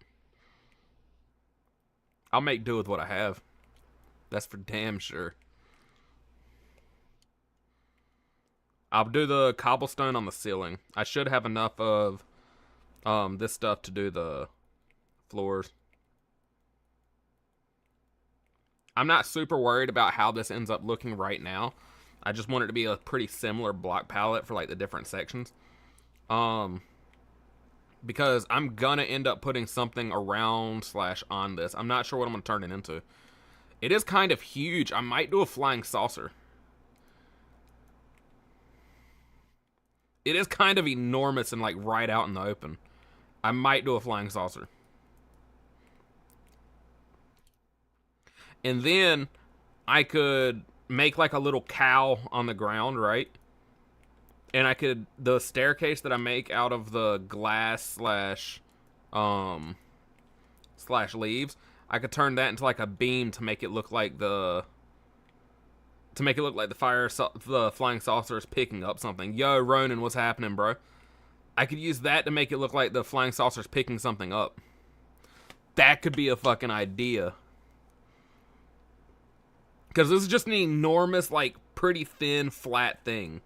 S1: I'll make do with what I have. That's for damn sure. I'll do the cobblestone on the ceiling. I should have enough of this stuff to do the floors. I'm not super worried about how this ends up looking right now. I just want it to be a pretty similar block palette for like the different sections. Because I'm gonna end up putting something around / on this. I'm not sure what I'm gonna turn it into. It is kind of huge. I might do a flying saucer. It is kind of enormous and like right out in the open. I might do a flying saucer. And then I could make like a little cow on the ground, right? And I could, the staircase that I make out of the glass / leaves, I could turn that into like a beam to make it look like the the flying saucer is picking up something. Yo, Ronan, what's happening, bro? I could use that to make it look like the flying saucer's picking something up. That could be a fucking idea. Because this is just an enormous, like, pretty thin, flat thing.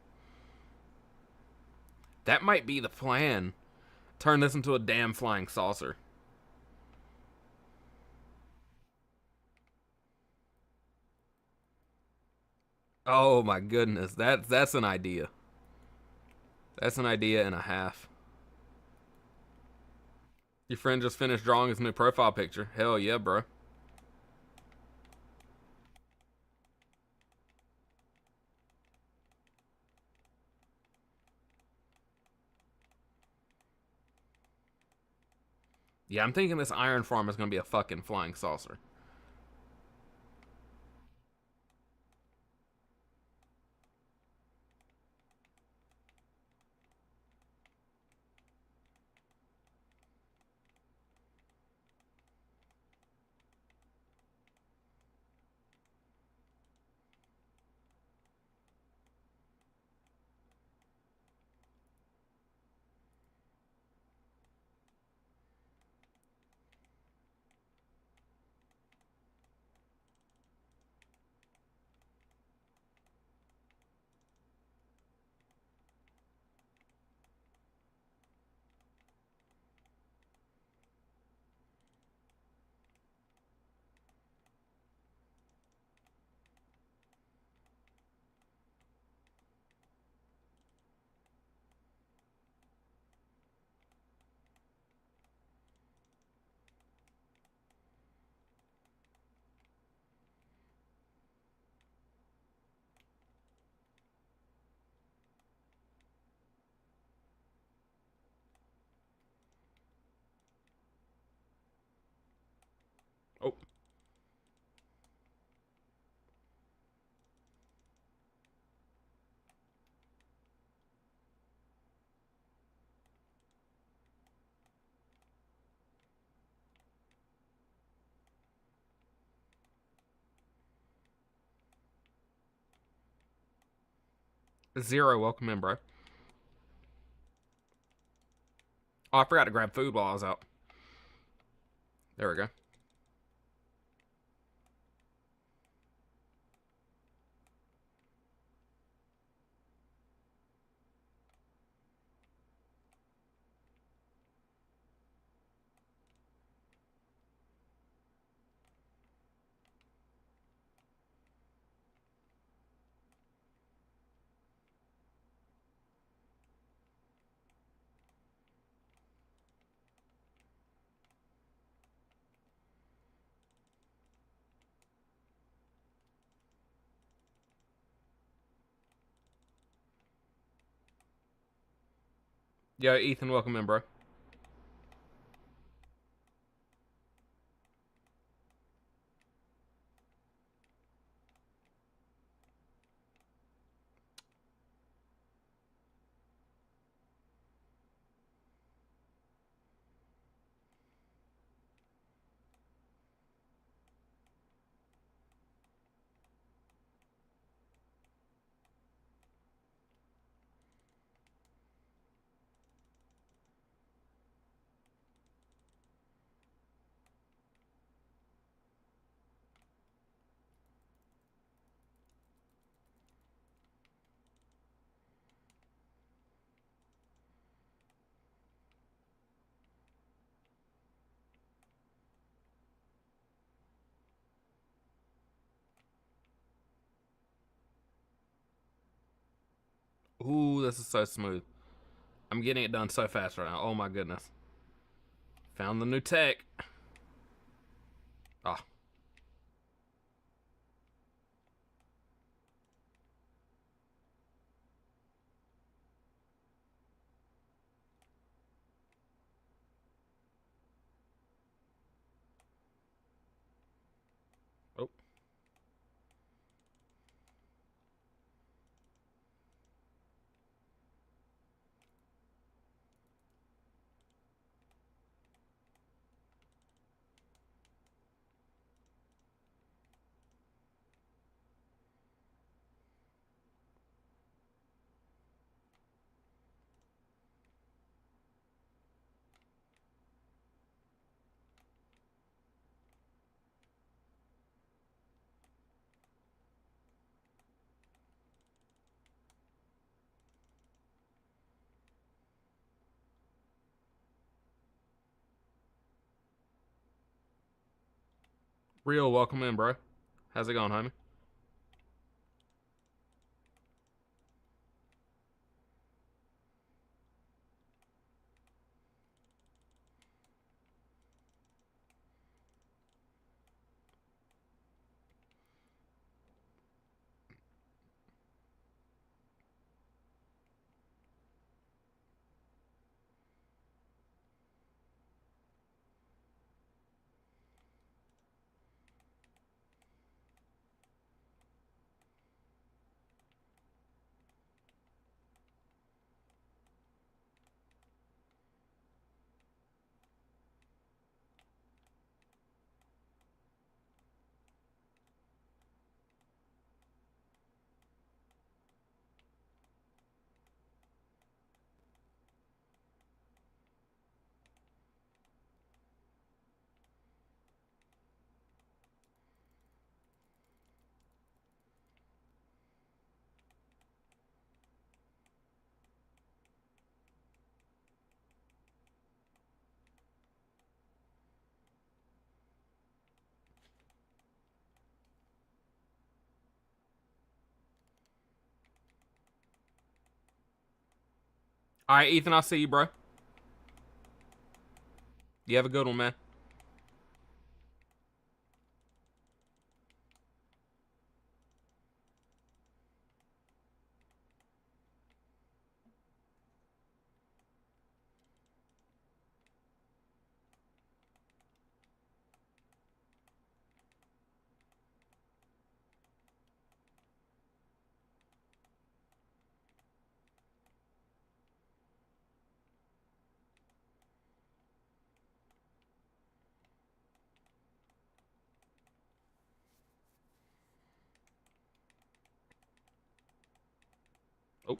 S1: That might be the plan. Turn this into a damn flying saucer. Oh my goodness, that's an idea. That's an idea and a half. Your friend just finished drawing his new profile picture. Hell yeah, bro. Yeah, I'm thinking this iron farm is going to be a fucking flying saucer. Oh, Zero, welcome in, bro. Oh, I forgot to grab food while I was out. There we go. Yo, Ethan, welcome in, bro. Ooh, this is so smooth. I'm getting it done so fast right now. Oh my goodness. Found the new tech. Oh, oh. Real, welcome in, bro. How's it going, homie? All right, Ethan, I'll see you, bro. You have a good one, man. Oh.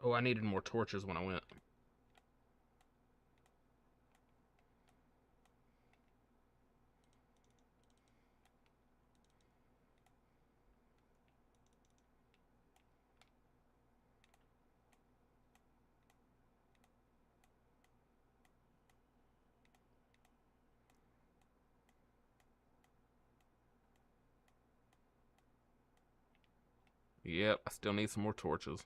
S1: Oh, I needed more torches when I went. Yep, I still need some more torches.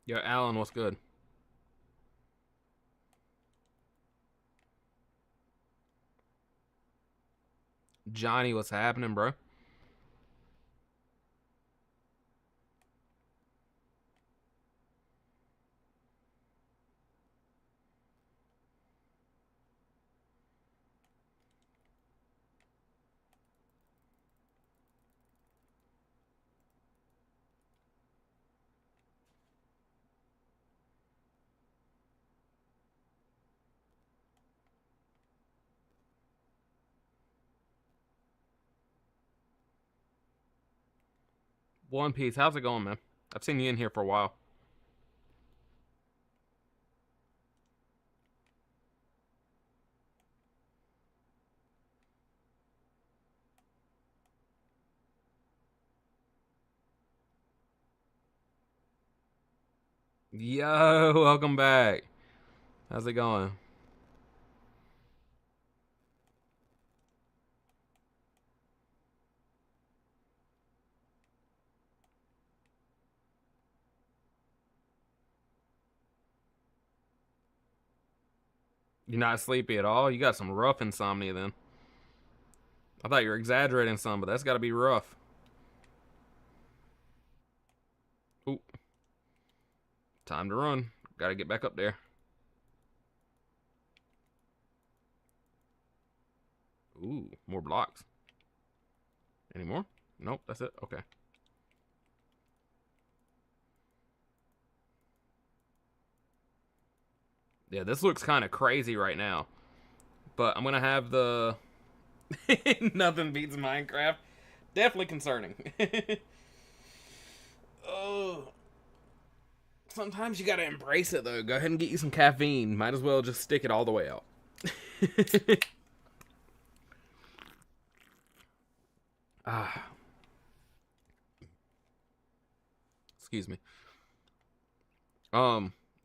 S1: Yo, Alan, what's good? Johnny, what's happening, bro? One Piece, how's it going, man? I've seen you in here for a while. Yo, welcome back. How's it going? You're not sleepy at all? You got some rough insomnia then. I thought you were exaggerating some, but that's got to be rough. Ooh, time to run. Got to get back up there. Ooh, more blocks. Any more? Nope, that's it. Okay. Yeah, this looks kind of crazy right now. But I'm going to have the... Nothing beats Minecraft. Definitely concerning. Oh. Sometimes you got to embrace it, though. Go ahead and get you some caffeine. Might as well just stick it all the way out. Ah. Excuse me.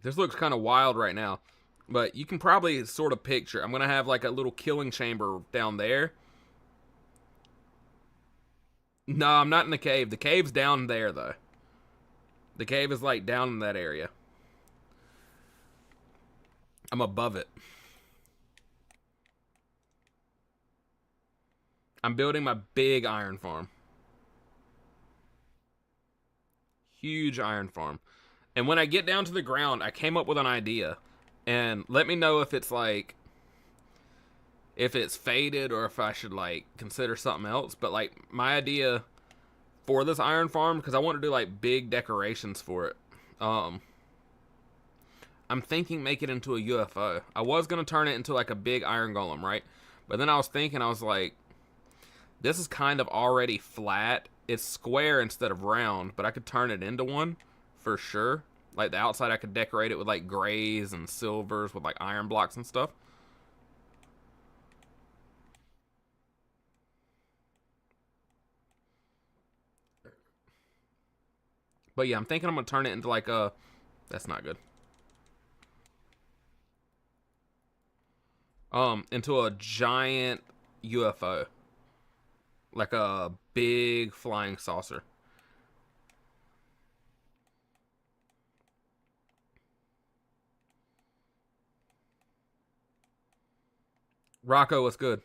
S1: This looks kind of wild right now. But you can probably sort of picture. I'm going to have like a little killing chamber down there. No, I'm not in the cave. The cave's down there, though. The cave is like down in that area. I'm above it. I'm building my big iron farm. Huge iron farm. And when I get down to the ground, I came up with an idea. And let me know if it's like... if it's faded or if I should like consider something else. But like my idea for this iron farm, because I want to do like big decorations for it. I'm thinking make it into a UFO. I was going to turn it into like a big iron golem, right? But then I was thinking, I was like, this is kind of already flat. It's square instead of round, but I could turn it into one for sure. Like the outside, I could decorate it with like grays and silvers with like iron blocks and stuff. But yeah, I'm thinking I'm going to turn it into like a... That's not good. Into a giant UFO. Like a big flying saucer. Rocco, what's good?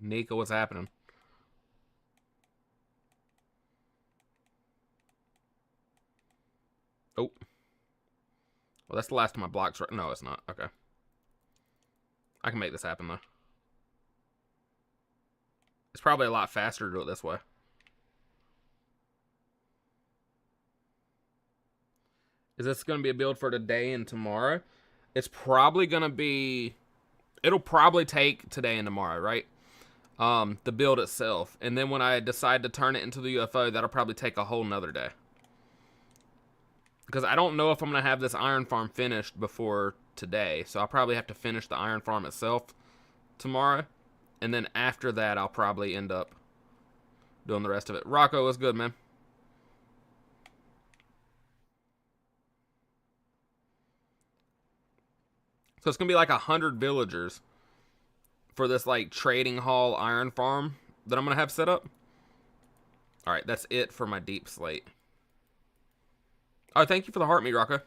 S1: Nico, what's happening? Oh. Well, that's the last of my blocks, right? No, it's not. Okay. I can make this happen, though. It's probably a lot faster to do it this way. Is this going to be a build for today and tomorrow? It's probably going to be... It'll probably take today and tomorrow, right? The build itself. And then when I decide to turn it into the UFO, that'll probably take a whole nother day. Because I don't know if I'm going to have this iron farm finished before today. So I'll probably have to finish the iron farm itself tomorrow. And then after that, I'll probably end up doing the rest of it. Rocco, what's good, man? So it's going to be like 100 villagers for this like trading hall iron farm that I'm going to have set up. Alright, that's it for my deep slate. Oh, thank you for the heart meat, Rocco.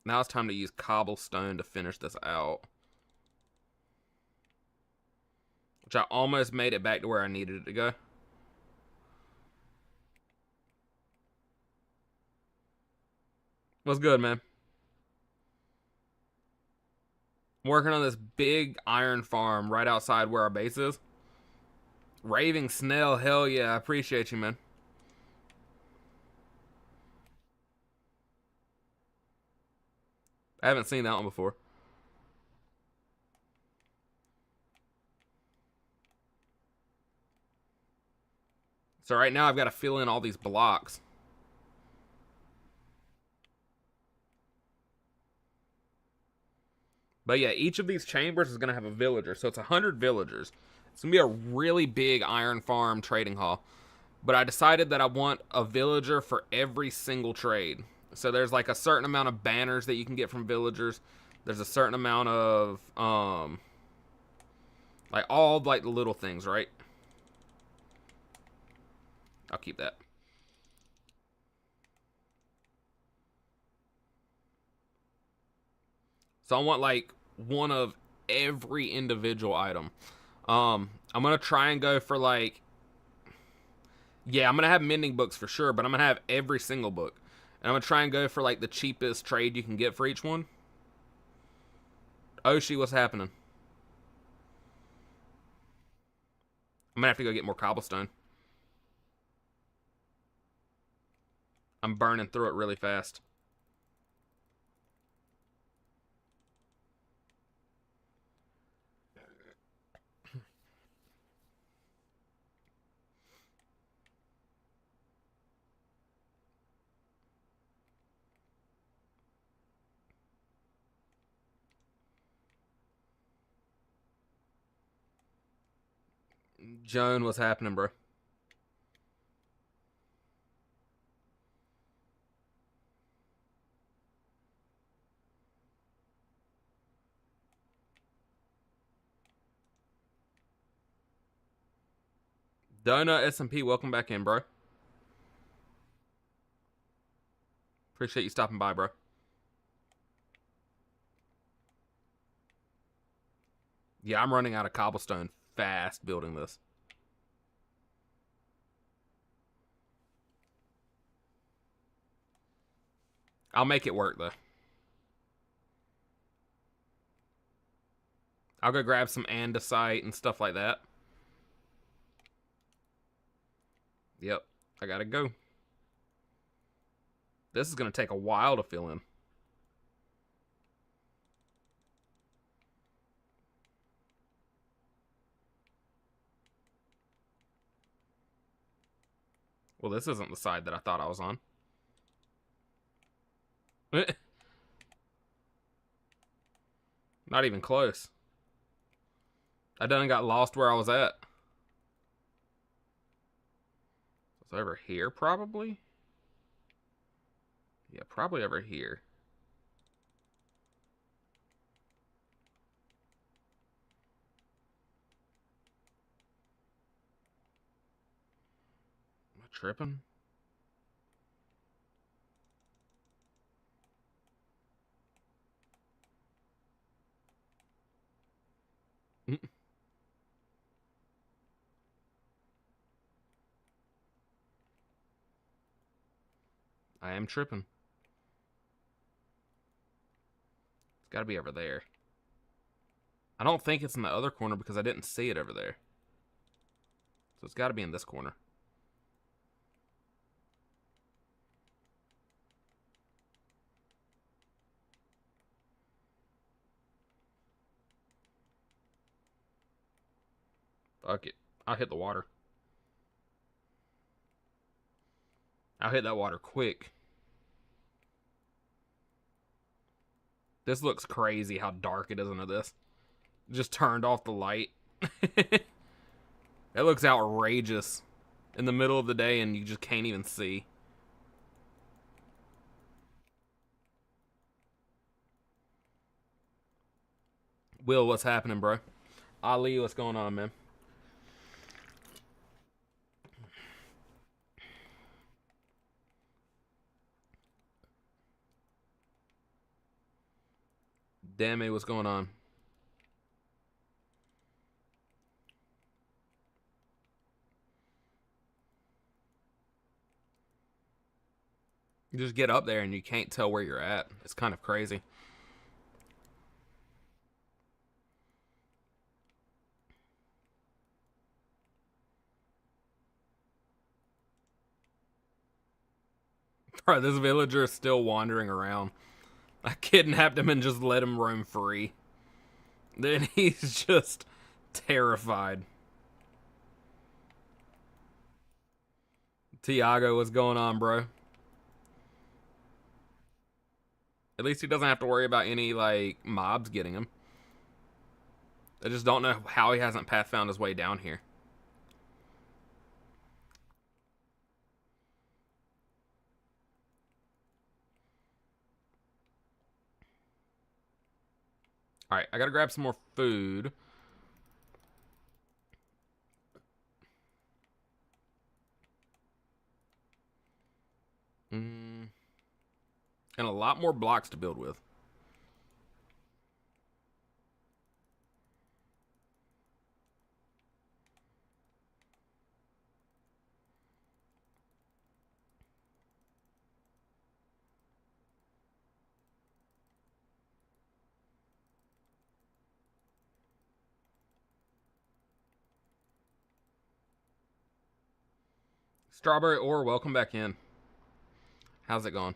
S1: Now it's time to use cobblestone to finish this out. Which I almost made it back to where I needed it to go. What's good, man? I'm working on this big iron farm right outside where our base is. Raving Snail, hell yeah, I appreciate you, man. I haven't seen that one before. So right now I've got to fill in all these blocks. But yeah, each of these chambers is going to have a villager. So it's 100 villagers. It's going to be a really big iron farm trading hall. But I decided that I want a villager for every single trade. So there's like a certain amount of banners that you can get from villagers. There's a certain amount of, like all like the little things, right? I'll keep that. So I want like one of every individual item. I'm gonna try and go for like, yeah, I'm gonna have mending books for sure, but I'm gonna have every single book, and I'm gonna try and go for like the cheapest trade you can get for each one. Oshi, what's happening? I'm gonna have to go get more cobblestone. I'm burning through it really fast. Joan, what's happening, bro? Donut SMP, welcome back in, bro. Appreciate you stopping by, bro. Yeah, I'm running out of cobblestone fast building this. I'll make it work, though. I'll go grab some andesite and stuff like that. Yep, I gotta go. This is gonna take a while to fill in. Well, this isn't the side that I thought I was on. Not even close. I done got lost where I was at. It's over here, probably? Yeah, probably over here. Am I tripping? I am tripping. It's gotta be over there. I don't think it's in the other corner because I didn't see it over there. So it's gotta be in this corner. Fuck it. I'll hit the water. I'll hit that water quick. This looks crazy how dark it is under this. Just turned off the light. It looks outrageous in the middle of the day and you just can't even see. Will, what's happening, bro? Ali, what's going on, man? Damn, what's going on? You just get up there and you can't tell where you're at. It's kind of crazy. Bro, this villager is still wandering around. I kidnapped him and just let him roam free. Then he's just terrified. Tiago, what's going on, bro? At least he doesn't have to worry about any, like, mobs getting him. I just don't know how he hasn't path found his way down here. Alright, I gotta grab some more food. And a lot more blocks to build with. Strawberry Ore, welcome back in. How's it going?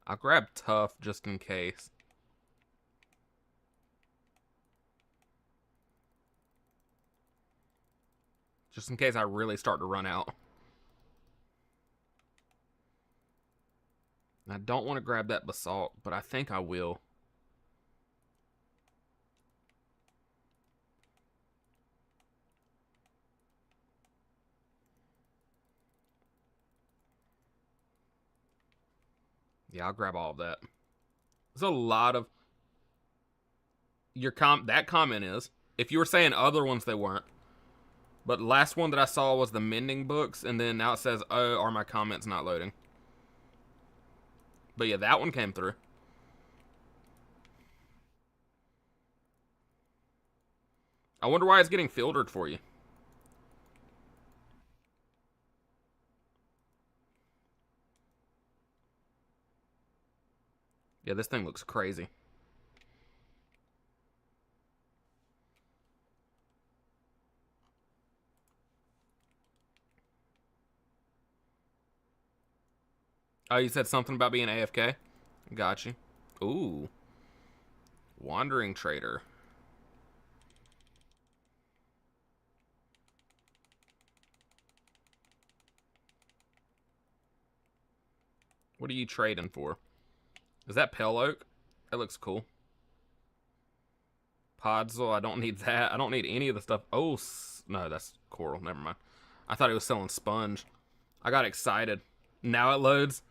S1: I'll grab Tough just in case. Just in case I really start to run out. I don't want to grab that Basalt, but I think I will. Yeah, I'll grab all of that. There's a lot of... That comment is. If you were saying other ones, they weren't. But the last one that I saw was the Mending books, and then now it says, oh, are my comments not loading? But yeah, that one came through. I wonder why it's getting filtered for you. Yeah, this thing looks crazy. Oh, you said something about being AFK? Got you. Ooh. Wandering Trader. What are you trading for? Is that Pale Oak? That looks cool. Podzol, I don't need that. I don't need any of the stuff. Oh, no, that's Coral. Never mind. I thought he was selling Sponge. I got excited. Now it loads.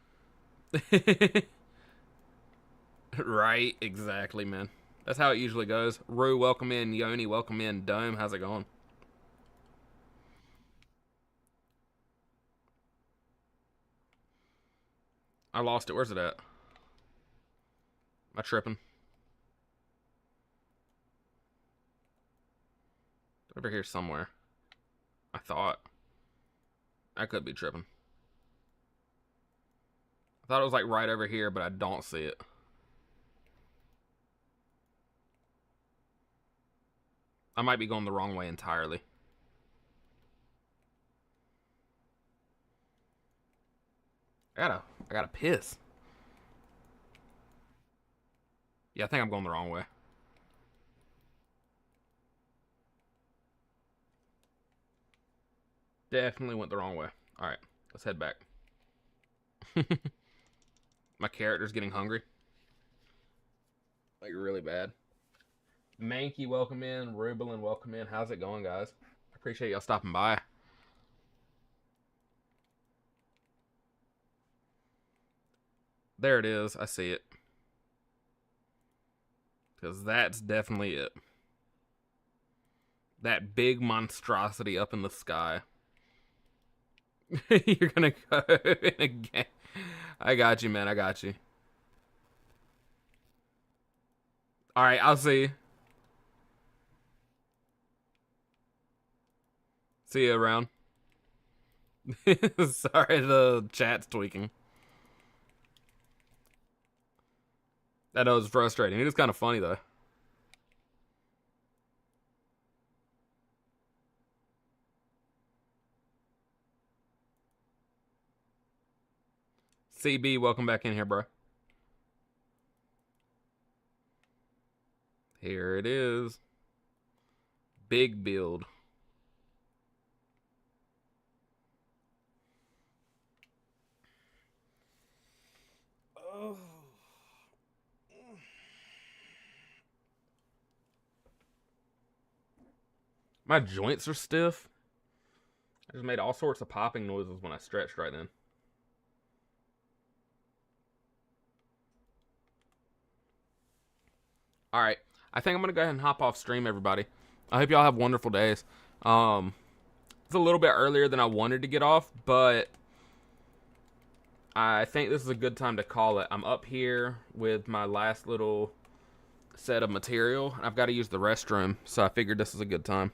S1: Right, exactly, man. That's how it usually goes. Rue, welcome in. Yoni, welcome in. Dome, how's it going? I lost it. Where's it at? Am I tripping? Over here somewhere. I thought. I could be tripping. I thought it was like right over here, but I don't see it. I might be going the wrong way entirely. I gotta piss. Yeah, I think I'm going the wrong way. Definitely went the wrong way. Alright, let's head back. My character's getting hungry. Like, really bad. Mankey, welcome in. Rubelin, welcome in. How's it going, guys? I appreciate y'all stopping by. There it is. I see it. Because that's definitely it. That big monstrosity up in the sky. You're gonna go in again. I got you, man. I got you. Alright, I'll see you. See you around. Sorry, the chat's tweaking. That was frustrating. It is kind of funny, though. CB, welcome back in here, bro. Here it is. Big build. Oh. My joints are stiff. I just made all sorts of popping noises when I stretched right then. Alright. I think I'm going to go ahead and hop off stream, everybody. I hope y'all have wonderful days. It's a little bit earlier than I wanted to get off, but I think this is a good time to call it. I'm up here with my last little set of material, and I've got to use the restroom, so I figured this is a good time.